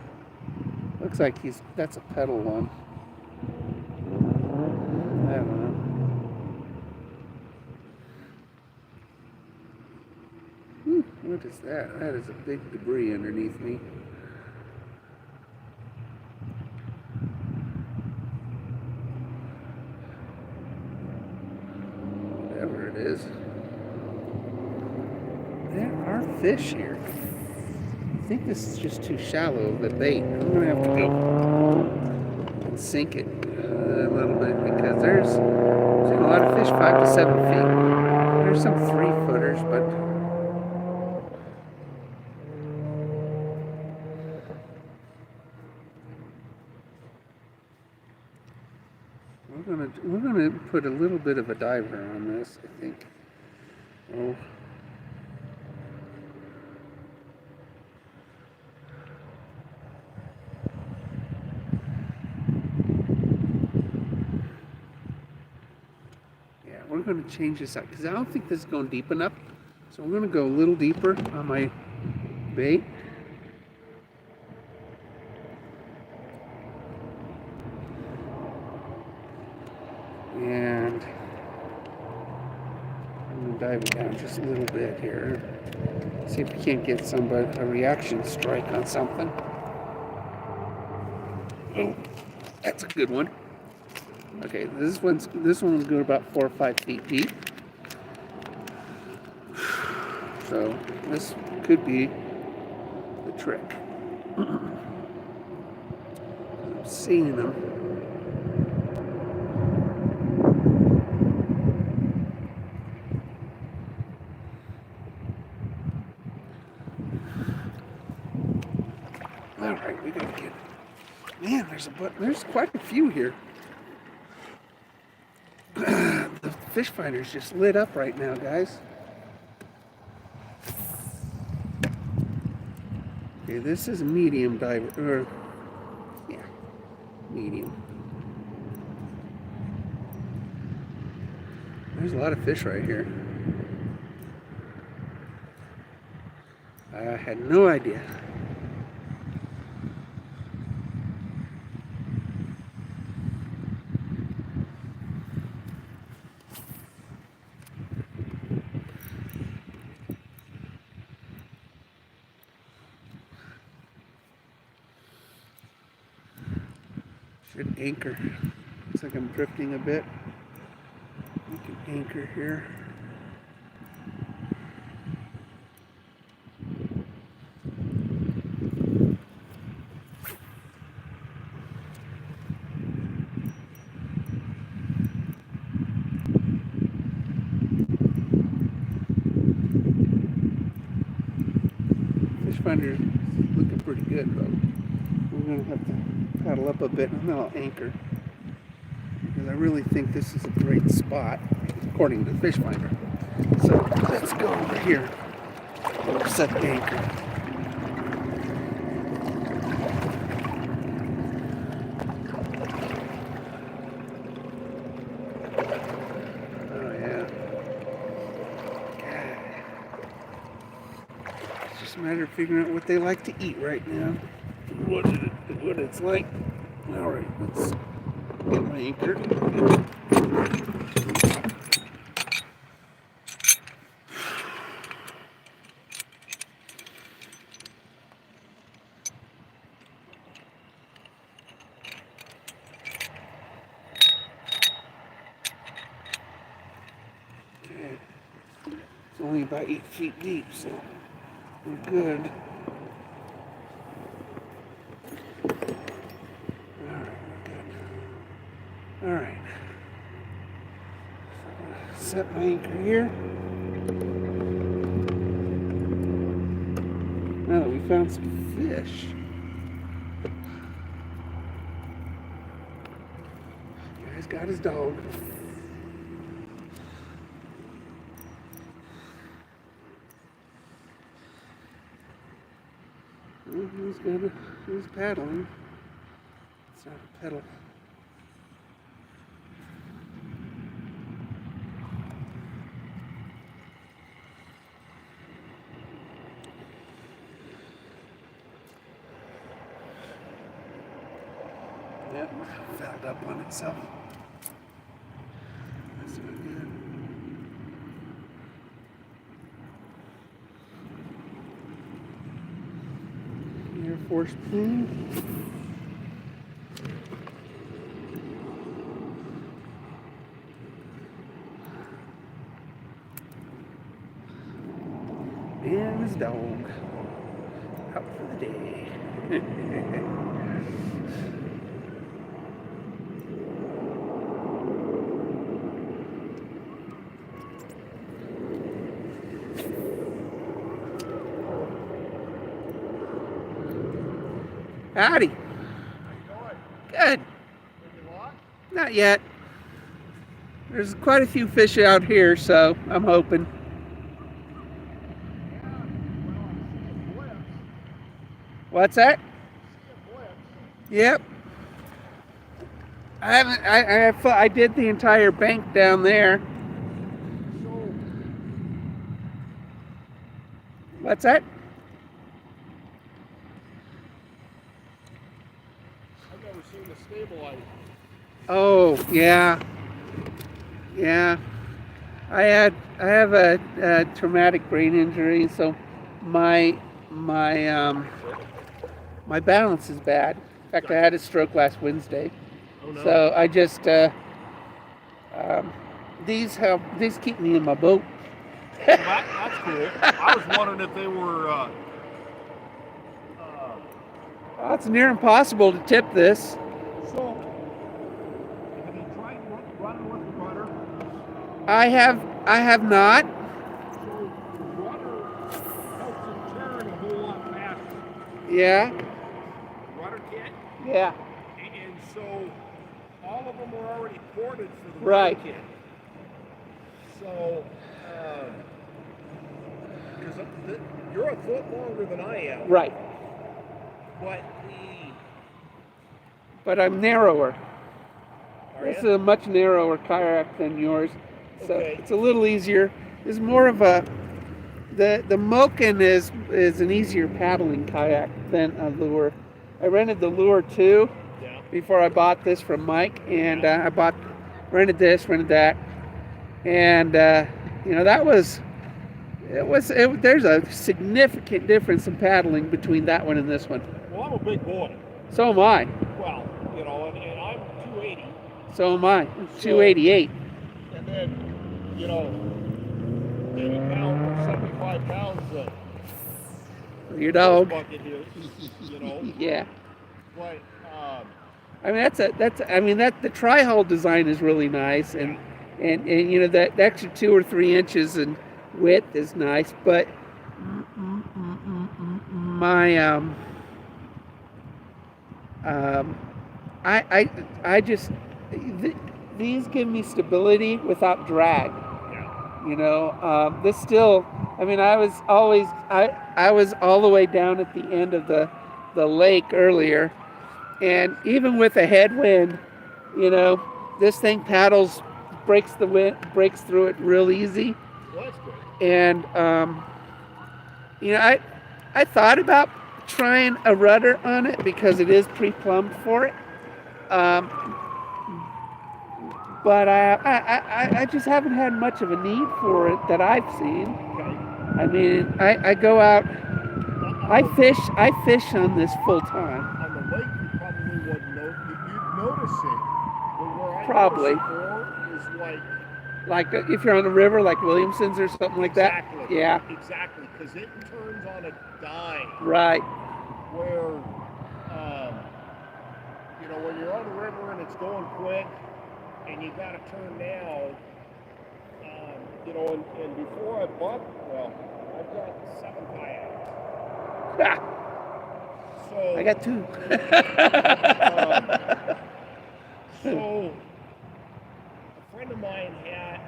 Looks like that's a pedal one. I don't know. What is that? That is a big debris underneath me. Whatever it is. There are fish here. I think this is just too shallow of the bait. I'm going to have to go and sink it a little bit because there's a lot of fish 5 to 7 feet. There's some 3-footers, but we're gonna put a little bit of a diver on this, I think. Oh. Yeah, we're gonna change this out because I don't think this is going deep enough. So we're gonna go a little deeper on my bait. And I'm going to dive it down just a little bit here. See if we can't get a reaction strike on something. Oh, that's a good one. Okay, this one will go about 4 or 5 feet deep. So this could be the trick. I'm seeing them. All right, we gotta get. Man, there's quite a few here. The fish finder's just lit up right now, guys. Okay, this is a medium diver, yeah, medium. There's a lot of fish right here. I had no idea. Should anchor. Looks like I'm drifting a bit. We can anchor here. Fish finder looking pretty good, though. We're going to have to paddle up a bit and then I'll anchor. Because I really think this is a great spot, according to the fish finder. So let's go over here. We'll set the anchor. Oh yeah. It's just a matter of figuring out what they like to eat right now. What it's like. All right, let's get my anchor. Okay. It's only about 8 feet deep, so we're good. Alright, set my anchor here. Now that we found some fish. Guy's got his dog. He's paddling. It's not a pedal. piled up on itself. That's not good. Air Force plane. And his dog out for the day. Howdy. How you doing? Good. Maybe a lot? Not yet. There's quite a few fish out here, so I'm hoping. What's that? Yep. I haven't. I did the entire bank down there. What's that? I've never seen the stabilizer. Oh yeah, yeah. I have a traumatic brain injury, so my balance is bad. In fact, I had a stroke last Wednesday. Oh no. So I just these keep me in my boat. That's cool. I was wondering if they were. Well, it's near impossible to tip this. So, have you tried running with the rudder? I have not. So the rudder helps it turn a whole lot faster. Yeah. The rudder kit. Yeah. And so all of them are already ported for the Right. rudder kit. So, because you're a foot longer than I am. Right. But I'm narrower. This is a much narrower kayak than yours, so it's a little easier. It's more of a the Moken is an easier paddling kayak than a lure. I rented the lure too before I bought this from Mike, and rented this, rented that, and that was. There's a significant difference in paddling between that one and this one. Well, I'm a big boy. So am I. Well, and I'm 280. So am I. 288. And then, 80 pounds or 75 pounds Your dog. bucket here, Yeah. But I mean the tri-hull design is really nice, and that extra 2 or 3 inches in width is nice, but my these give me stability without drag. This still, I was all the way down at the end of the lake earlier, and even with a headwind, this thing breaks through it real easy. well, that's good. And I thought about trying a rudder on it because it is pre-plumbed for it, but I just haven't had much of a need for it that I've seen. Okay. I go out, I fish on this full time. On the lake, you probably wouldn't know. You'd notice it. But where I Probably. notice it more is Like if you're on the river, like Williamson's or something like that. exactly. Yeah. Exactly, because it turns on a dime. Right. Where, when you're on the river and it's going quick, and you got to turn now, and before I bought, I've got 7 kayaks. Ah, So I got 2. so a friend of mine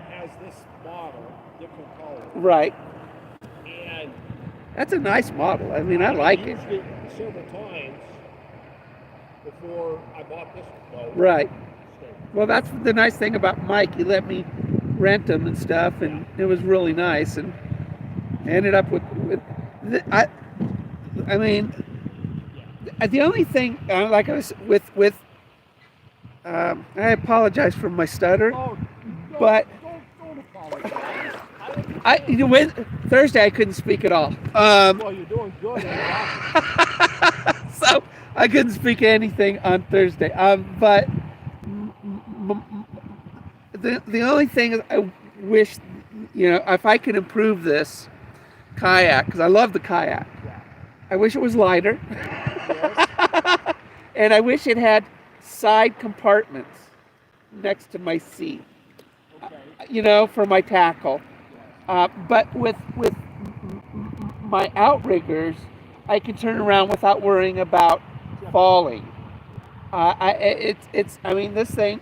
has this model, different colors. Right. And That's a nice model. I like it. used it several times before I bought this boat. Right. So, Well, that's the nice thing about Mike. He let me rent them and stuff, and it was really nice. And I ended up with the only thing like I was with I apologize for my stutter, Oh, but don't apologize. Thursday I couldn't speak at all. Well, you're doing good. So I couldn't speak anything on Thursday. But the only thing is I wish, if I could improve this kayak, because I love the kayak. Yeah. I wish it was lighter. Yes. And I wish it had side compartments next to my seat, Okay. for my tackle. But with my outriggers, I can turn around without worrying about falling. I mean, this thing,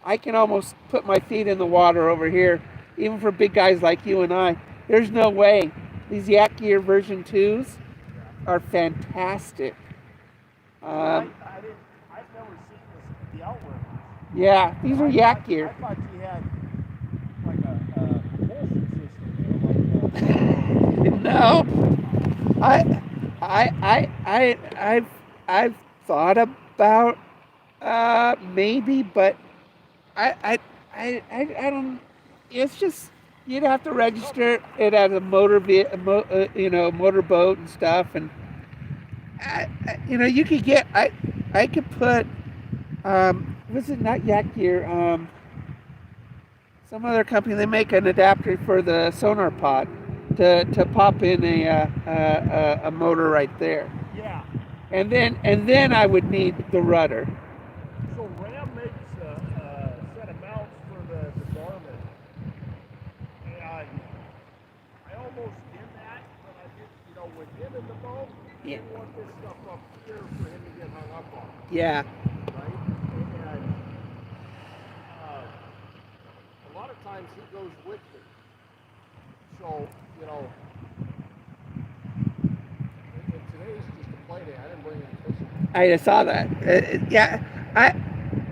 I can almost put my feet in the water over here, even for big guys like you and I. There's no way. These Yak Gear version 2s are fantastic. I've never seen the outlet. Yeah, these are Yak Gear. I thought you had like a propulsion system. No, I've thought about maybe, but I don't. It's just you'd have to register it as a motorboat and stuff, and you could get I could put was it not Yak Gear some other company, they make an adapter for the sonar pod to pop in a motor right there. Yeah. And then I would need the rudder. So Ram makes a set of mounts for the Garmin. And I almost did that, but I did, with him in the boat, I didn't want this stuff up here for him to get hung up on. Yeah. Right? And a lot of times he goes with me. So, and today's just a play day. I didn't bring any fishing. I saw that. Yeah,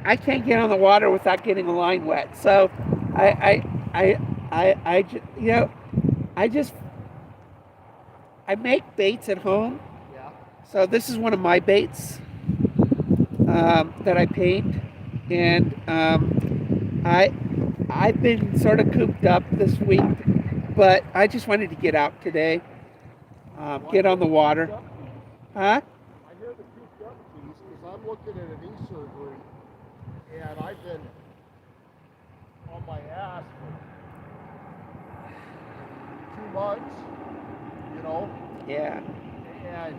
I can't get on the water without getting a line wet. So I make baits at home. Yeah. So this is one of my baits that I paint, and I've been sort of cooped up this week, but I just wanted to get out today, get on the water. Huh? I hear the cooped up piece because I'm looking at an knee surgery, and I've been on my ass for 2 months, Yeah. And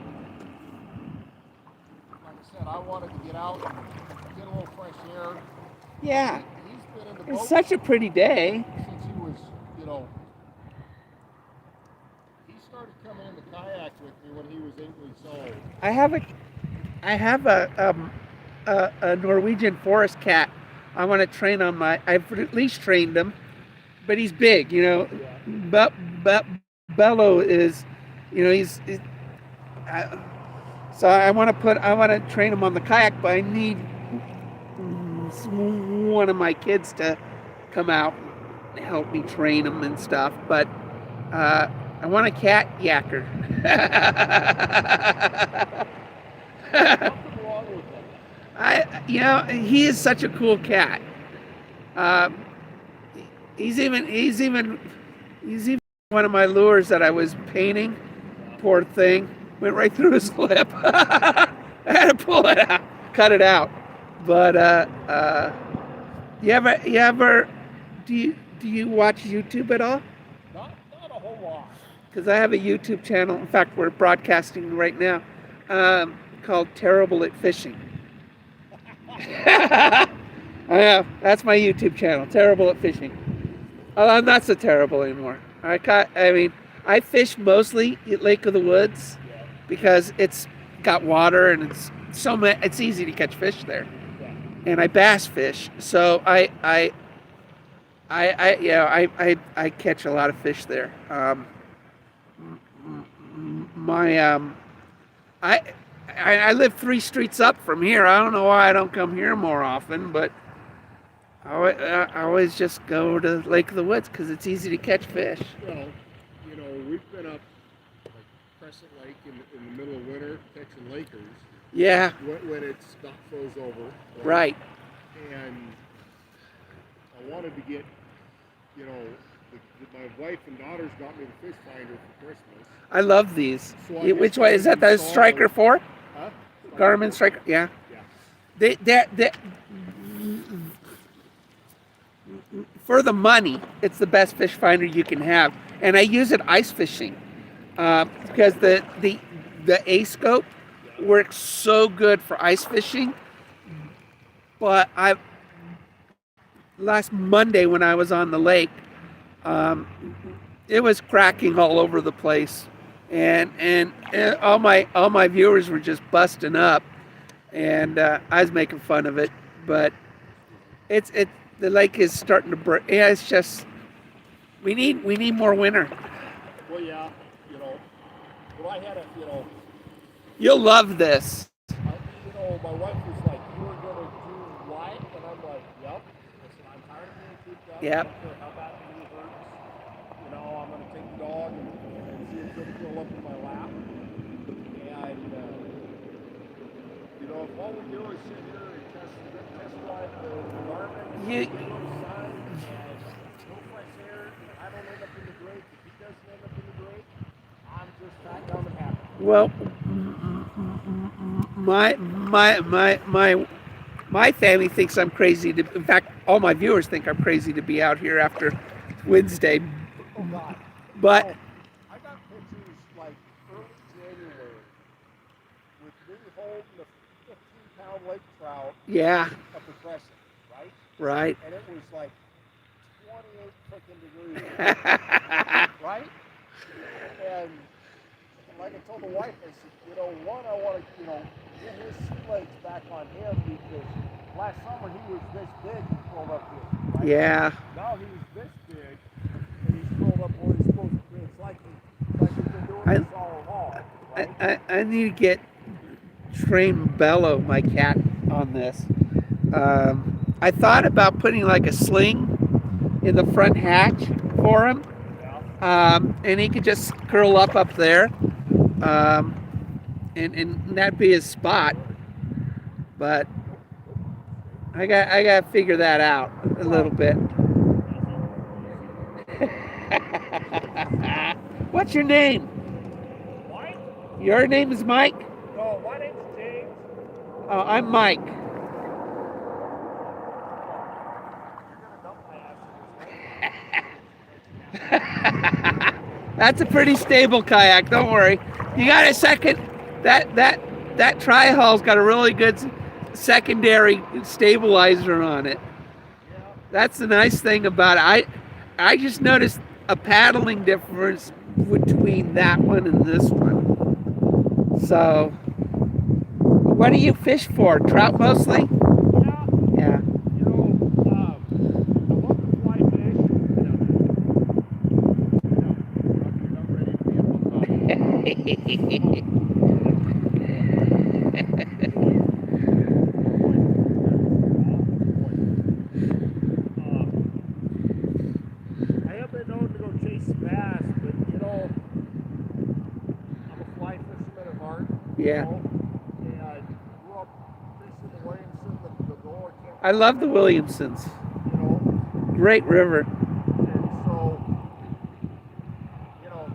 like I said, I wanted to get out and get a little fresh air. Yeah. He's been in the It's boat such a pretty day. since he was, he started coming in the kayak with me when he was 8 weeks old. I have a Norwegian forest cat. I want to train on I've at least trained him, but he's big, But Bello is, so I want to train him on the kayak, but I need one of my kids to come out and help me train him and stuff. But I want a cat yacker. Nothing wrong with him. He is such a cool cat. He's even one of my lures that I was painting. Poor thing, went right through his lip. I had to pull it out, cut it out. But do you watch YouTube at all? Not a whole lot. Because I have a YouTube channel. In fact, we're broadcasting right now, called Terrible at Fishing. I know, that's my YouTube channel, Terrible at Fishing. I'm not so terrible anymore. I fish mostly at Lake of the Woods because it's got water and it's easy to catch fish there. And I bass fish, so I catch a lot of fish there. I live 3 streets up from here. I don't know why I don't come here more often, but I always just go to Lake of the Woods because it's easy to catch fish. Well, we've been up like Crescent Lake in the middle of winter catching Lakers. Yeah. When it's not froze over. Right. and I wanted to get, you know, my wife and daughters got me the fish finder for Christmas. I love these. So I Which just one is that? wanted The to Striker install 4? Huh? Garmin Striker. Yeah. Yeah. They for the money, it's the best fish finder you can have, and I use it ice fishing because the A scope works so good for ice fishing. But I last Monday when I was on the lake, um, it was cracking all over the place, and all my viewers were just busting up, and I was making fun of it, but it the lake is starting to break. Yeah, it's just we need more winter. Well, yeah, you know, but I had a, you know, You'll love this. my wife was like, "You were gonna do what?" And I'm like, "Yep." Listen, I'm tired of being cooped up. Yep. I don't care how bad the knee hurts. You know, I'm gonna take the dog and see if he'll curl up in my lap. And you know, if all we do is sit here and test drive the Garmin, You, sun, and no fresh air, and I don't end up in the grate. If he doesn't end up in the grate, I'm just fat, dumb, and happy. well, my family thinks I'm crazy to. In fact, all my viewers think I'm crazy to be out here after Wednesday. Oh God! But I got pictures like early January with me holding a 15-pound lake trout yeah, up the crescent, right? right. And it was like 28 freaking degrees, right? And like I told the wife, I said, you know, one, I want to, you know, get his sea legs back on him because last summer he was this big and curled up here, right? Yeah. Now he's this big and he's curled up where he's supposed to be. It's like we've been doing this all along, right? I need to get train Bello, my cat, on this. I thought about putting like a sling in the front hatch for him, and he could just curl up there, and that'd be his spot. But I got to figure that out a little bit. What's your name? Mike? Your name is Mike? No, my name's James. Oh, I'm Mike. You're gonna dump my ass. That's a pretty stable kayak. Don't worry. You got a second. That tri-hull's got a really good secondary stabilizer on it. That's the nice thing about it. I just noticed a paddling difference between that one and this one. So, what do you fish for? Trout mostly? Yeah. You know, I love to fly fish. I'm ready to be a hook up. I have been known to go chase bass, but you know, I'm a fly fisherman at heart. Yeah. You know, and I grew up fishing the Williamson, the Door Camp. I love the Williamsons. You know, Great river. and so, you know,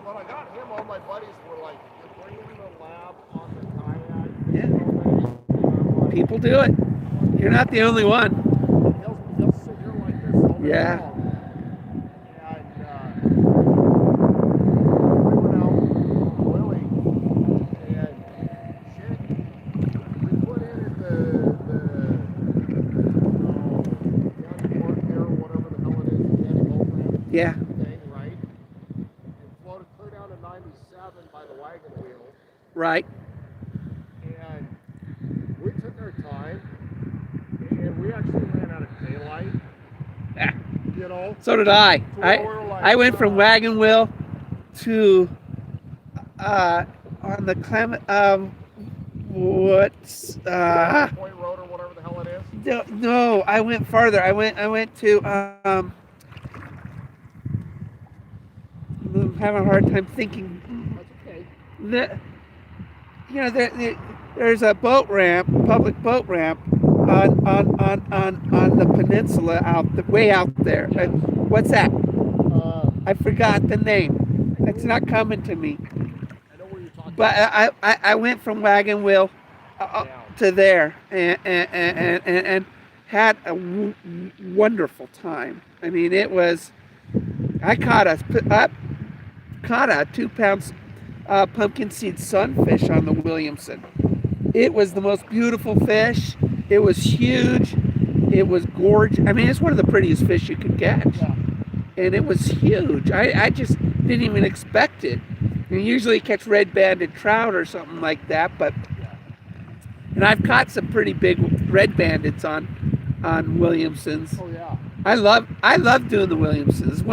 when I got him, all my buddies were like, "You're bringing the lab on the kayak." Yeah. And I'm like, People do it. You're not the only one. he'll sit here like this all day Yeah. long. And we went out on Willie, and shit, we put in at the county court there, whatever the hell it is, the county program Yeah. thing, right? And floated clear down to 97 by the wagon wheel. Right. And we took our time, and we actually ran out of daylight. You know, So did I. So we're like, I went from wagon wheel to on the Klamath. What's Point Road or whatever the hell it is. no, I went farther. I went to I'm having a hard time thinking. That's okay. There's a boat ramp, public boat ramp on the peninsula way out there. Yes. What's that? I I forgot the name. It's not coming to me. know where you're talking But about. I went from Wagon Wheel Down. to there and had a wonderful time. I mean, it was. I caught a 2 pound pumpkin seed sunfish on the Williamson. It was the most beautiful fish. It was huge. It was gorgeous. I mean, it's one of the prettiest fish you could catch. Yeah. And it was huge. I just didn't even expect it. You usually catch red-banded trout or something like that, but and I've caught some pretty big red-bandeds on Williamsons. Oh yeah. I love doing the Williamsons.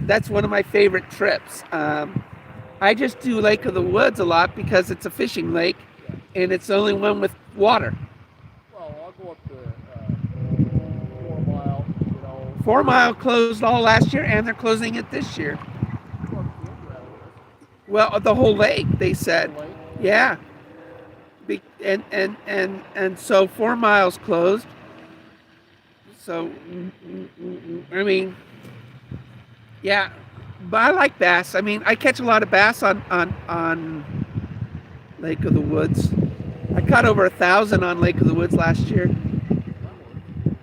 That's one of my favorite trips. I just do Lake of the Woods a lot because it's a fishing lake, and it's the only one with water. Well, I'll go up to 4 Mile. 4 Mile closed all last year, and they're closing it this year. Well, the whole lake, they said. Yeah. And so 4 Mile's closed. So, I mean, yeah, but I like bass. I mean, I catch a lot of bass on Lake of the Woods. I caught over 1,000 on Lake of the Woods last year.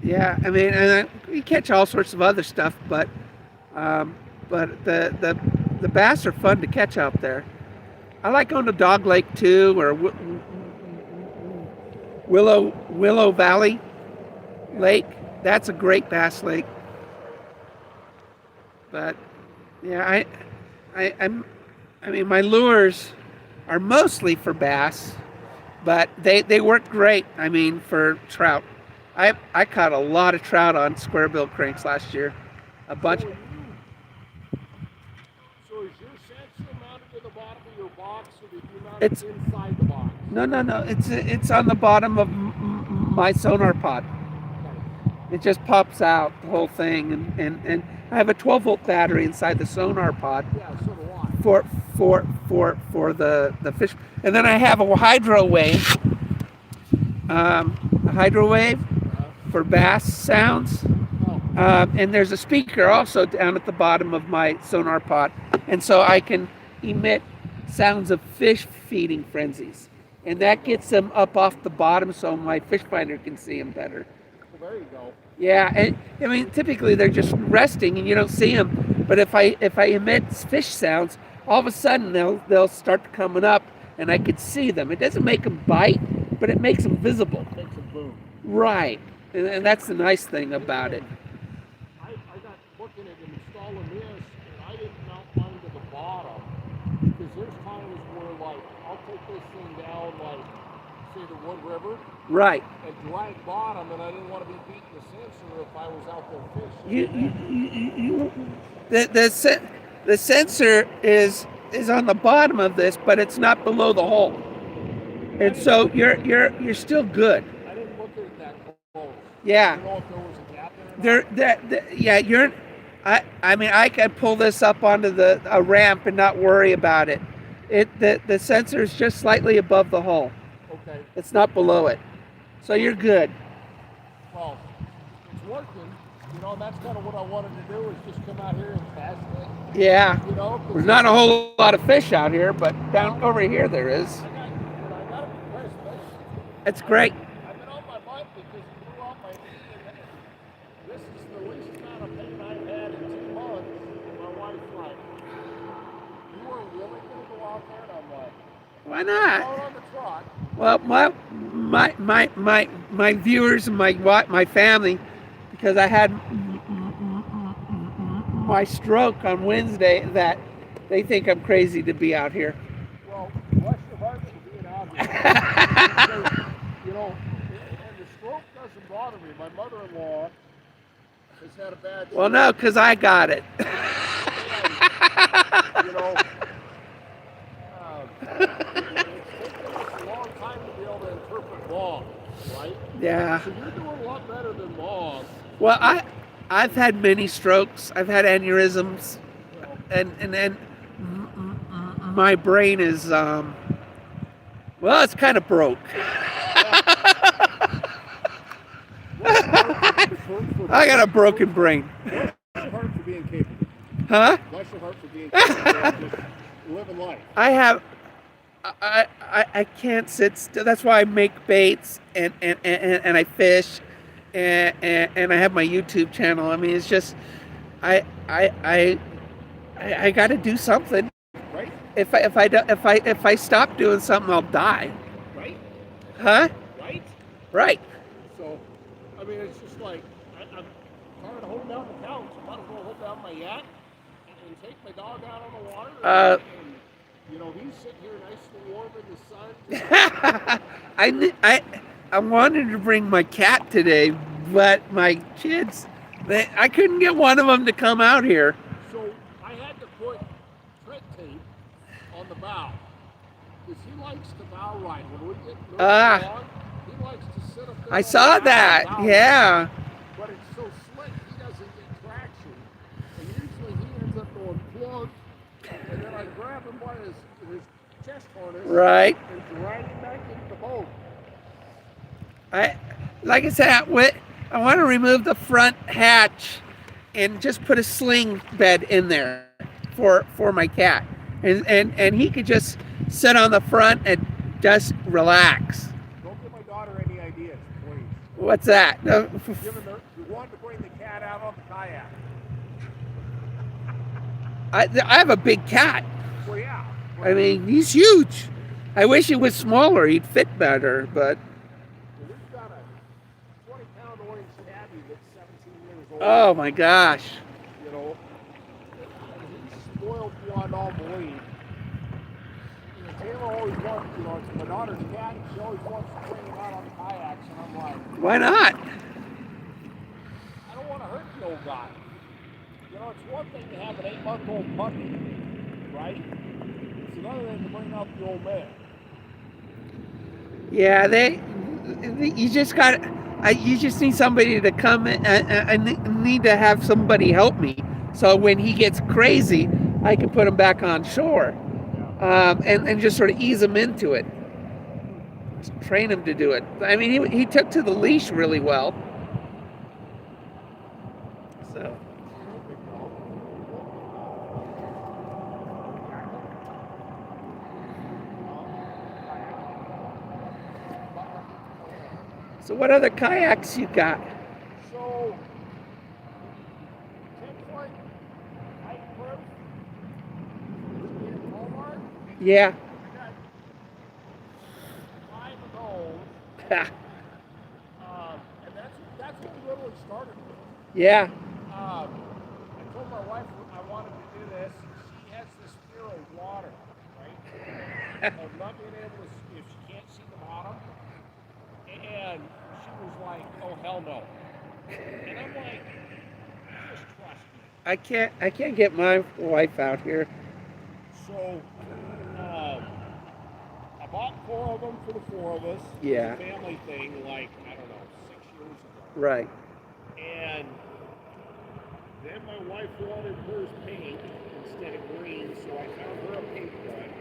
Yeah, I mean, and you catch all sorts of other stuff, but the bass are fun to catch out there. I like going to Dog Lake too, or Willow Valley Lake. That's a great bass lake. But yeah, I mean, my lures are mostly for bass, but they work great. I mean, for trout. I caught a lot of trout on square bill cranks last year. A bunch. So is your sensor mounted to the bottom of your box, or did you mount it inside the box? No. It's on the bottom of my sonar pod. It just pops out the whole thing, and I have a 12-volt battery inside the sonar pod. Yeah, so do I. For the fish, and then I have a hydro wave, for bass sounds, and there's a speaker also down at the bottom of my sonar pod, and so I can emit sounds of fish feeding frenzies, and that gets them up off the bottom so my fish finder can see them better. Well, there you go. Yeah, and I mean, typically they're just resting and you don't see them. But if I emit fish sounds, all of a sudden they'll start coming up, and I could see them. It doesn't make them bite, but it makes them visible. It makes them boom. Right, and that's the nice thing about it. I got looking at installing this, and I didn't mount mine to the bottom, because there's times where, like, I'll take this thing down, like, say the Wood River. Right. And drag bottom, and I didn't want to be beating the sensor if I was out there fishing. The sensor is on the bottom of this, but it's not below the hole, and so you're still good. I didn't look at it that close. Yeah. I don't know if there was a gap there. Yeah, I mean, I can pull this up onto a ramp and not worry about it. The sensor is just slightly above the hull. Okay. It's not below it, so you're good. Well, it's working. That's kind of what I wanted to do, is just come out here and test it. Yeah. 'Cause There's not a whole lot of fish out here, but down over here there is. I got to be impressed. It's great. I've been on my butt because it blew out my knee, and this is the least amount of pain I've had in 2 months. And my wife's like, "You were really going to go out there?" And I'm like, Why not? "Out on the truck." Well, my viewers and my family, because I had my stroke on Wednesday, that they think I'm crazy to be out here. Well, bless your heart for being out here. Because, and the stroke doesn't bother me. My mother-in-law has had a bad stroke. Well, no, because I got it. It's taken us a long time to be able to interpret long, right? Yeah. So you're doing a lot better than long. Well, I've had many strokes. I've had aneurysms, and my brain is well, it's kind of broke. I got a broken brain. Bless your heart for being capable. Huh? Bless your heart for being capable of just living life. I can't sit still. That's why I make baits and I fish and I have my YouTube channel. I mean, it's just I got to do something. Right? If I stop doing something, I'll die. Right? Huh? Right? Right. So, I mean, it's just like, I'm tired of holding down the couch. I might as well hold down my yacht and take my dog out on the water. And, you know, he's sitting here nice and warm in the sun. I wanted to bring my cat today, but my kids, I couldn't get one of them to come out here. So I had to put tread tape on the bow because he likes to bow ride. When we get moving along, he likes to sit up there. I saw that. Yeah. But it's so slick, he doesn't get traction, and usually he ends up going plug, and then I grab him by his chest harness, right, and drag him back into the boat. Like I said, I want to remove the front hatch and just put a sling bed in there for my cat, and he could just sit on the front and just relax. Don't give my daughter any ideas, please. What's that? You want to bring the cat out on the kayak. I have a big cat. Well, yeah. I mean, he's huge. I wish he was smaller. He'd fit better, but. Well, we've got a 20-pound orange tabby that's 17 years old. Oh my gosh. You know, he's spoiled beyond all belief. You know, Taylor always wants, you know, it's my daughter's cat, and she always wants to bring him out on the kayaks, and I'm like, why not? I don't want to hurt the old guy. You know, it's one thing to have an 8-month-old puppy, right? It's another thing to bring out the old man. Yeah, you just need somebody to come in. I need to have somebody help me. So when he gets crazy, I can put him back on shore, and just sort of ease him into it. Train him to do it. I mean, he took to the leash really well. So. So what other kayaks you got? So, 10-foot height proof in Walmart. Yeah. I got 5 of those. And that's what we literally started with. Yeah. I told my wife I wanted to do this. She has this fear of water, right? Of not being able to, if she can't see the bottom. And she was like, oh, hell no. And I'm like, just trust me. I can't get my wife out here. So, I bought 4 of them for the 4 of us. Yeah. It was a family thing, like, I don't know, 6 years ago. Right. And then my wife wanted hers pink instead of green, so I found her a pink one.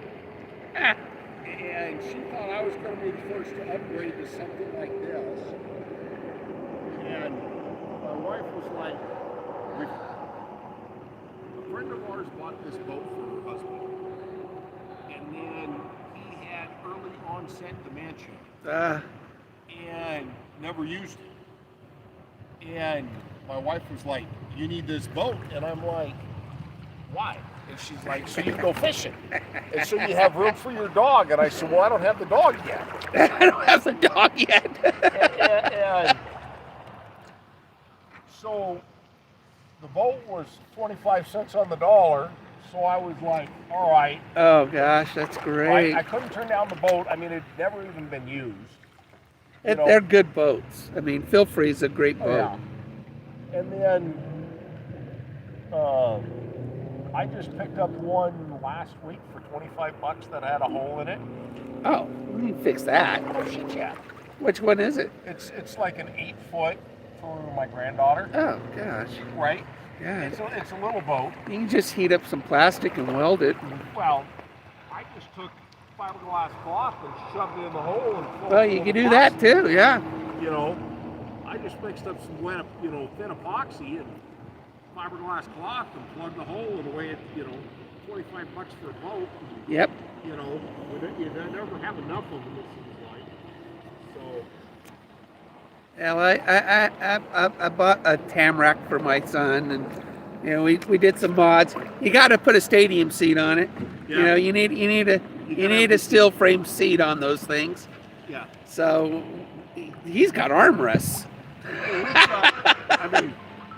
And she thought I was going to be the first to upgrade to something like this. And my wife was like, a friend of ours bought this boat for her husband. And then he had early onset dementia. And never used it. And my wife was like, you need this boat. And I'm like, why? And she's like, so you can go fishing. And so you have room for your dog. And I said, well, I don't have the dog yet. I don't have the dog yet. and so the boat was 25 cents on the dollar. So I was like, all right. Oh, gosh, that's great. I couldn't turn down the boat. I mean, it had never even been used. They're good boats. I mean, Feelfree is a great boat. Yeah. And then I just picked up one last week for $25 that had a hole in it. Oh, we can fix that. Oh shit, yeah. Which one is it? It's like an 8-foot for my granddaughter. Oh gosh. Right. Yeah. It's a little boat. You can just heat up some plastic and weld it. Well, I just took fiberglass cloth and shoved it in the hole. And well, you can do that too. Yeah. You know, I just mixed up some wet, thin epoxy and fiberglass cloth and plugged the hole and away at, $25 for a boat. Yep. You never have enough of them, it seems like. So. Well, I bought a Tamarack for my son, and we did some mods. You got to put a stadium seat on it. Yeah. You need a steel frame seat on those things. Yeah. So he's got armrests.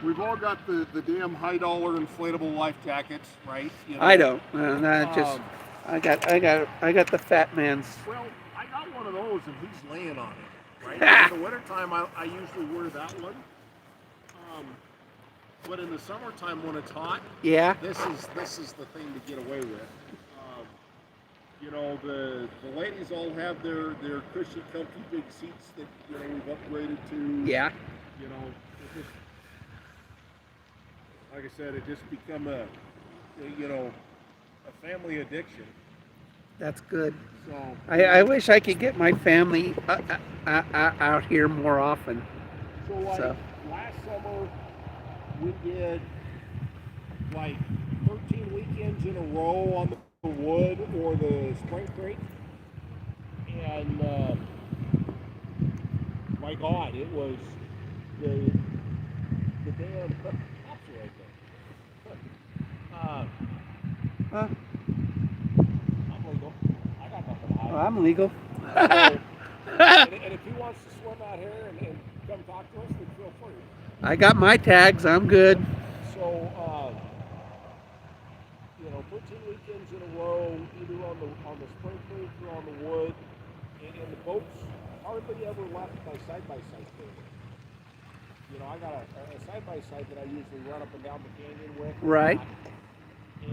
We've all got the damn high dollar inflatable life jackets, right? I don't. I got the fat man's. Well, I got one of those, and he's laying on it. Right? In the wintertime, I usually wear that one. But in the summertime, when it's hot, yeah, this is the thing to get away with. The ladies all have their cushy, comfy big seats that we've upgraded to. Yeah. Like I said, it just become a family addiction. That's good. So I wish I could get my family out here more often. So last summer we did like 13 weekends in a row on the Wood or the Spring Creek, and my God, it was the damn cops are right there. Huh? I'm legal. I got nothing to hide. Oh, I'm legal. And if he wants to swim out here and come talk to us, then feel free. I got my tags. I'm good. So, 13 weekends in a row, either on the Spring Creek or on the Wood, and the boats hardly ever left my side-by-side trailer. I got a side-by-side that I usually run up and down the canyon with. Right. And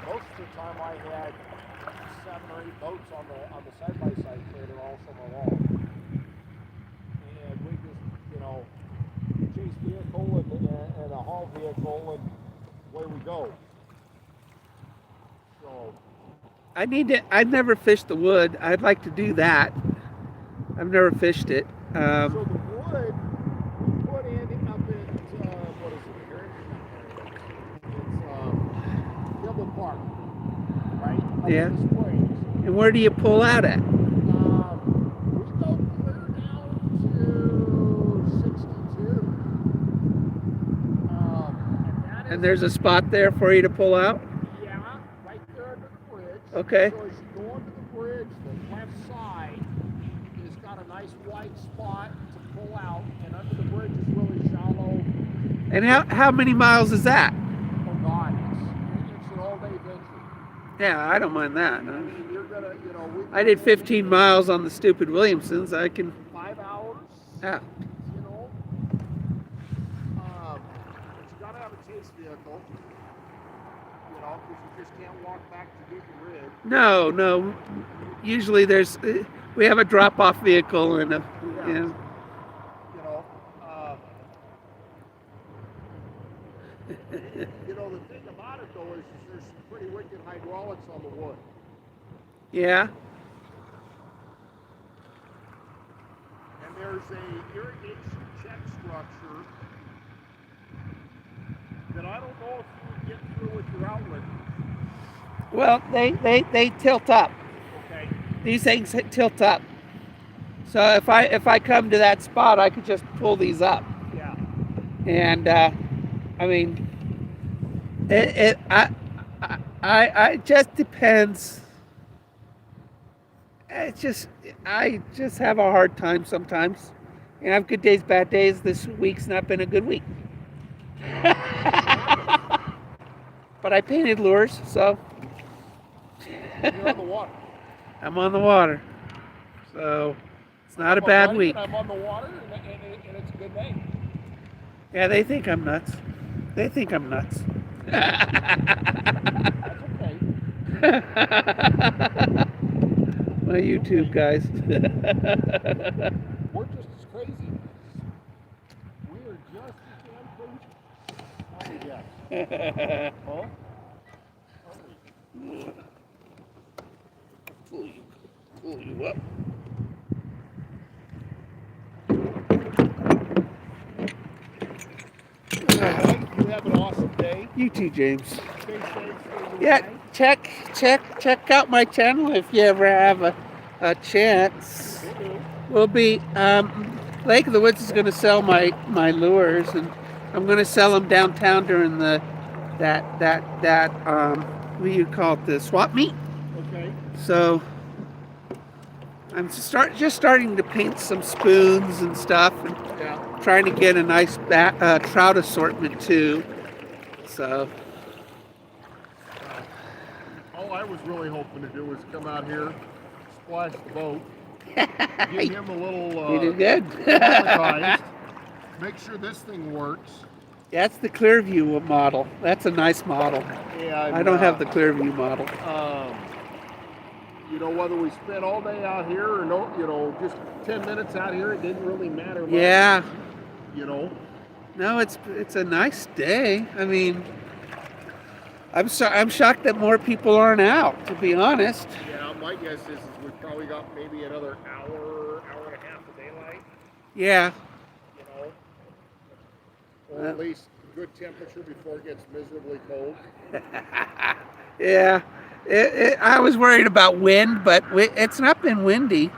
most of the time I had 7 or 8 boats on the side-by-side trailer all summer long. And we just, chase vehicle and a haul vehicle, and away we go. So. I've never fished the Wood. I'd like to do that. I've never fished it. So the Wood, we put in up at, what is it here? It's Gilbert Park, right? Up Yeah. in the Springs. And where do you pull out at? We go clear down to 62. And there's a spot there for you to pull out? Yeah, right there under the bridge. Okay. So as you go under the bridge, the left side has got a nice wide spot to pull out, and under the bridge is really shallow. And how many miles is that? Oh God, it's an all-day venture. Yeah, I don't mind that. I mean, you're gonna, I did 15 miles on the stupid Williamsons. I can. 5 hours. Yeah. But you gotta have a chase vehicle. Because you just can't walk back to get the rig. No. Usually we have a drop-off vehicle and a. Yeah. The thing about it though is there's some pretty wicked hydraulics on the Wood. Yeah. And there's a irrigation check structure that I don't know if you would get through with your outlet. Well, they tilt up. Okay. These things tilt up. So if I come to that spot, I could just pull these up. Yeah. And it just depends. I just have a hard time sometimes. I have good days, bad days. This week's not been a good week. But I painted lures, so. You're on the water. I'm on the water. So it's not a bad week. I'm on the water, and it's a good day. Yeah, they think I'm nuts. That's okay. My YouTube guys. We're just as crazy. We are just as damn crazy. Huh? Pull you up. have an awesome day. You too, James. Stay safe. Stay Yeah, away. check out my channel if you ever have a chance. We'll be Lake of the Woods is going to sell my lures, and I'm going to sell them downtown during the what do you call it, the swap meet. Okay. So I'm just starting to paint some spoons and stuff, and Yeah. trying to get a nice trout assortment too. So All I was really hoping to do was come out here, splash the boat, give him a little you did good. traumatized, make sure this thing works. That's the Clearview model. That's a nice model. And, I don't have the Clearview model. You know, whether we spent all day out here or no, you know, just 10 minutes out here, it didn't really matter much. Yeah. You know. No, it's a nice day. I mean, I'm shocked that more people aren't out, to be honest. Yeah, my guess is we probably got maybe another hour and a half of daylight. Yeah. You know, or at least good temperature before it gets miserably cold. Yeah. I was worried about wind, but it's not been windy.